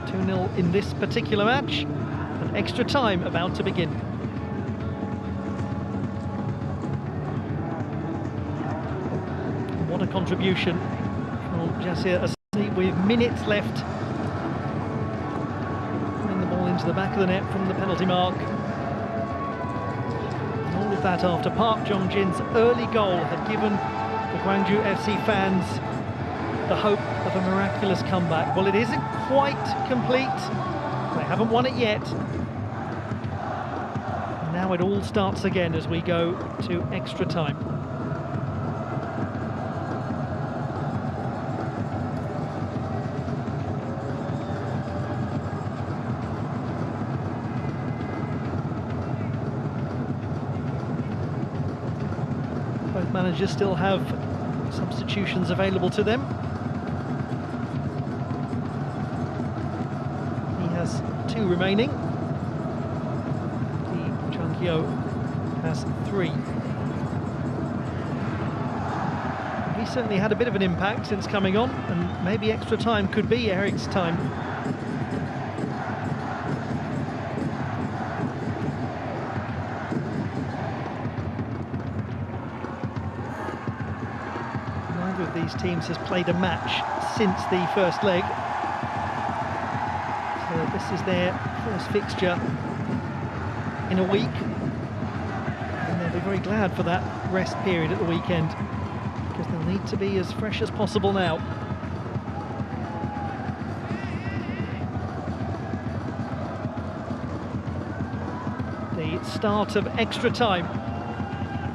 2-0 in this particular match. An extra time about to begin. What a contribution from Jasir Asani with minutes left. Putting the ball into the back of the net from the penalty mark. And all of that after Park Jong-jin's early goal had given the Gwangju FC fans the hope of a miraculous comeback. Well, it isn't quite complete. They haven't won it yet. Now it all starts again as we go to extra time. Both managers still have substitutions available to them. He has 2 remaining. Changkyo has 3. He certainly had a bit of an impact since coming on, and maybe extra time could be Eric's time. Neither of these teams has played a match since the first leg, so this is their first fixture in a week, and they'll be very glad for that rest period at the weekend, because they'll need to be as fresh as possible now. The start of extra time.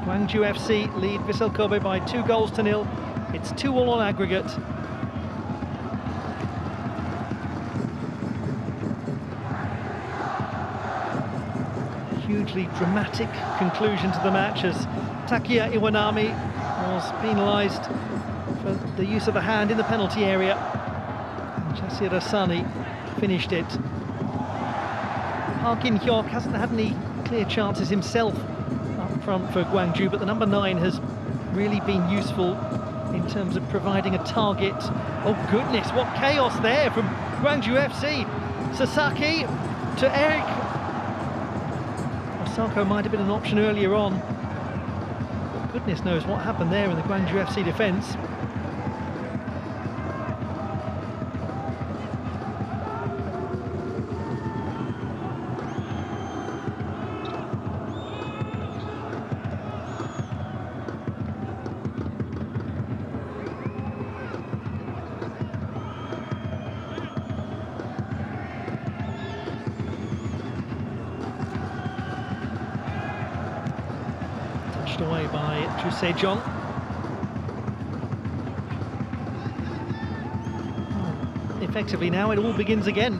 Gwangju FC lead Vissel Kobe by 2-0. It's 2-2 on aggregate. Hugely dramatic conclusion to the match as Takia Iwanami was penalised for the use of a hand in the penalty area, and Jasir Asani finished it. Park In-hyuk hasn't had any clear chances himself up front for Gwangju, but the number 9 has really been useful in terms of providing a target. Oh goodness, what chaos there from Gwangju FC. Sasaki to Eric. Osako might have been an option earlier on. Goodness knows what happened there in the Gwangju FC defence. Away by Ju Se-jong. Effectively now it all begins again.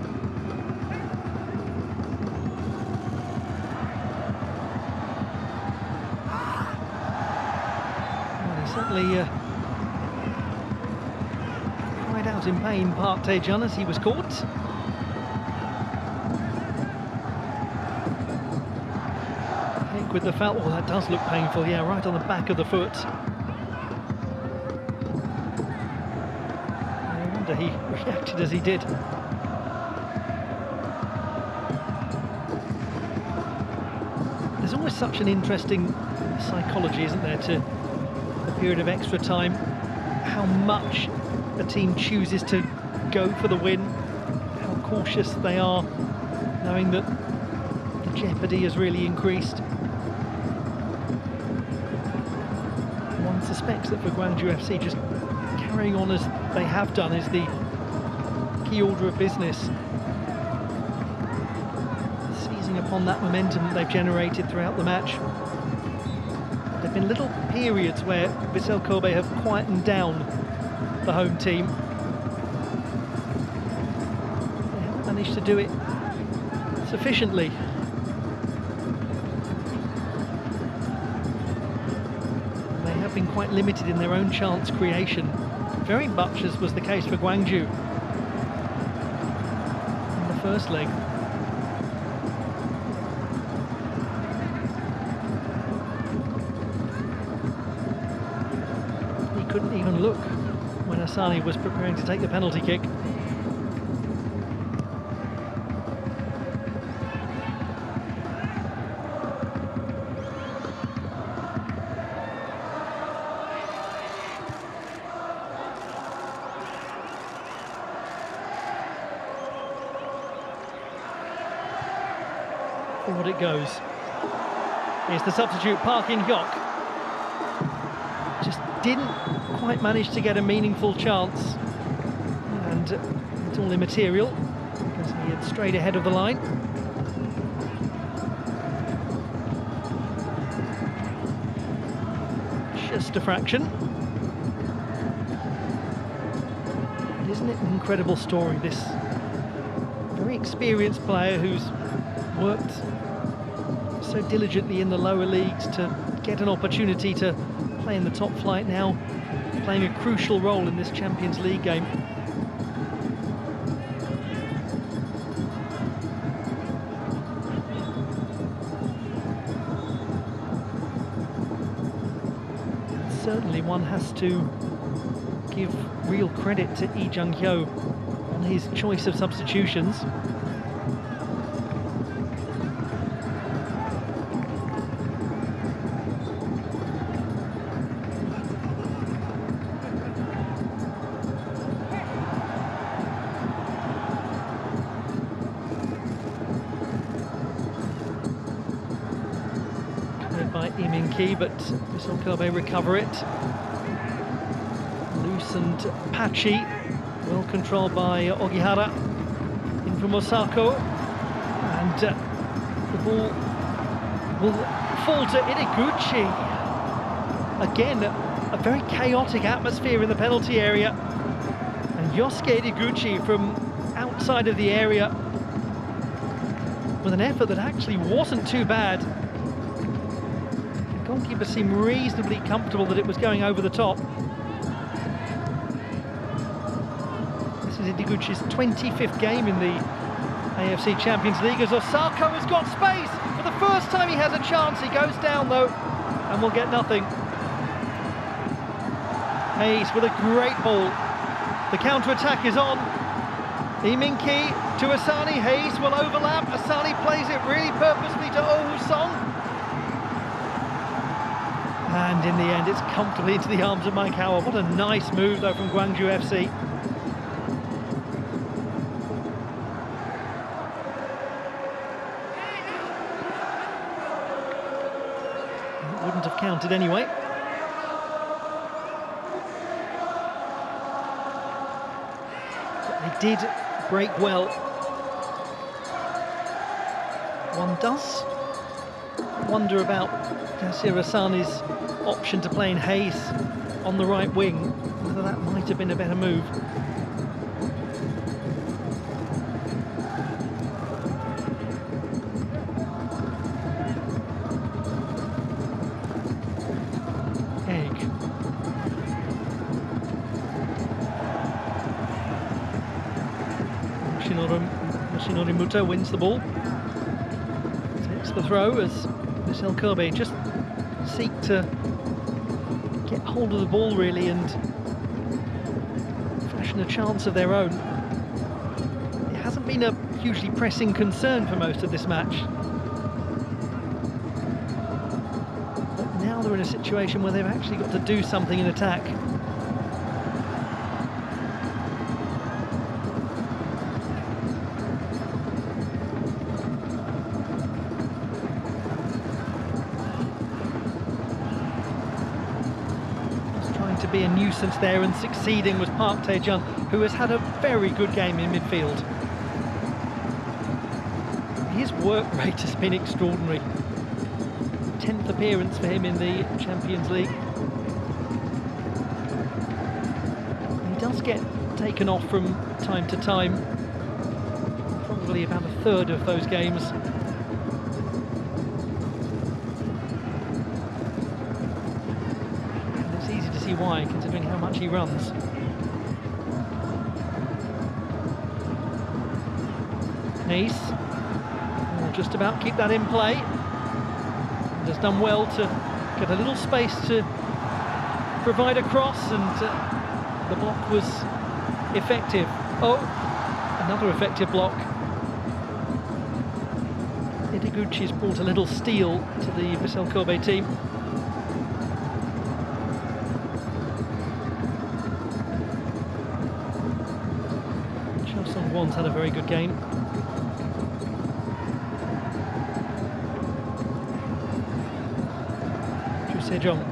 Well, he certainly cried out in pain, Park Tae-jun, as he was caught. With the foul, well, that does look painful, yeah, right on the back of the foot. No wonder he reacted as he did. There's always such an interesting psychology, isn't there, to the period of extra time, how much a team chooses to go for the win, how cautious they are, knowing that the jeopardy has really increased. Suspects that for Gwangju FC, just carrying on as they have done is the key order of business. Seizing upon that momentum that they've generated throughout the match. There have been little periods where Vissel Kobe have quietened down the home team. They haven't managed to do it sufficiently. Been quite limited in their own chance creation, very much as was the case for Gwangju in the first leg. He couldn't even look Hassani was preparing to take the penalty kick. Forward it goes. Here's the substitute, Park In-hyuk. Just didn't quite manage to get a meaningful chance. And it's all immaterial because he had strayed ahead of the line. Just a fraction. But isn't it an incredible story, this very experienced player who's worked so diligently in the lower leagues to get an opportunity to play in the top flight, now playing a crucial role in this Champions League game. Certainly one has to give real credit to Lee Jung-hyo on his choice of substitutions. By Iminki, but Vissel Kobe recover it. Loose and patchy, well controlled by Ogihara. In from Osako, and the ball will fall to Ideguchi. Again, a very chaotic atmosphere in the penalty area, and Yosuke Ideguchi from outside of the area with an effort that actually wasn't too bad. The goalkeeper seemed reasonably comfortable that it was going over the top. This is Ideguchi's 25th game in the AFC Champions League, as Osako has got space. For the first time he has a chance. He goes down though and will get nothing. Hayes with a great ball. The counter-attack is on. Iminki to Asani. Hayes will overlap. Asani plays it really purposely to Oh Song. And in the end, it's comfortably into the arms of Mike Howard. What a nice move, though, from Gwangju FC. It wouldn't have counted anyway. But they did break well. One does wonder about Yasir Asani's option to play in Hayes on the right wing, whether that might have been a better move. Egg. Yoshinori Muto wins the ball. Takes the throw as Vissel Kobe just seek to get hold of the ball really and fashion a chance of their own. It hasn't been a hugely pressing concern for most of this match. But now they're in a situation where they've actually got to do something in attack. To be a nuisance there and succeeding was Park Tae-jun, who has had a very good game in midfield. His work rate has been extraordinary. 10th appearance for him in the Champions League. He does get taken off from time to time, probably about a third of those games. Why, considering how much he runs. Hayes will just about keep that in play. And has done well to get a little space to provide a cross, and The block was effective. Oh, another effective block. Ideguchi's brought a little steel to the Vissel Kobe team. Song-won's had a very good game. Sejong,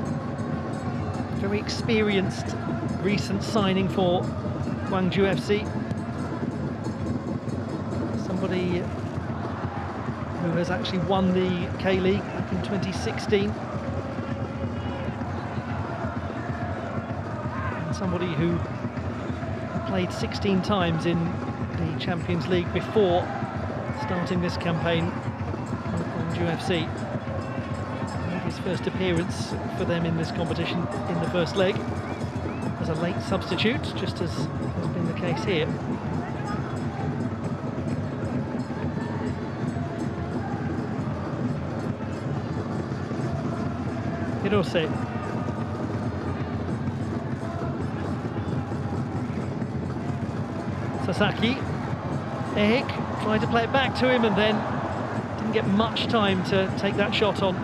very experienced recent signing for Gwangju FC. Somebody who has actually won the K-League back in 2016. And somebody who played 16 times in the Champions League before starting this campaign with Gwangju FC. His first appearance for them in this competition in the first leg as a late substitute, just as has been the case here. Hirose. Sasaki. Ehik tried to play it back to him and then didn't get much time to take that shot on.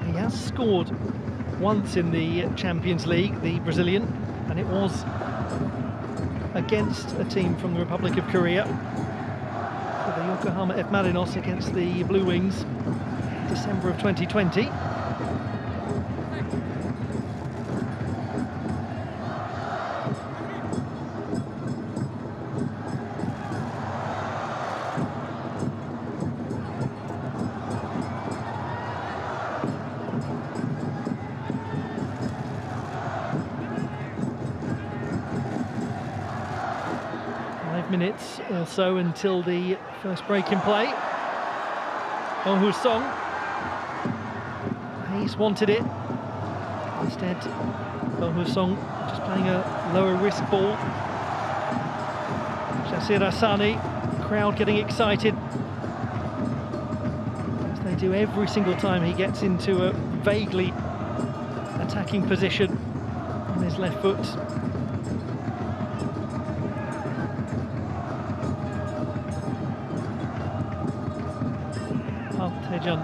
He has scored once in the Champions League, the Brazilian, and it was against a team from the Republic of Korea, for the Yokohama F. Marinos against the Blue Wings, December of 2020. 5 minutes or so until the first break in play. Oh Song. He's wanted it. Instead, Oh Song just playing a lower risk ball. Shasir Asani, crowd getting excited, as they do every single time he gets into a vaguely attacking position on his left foot. Taejeon.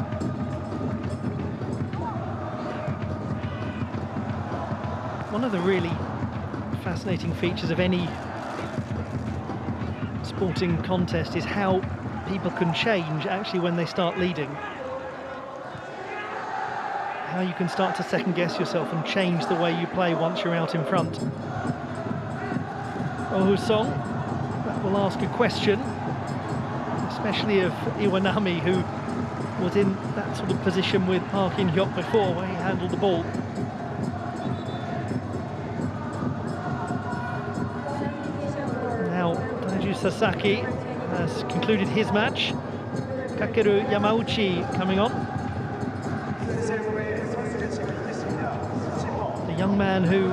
One of the really fascinating features of any sporting contest is how people can change actually when they start leading. How you can start to second guess yourself and change the way you play once you're out in front. Oh Song, that will ask a question, especially of Iwanami, who was in that sort of position with Park In-hyuk before, where he handled the ball. Now, Daiju Sasaki has concluded his match. Kakeru Yamauchi coming on. The young man who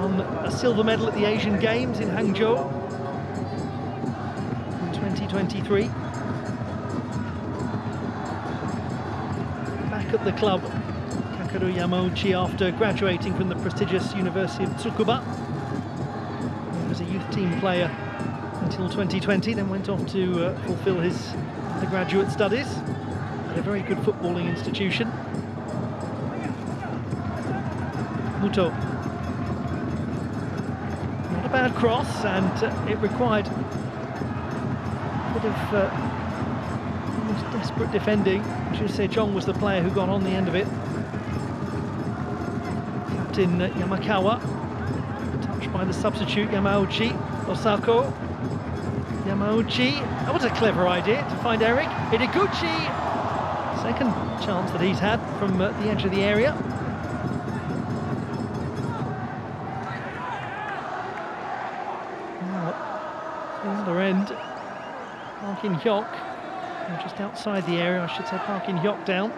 won a silver medal at the Asian Games in Hangzhou in 2023. At the club, Kakeru Yamauchi, after graduating from the prestigious University of Tsukuba. He was a youth team player until 2020, then went off to fulfill his undergraduate studies at a very good footballing institution. Muto. Not a bad cross, and it required a bit of almost desperate defending. Sejong was the player who got on the end of it. Captain Yamakawa, touched by the substitute Yamauchi. Osako. Yamauchi. That was a clever idea to find Eric. Ideguchi. Second chance that he's had from the edge of the area. Now, the other end, Park In-hyuk. Just outside the area, I should say, Park In-hyuk down.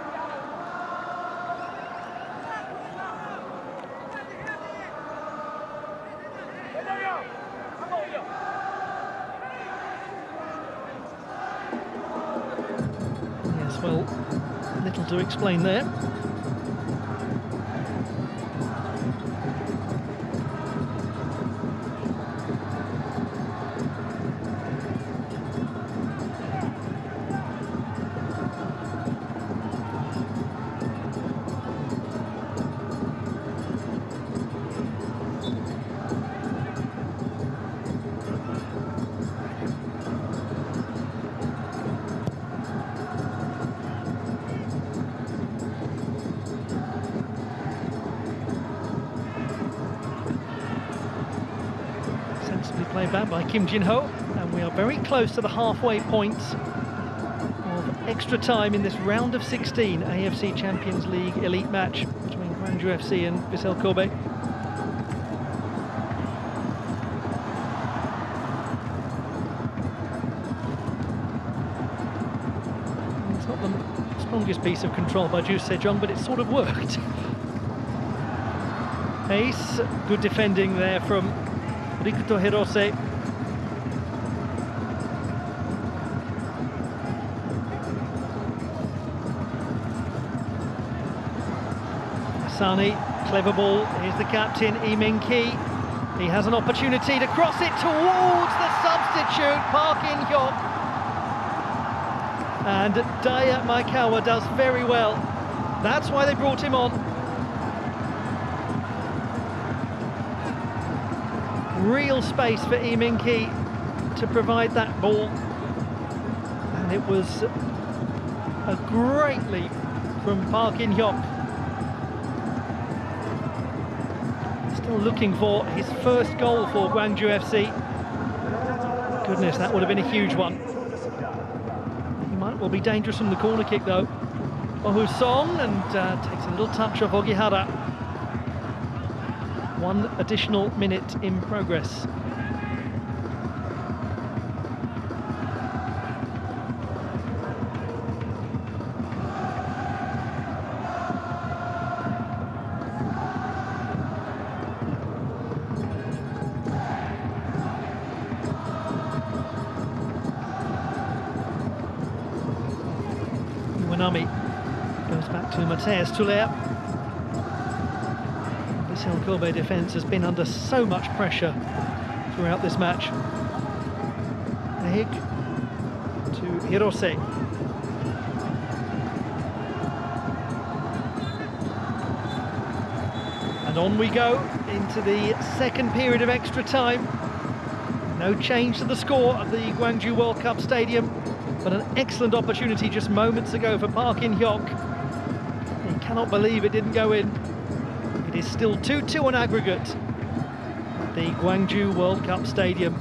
Yes, well, to explain there. Played back by Kim Jin-ho, and we are very close to the halfway point of extra time in this round of 16 AFC Champions League Elite match between Gwangju FC and Vissel Kobe. It's not the strongest piece of control by Ju Sejong, but it sort of worked. Ace, good defending there from Rikuto Hirose. Sani, clever ball. Here's the captain, Lee Min-ki. He has an opportunity to cross it towards the substitute, Park In-hyuk. And Daya Maekawa does very well. That's why they brought him on. Real space for Lee Min-ki to provide that ball, and it was a great leap from Park In-hyuk. Still looking for his first goal for Gwangju FC. Goodness, that would have been a huge one. He might well be dangerous from the corner kick though. Oh Song, and takes a little touch of Ogihara. 1 additional minute in progress. Iwanami goes back to Mateus Tuller. Vissel Kobe defence has been under so much pressure throughout this match. Ehik to Hirose. And on we go into the second period of extra time. No change to the score at the Gwangju World Cup Stadium, but an excellent opportunity just moments ago for Park In-hyuk. He cannot believe it didn't go in. It is still 2-2 on aggregate at the Gwangju World Cup Stadium.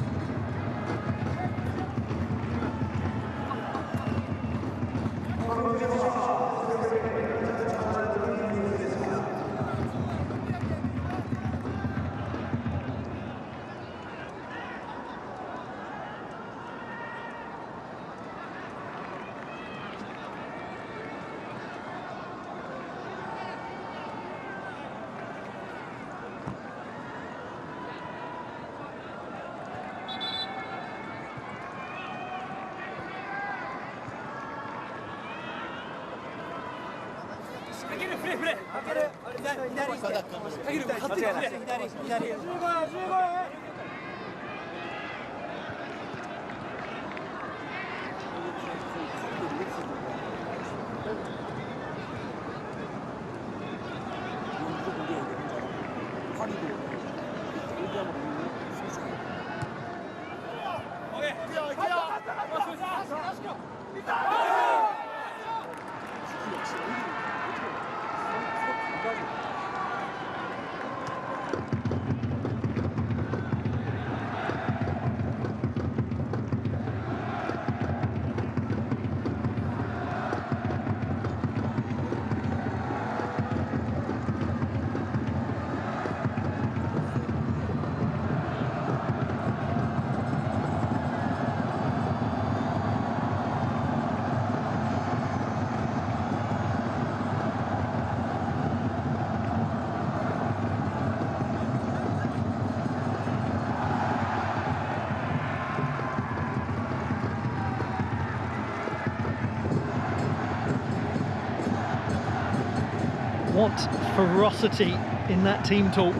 What ferocity in that team talk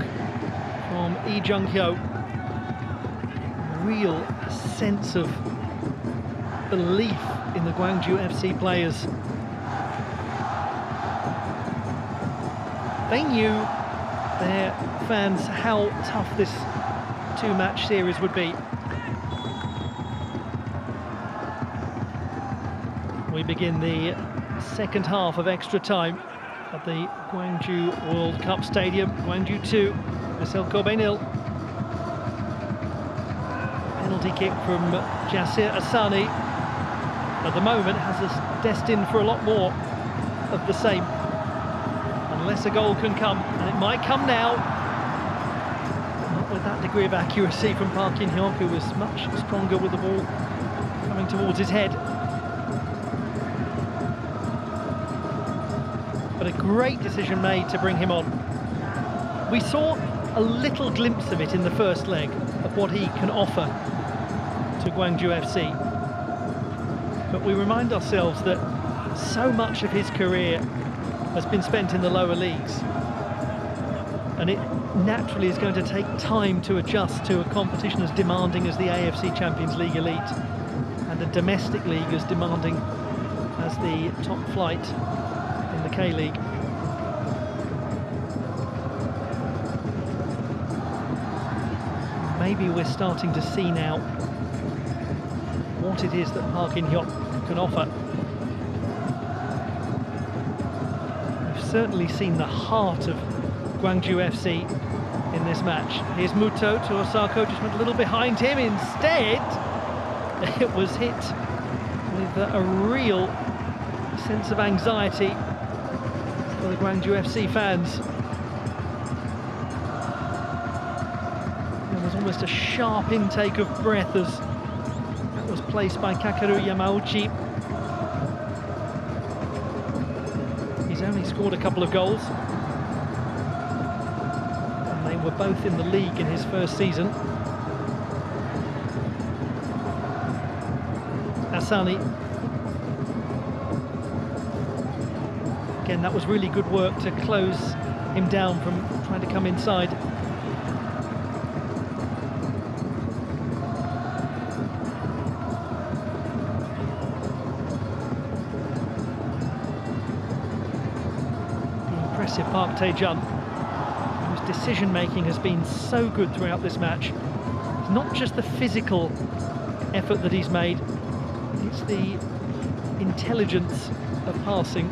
from Lee Jung-hyo. Real sense of belief in the Gwangju FC players. They knew, their fans, how tough this two-match series would be. We begin the second half of extra time at the Gwangju World Cup Stadium. Gwangju 2, Vissel Kobe 0. Penalty kick from Jasir Asani. At the moment has us destined for a lot more of the same. Unless a goal can come, and it might come now. Not with that degree of accuracy from Park In-hyuk, who was much stronger with the ball coming towards his head. But a great decision made to bring him on. We saw a little glimpse of it in the first leg, of what he can offer to Gwangju FC. But we remind ourselves that so much of his career has been spent in the lower leagues, and it naturally is going to take time to adjust to a competition as demanding as the AFC Champions League Elite, and a domestic league as demanding as the top flight in the K-League. Maybe we're starting to see now what it is that Park In-hyuk can offer. We've certainly seen the heart of Gwangju FC in this match. Here's Muto to Osako, just went a little behind him. Instead, it was hit with a real sense of anxiety for the Gwangju FC fans. There was almost a sharp intake of breath as that was placed by Kakeru Yamauchi. He's only scored a couple of goals, and they were both in the league in his first season. Asani. Again, that was really good work to close him down from trying to come inside. The impressive Park Tae-jun, whose decision-making has been so good throughout this match. It's not just the physical effort that he's made, it's the intelligence of passing.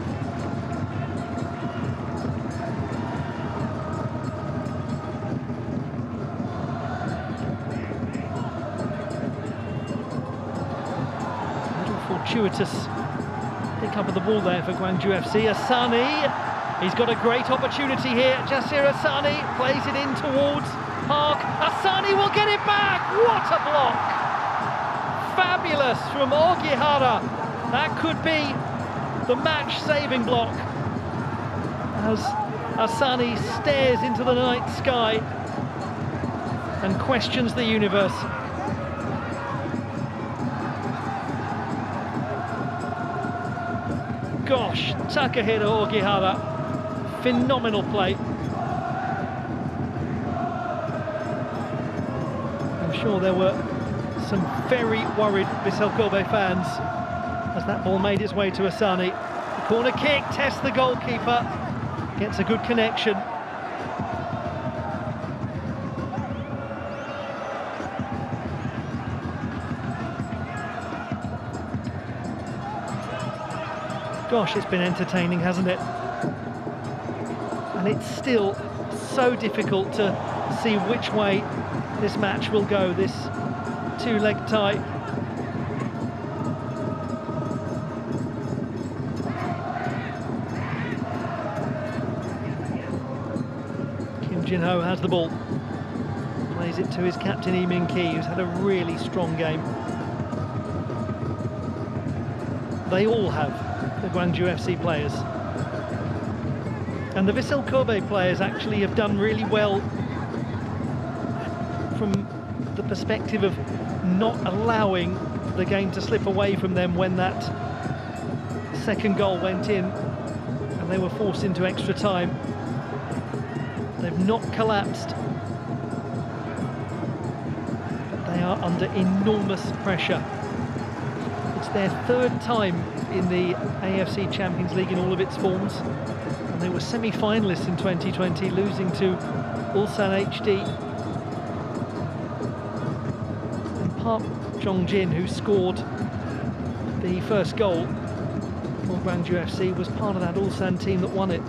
Fortuitous pick up of the ball there for Gwangju FC. Asani, he's got a great opportunity here. Jasir Asani plays it in towards Park. Asani will get it back. What a block! Fabulous from Ogihara. That could be the match-saving block as Asani stares into the night sky and questions the universe. Gosh, Takahiro Ogihara, phenomenal play. I'm sure there were some very worried Vissel Kobe fans as that ball made its way to Asani. The corner kick, tests the goalkeeper, gets a good connection. Gosh, it's been entertaining, hasn't it? And it's still so difficult to see which way this match will go, this two-leg tie. Kim Jin-ho has the ball. Plays it to his captain Lee Min-ki, who's had a really strong game. They all have, the Gwangju FC players. And the Vissel Kobe players actually have done really well from the perspective of not allowing the game to slip away from them when that second goal went in. and they were forced into extra time. They've not collapsed. They are under enormous pressure. It's their third time in the AFC Champions League in all of its forms, and they were semi-finalists in 2020, losing to Ulsan HD. And Park Jong-jin, who scored the first goal for Gwangju FC, was part of that Ulsan team that won it.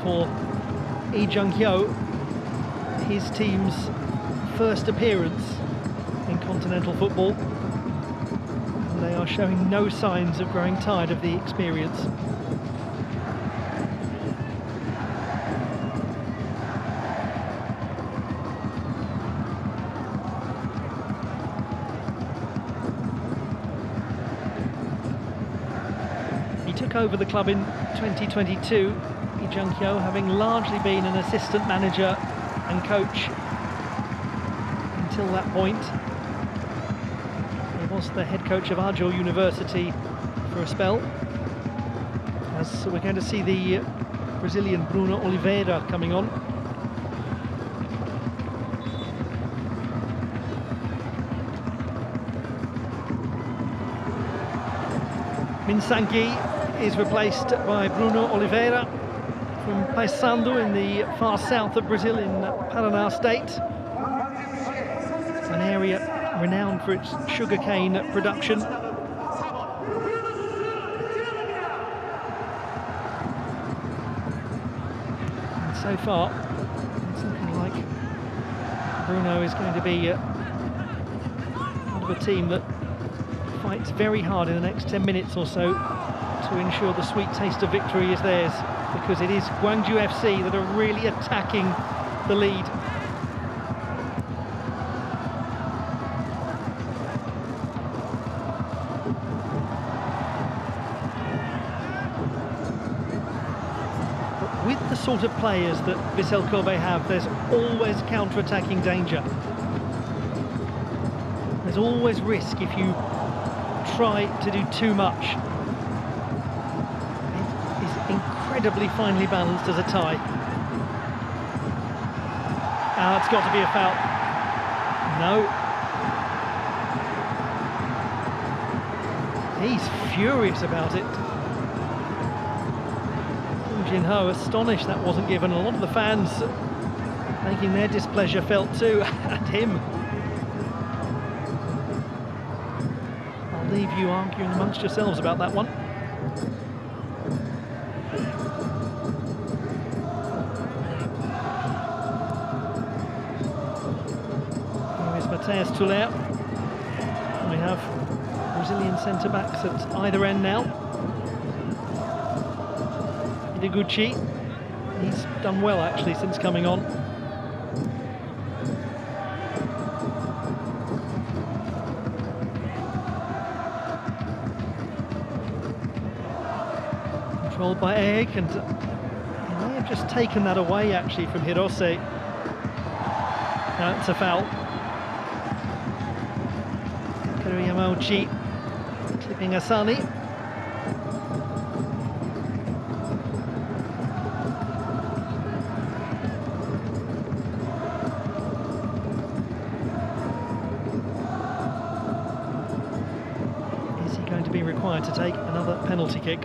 For Lee Jung-hyo, his team's first appearance in continental football, and they are showing no signs of growing tired of the experience. He took over the club in 2022, Lee Jung-hyo, having largely been an assistant manager and coach until that point. He was the head coach of Arjo University for a spell. As we're going to see the Brazilian Bruno Oliveira coming on. Minsangi is replaced by Bruno Oliveira from Paysandu in the far south of Brazil in Paraná State. It's an area renowned for its sugarcane production. And so far, it's looking like Bruno is going to be part of a team that fights very hard in the next 10 minutes or so to ensure the sweet taste of victory is theirs, because it is Gwangju FC that are really attacking the lead. But with the sort of players that Vissel Kobe have, there's always counter-attacking danger. There's always risk if you try to do too much. It is incredibly finely balanced as a tie. It's got to be a foul. No. He's furious about it. Jin Ho astonished that wasn't given. A lot of the fans making their displeasure felt too at him. Leave you arguing amongst yourselves about that one. Here is Mateus Tuller. We have Brazilian centre-backs at either end now. Ideguchi, he's done well actually since coming on. Controlled by Egg, and he may have just taken that away actually from Hirose. That's a foul. Yamauchi clipping Asani. Is he going to be required to take another penalty kick?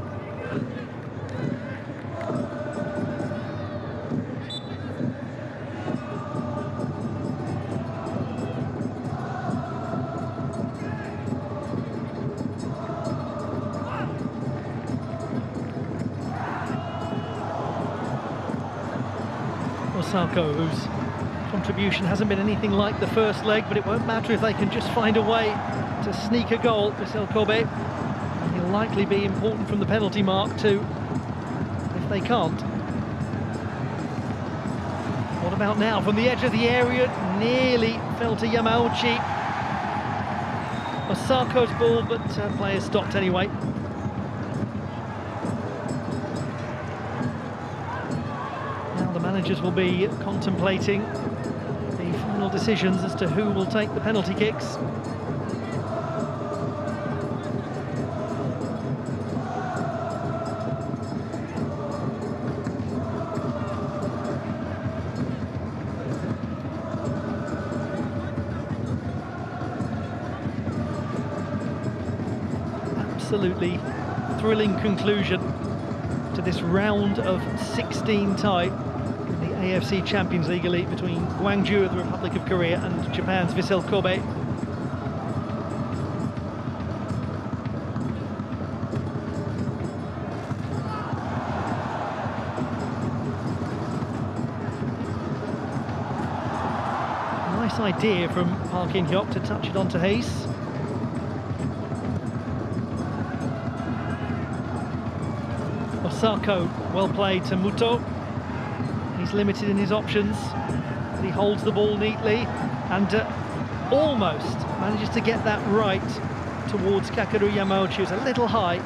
Osako, whose contribution hasn't been anything like the first leg, but it won't matter if they can just find a way to sneak a goal. Vissel Kobe, and he'll likely be important from the penalty mark too, if they can't. What about now from the edge of the area? Nearly fell to Yamauchi. Osako's ball, but player stopped anyway. Managers will be contemplating the final decisions as to who will take the penalty kicks. absolutely thrilling conclusion to this round of 16 tie in the AFC Champions League Elite between Gwangju of the Republic of Korea and Japan's Vissel Kobe. Nice idea from Park In-hyuk to touch it onto Hayes. Osako, well played to Muto. He's limited in his options. He holds the ball neatly and almost manages to get that right towards Kakeru Yamauchi. It's a little high,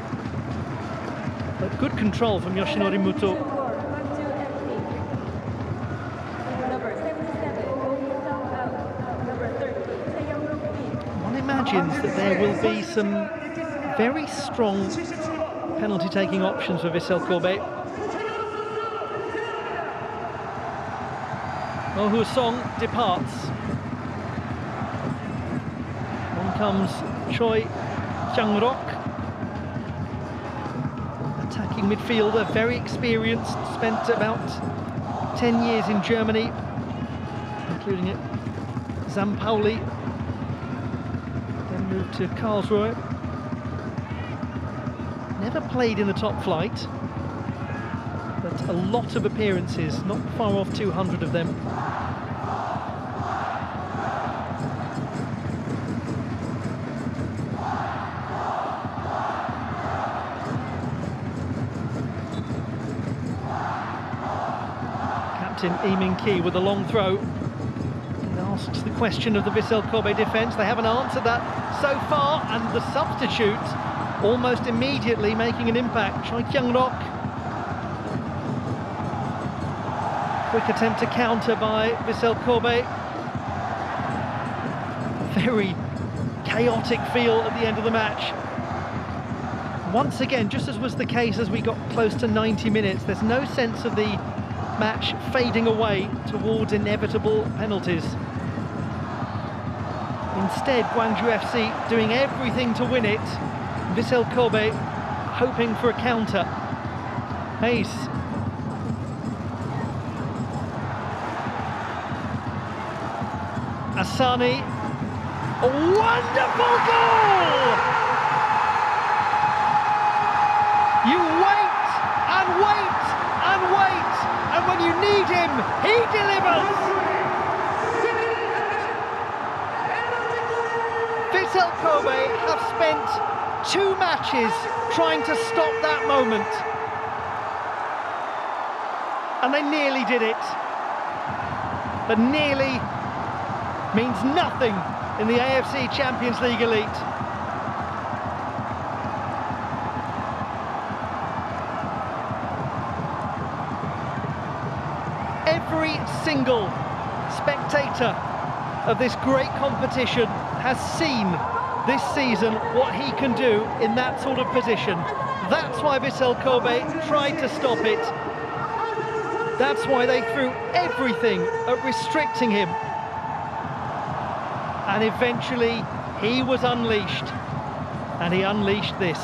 but good control from Yoshinori Muto. One imagines that there will be some very strong penalty-taking options for Vissel Kobe. Oh Hoo-song departs. On comes Choi Chang-rok, attacking midfielder, very experienced, spent about 10 years in Germany, including at Zampauli, then moved to Karlsruhe. Never played in the top flight, but a lot of appearances, not far off 200 of them. Captain Lee Min-ki with a long throw. And asks the question of the Vissel Kobe defence. They haven't answered that so far, and the substitute almost immediately making an impact. Choi Kyung-rok. Quick attempt to counter by Vissel Kobe. Very chaotic feel at the end of the match. Once again, just as was the case as we got close to 90 minutes, there's no sense of the match fading away towards inevitable penalties. Instead, Gwangju FC doing everything to win it. Vissel Kobe hoping for a counter. Hayes. Asani. A wonderful goal! You wait and wait and wait, and when you need him, he delivers! Vissel Kobe have spent 2 matches trying to stop that moment, and they nearly did it. But nearly means nothing in the AFC Champions League Elite. Every single spectator of this great competition has seen this season what he can do in that sort of position. That's why Vissel Kobe tried to stop it. That's why they threw everything at restricting him. And eventually he was unleashed, and he unleashed this.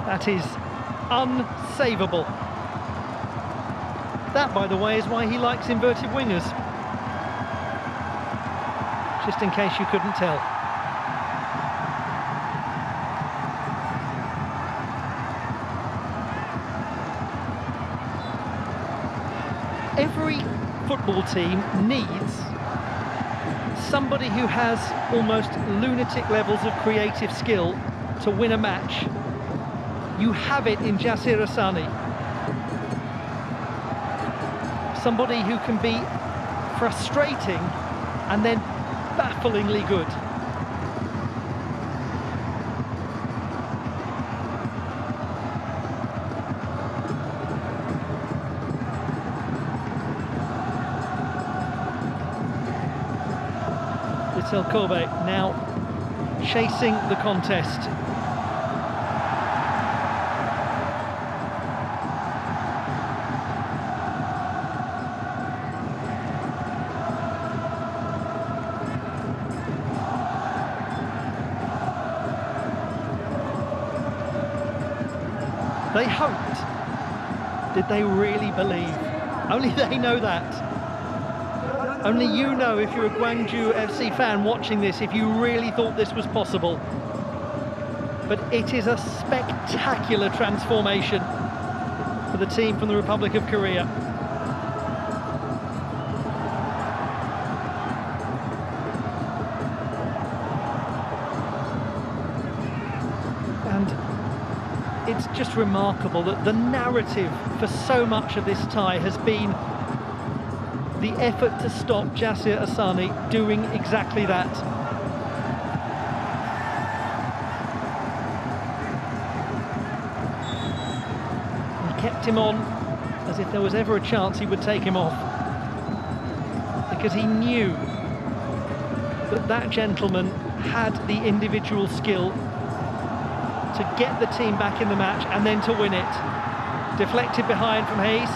That is unsavable. That, by the way, is why he likes inverted wingers. Just in case you couldn't tell. Every football team needs somebody who has almost lunatic levels of creative skill to win a match. You have it in Jasir Asani. Somebody who can be frustrating and then bafflingly good. Vissel Kobe now chasing the contest. They hoped. Did they really believe? Only they know that. Only you know, if you're a Gwangju FC fan watching this, if you really thought this was possible. But it is a spectacular transformation for the team from the Republic of Korea. And it's just remarkable that the narrative for so much of this tie has been the effort to stop Jasir Asani doing exactly that. He kept him on as if there was ever a chance he would take him off, because he knew that that gentleman had the individual skill to get the team back in the match and then to win it. Deflected behind from Hayes.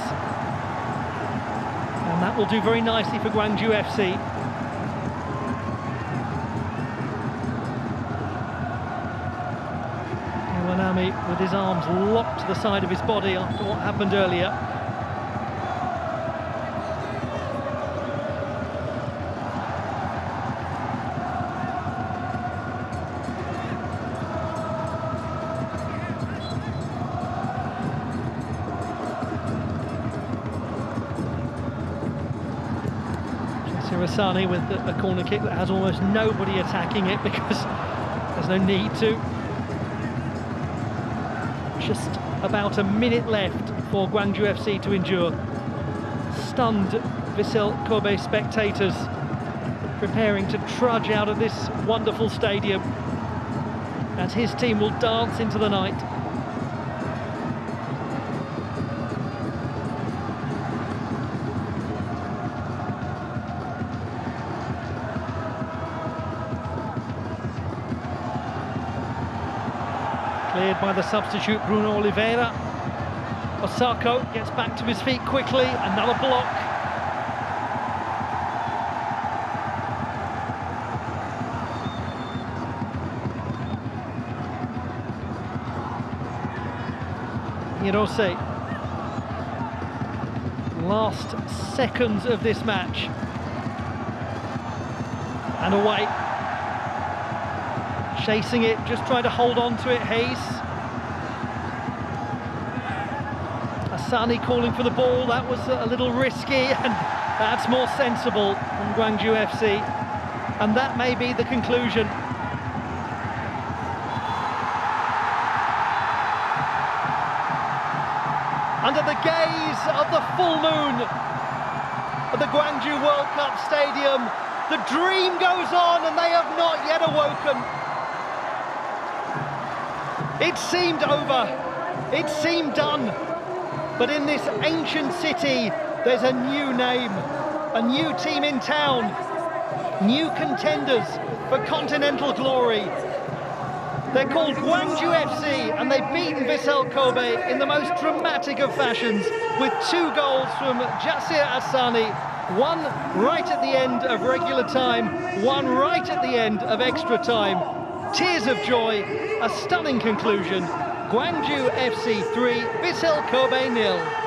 And that will do very nicely for Gwangju FC. Iwanami with his arms locked to the side of his body after what happened earlier. Asani with a corner kick that has almost nobody attacking it because there's no need to. Just about a minute left for Gwangju FC to endure. Stunned Vissel Kobe spectators preparing to trudge out of this wonderful stadium as his team will dance into the night. Cleared by the substitute Bruno Oliveira. Osako gets back to his feet quickly, another block. Hirose. Last seconds of this match. And away. Chasing it, just trying to hold on to it, Hayes. Asani calling for the ball, that was a little risky, and that's more sensible from Gwangju FC. And that may be the conclusion. Under the gaze of the full moon of the Gwangju World Cup Stadium, the dream goes on and they have not yet awoken. It seemed over, it seemed done, but in this ancient city, there's a new name, a new team in town, new contenders for continental glory. They're called Gwangju FC, and they've beaten Vissel Kobe in the most dramatic of fashions, with 2 goals from Jasir Asani, one right at the end of regular time, one right at the end of extra time. Tears of joy, a stunning conclusion. Gwangju FC 3, Vissel Kobe 0.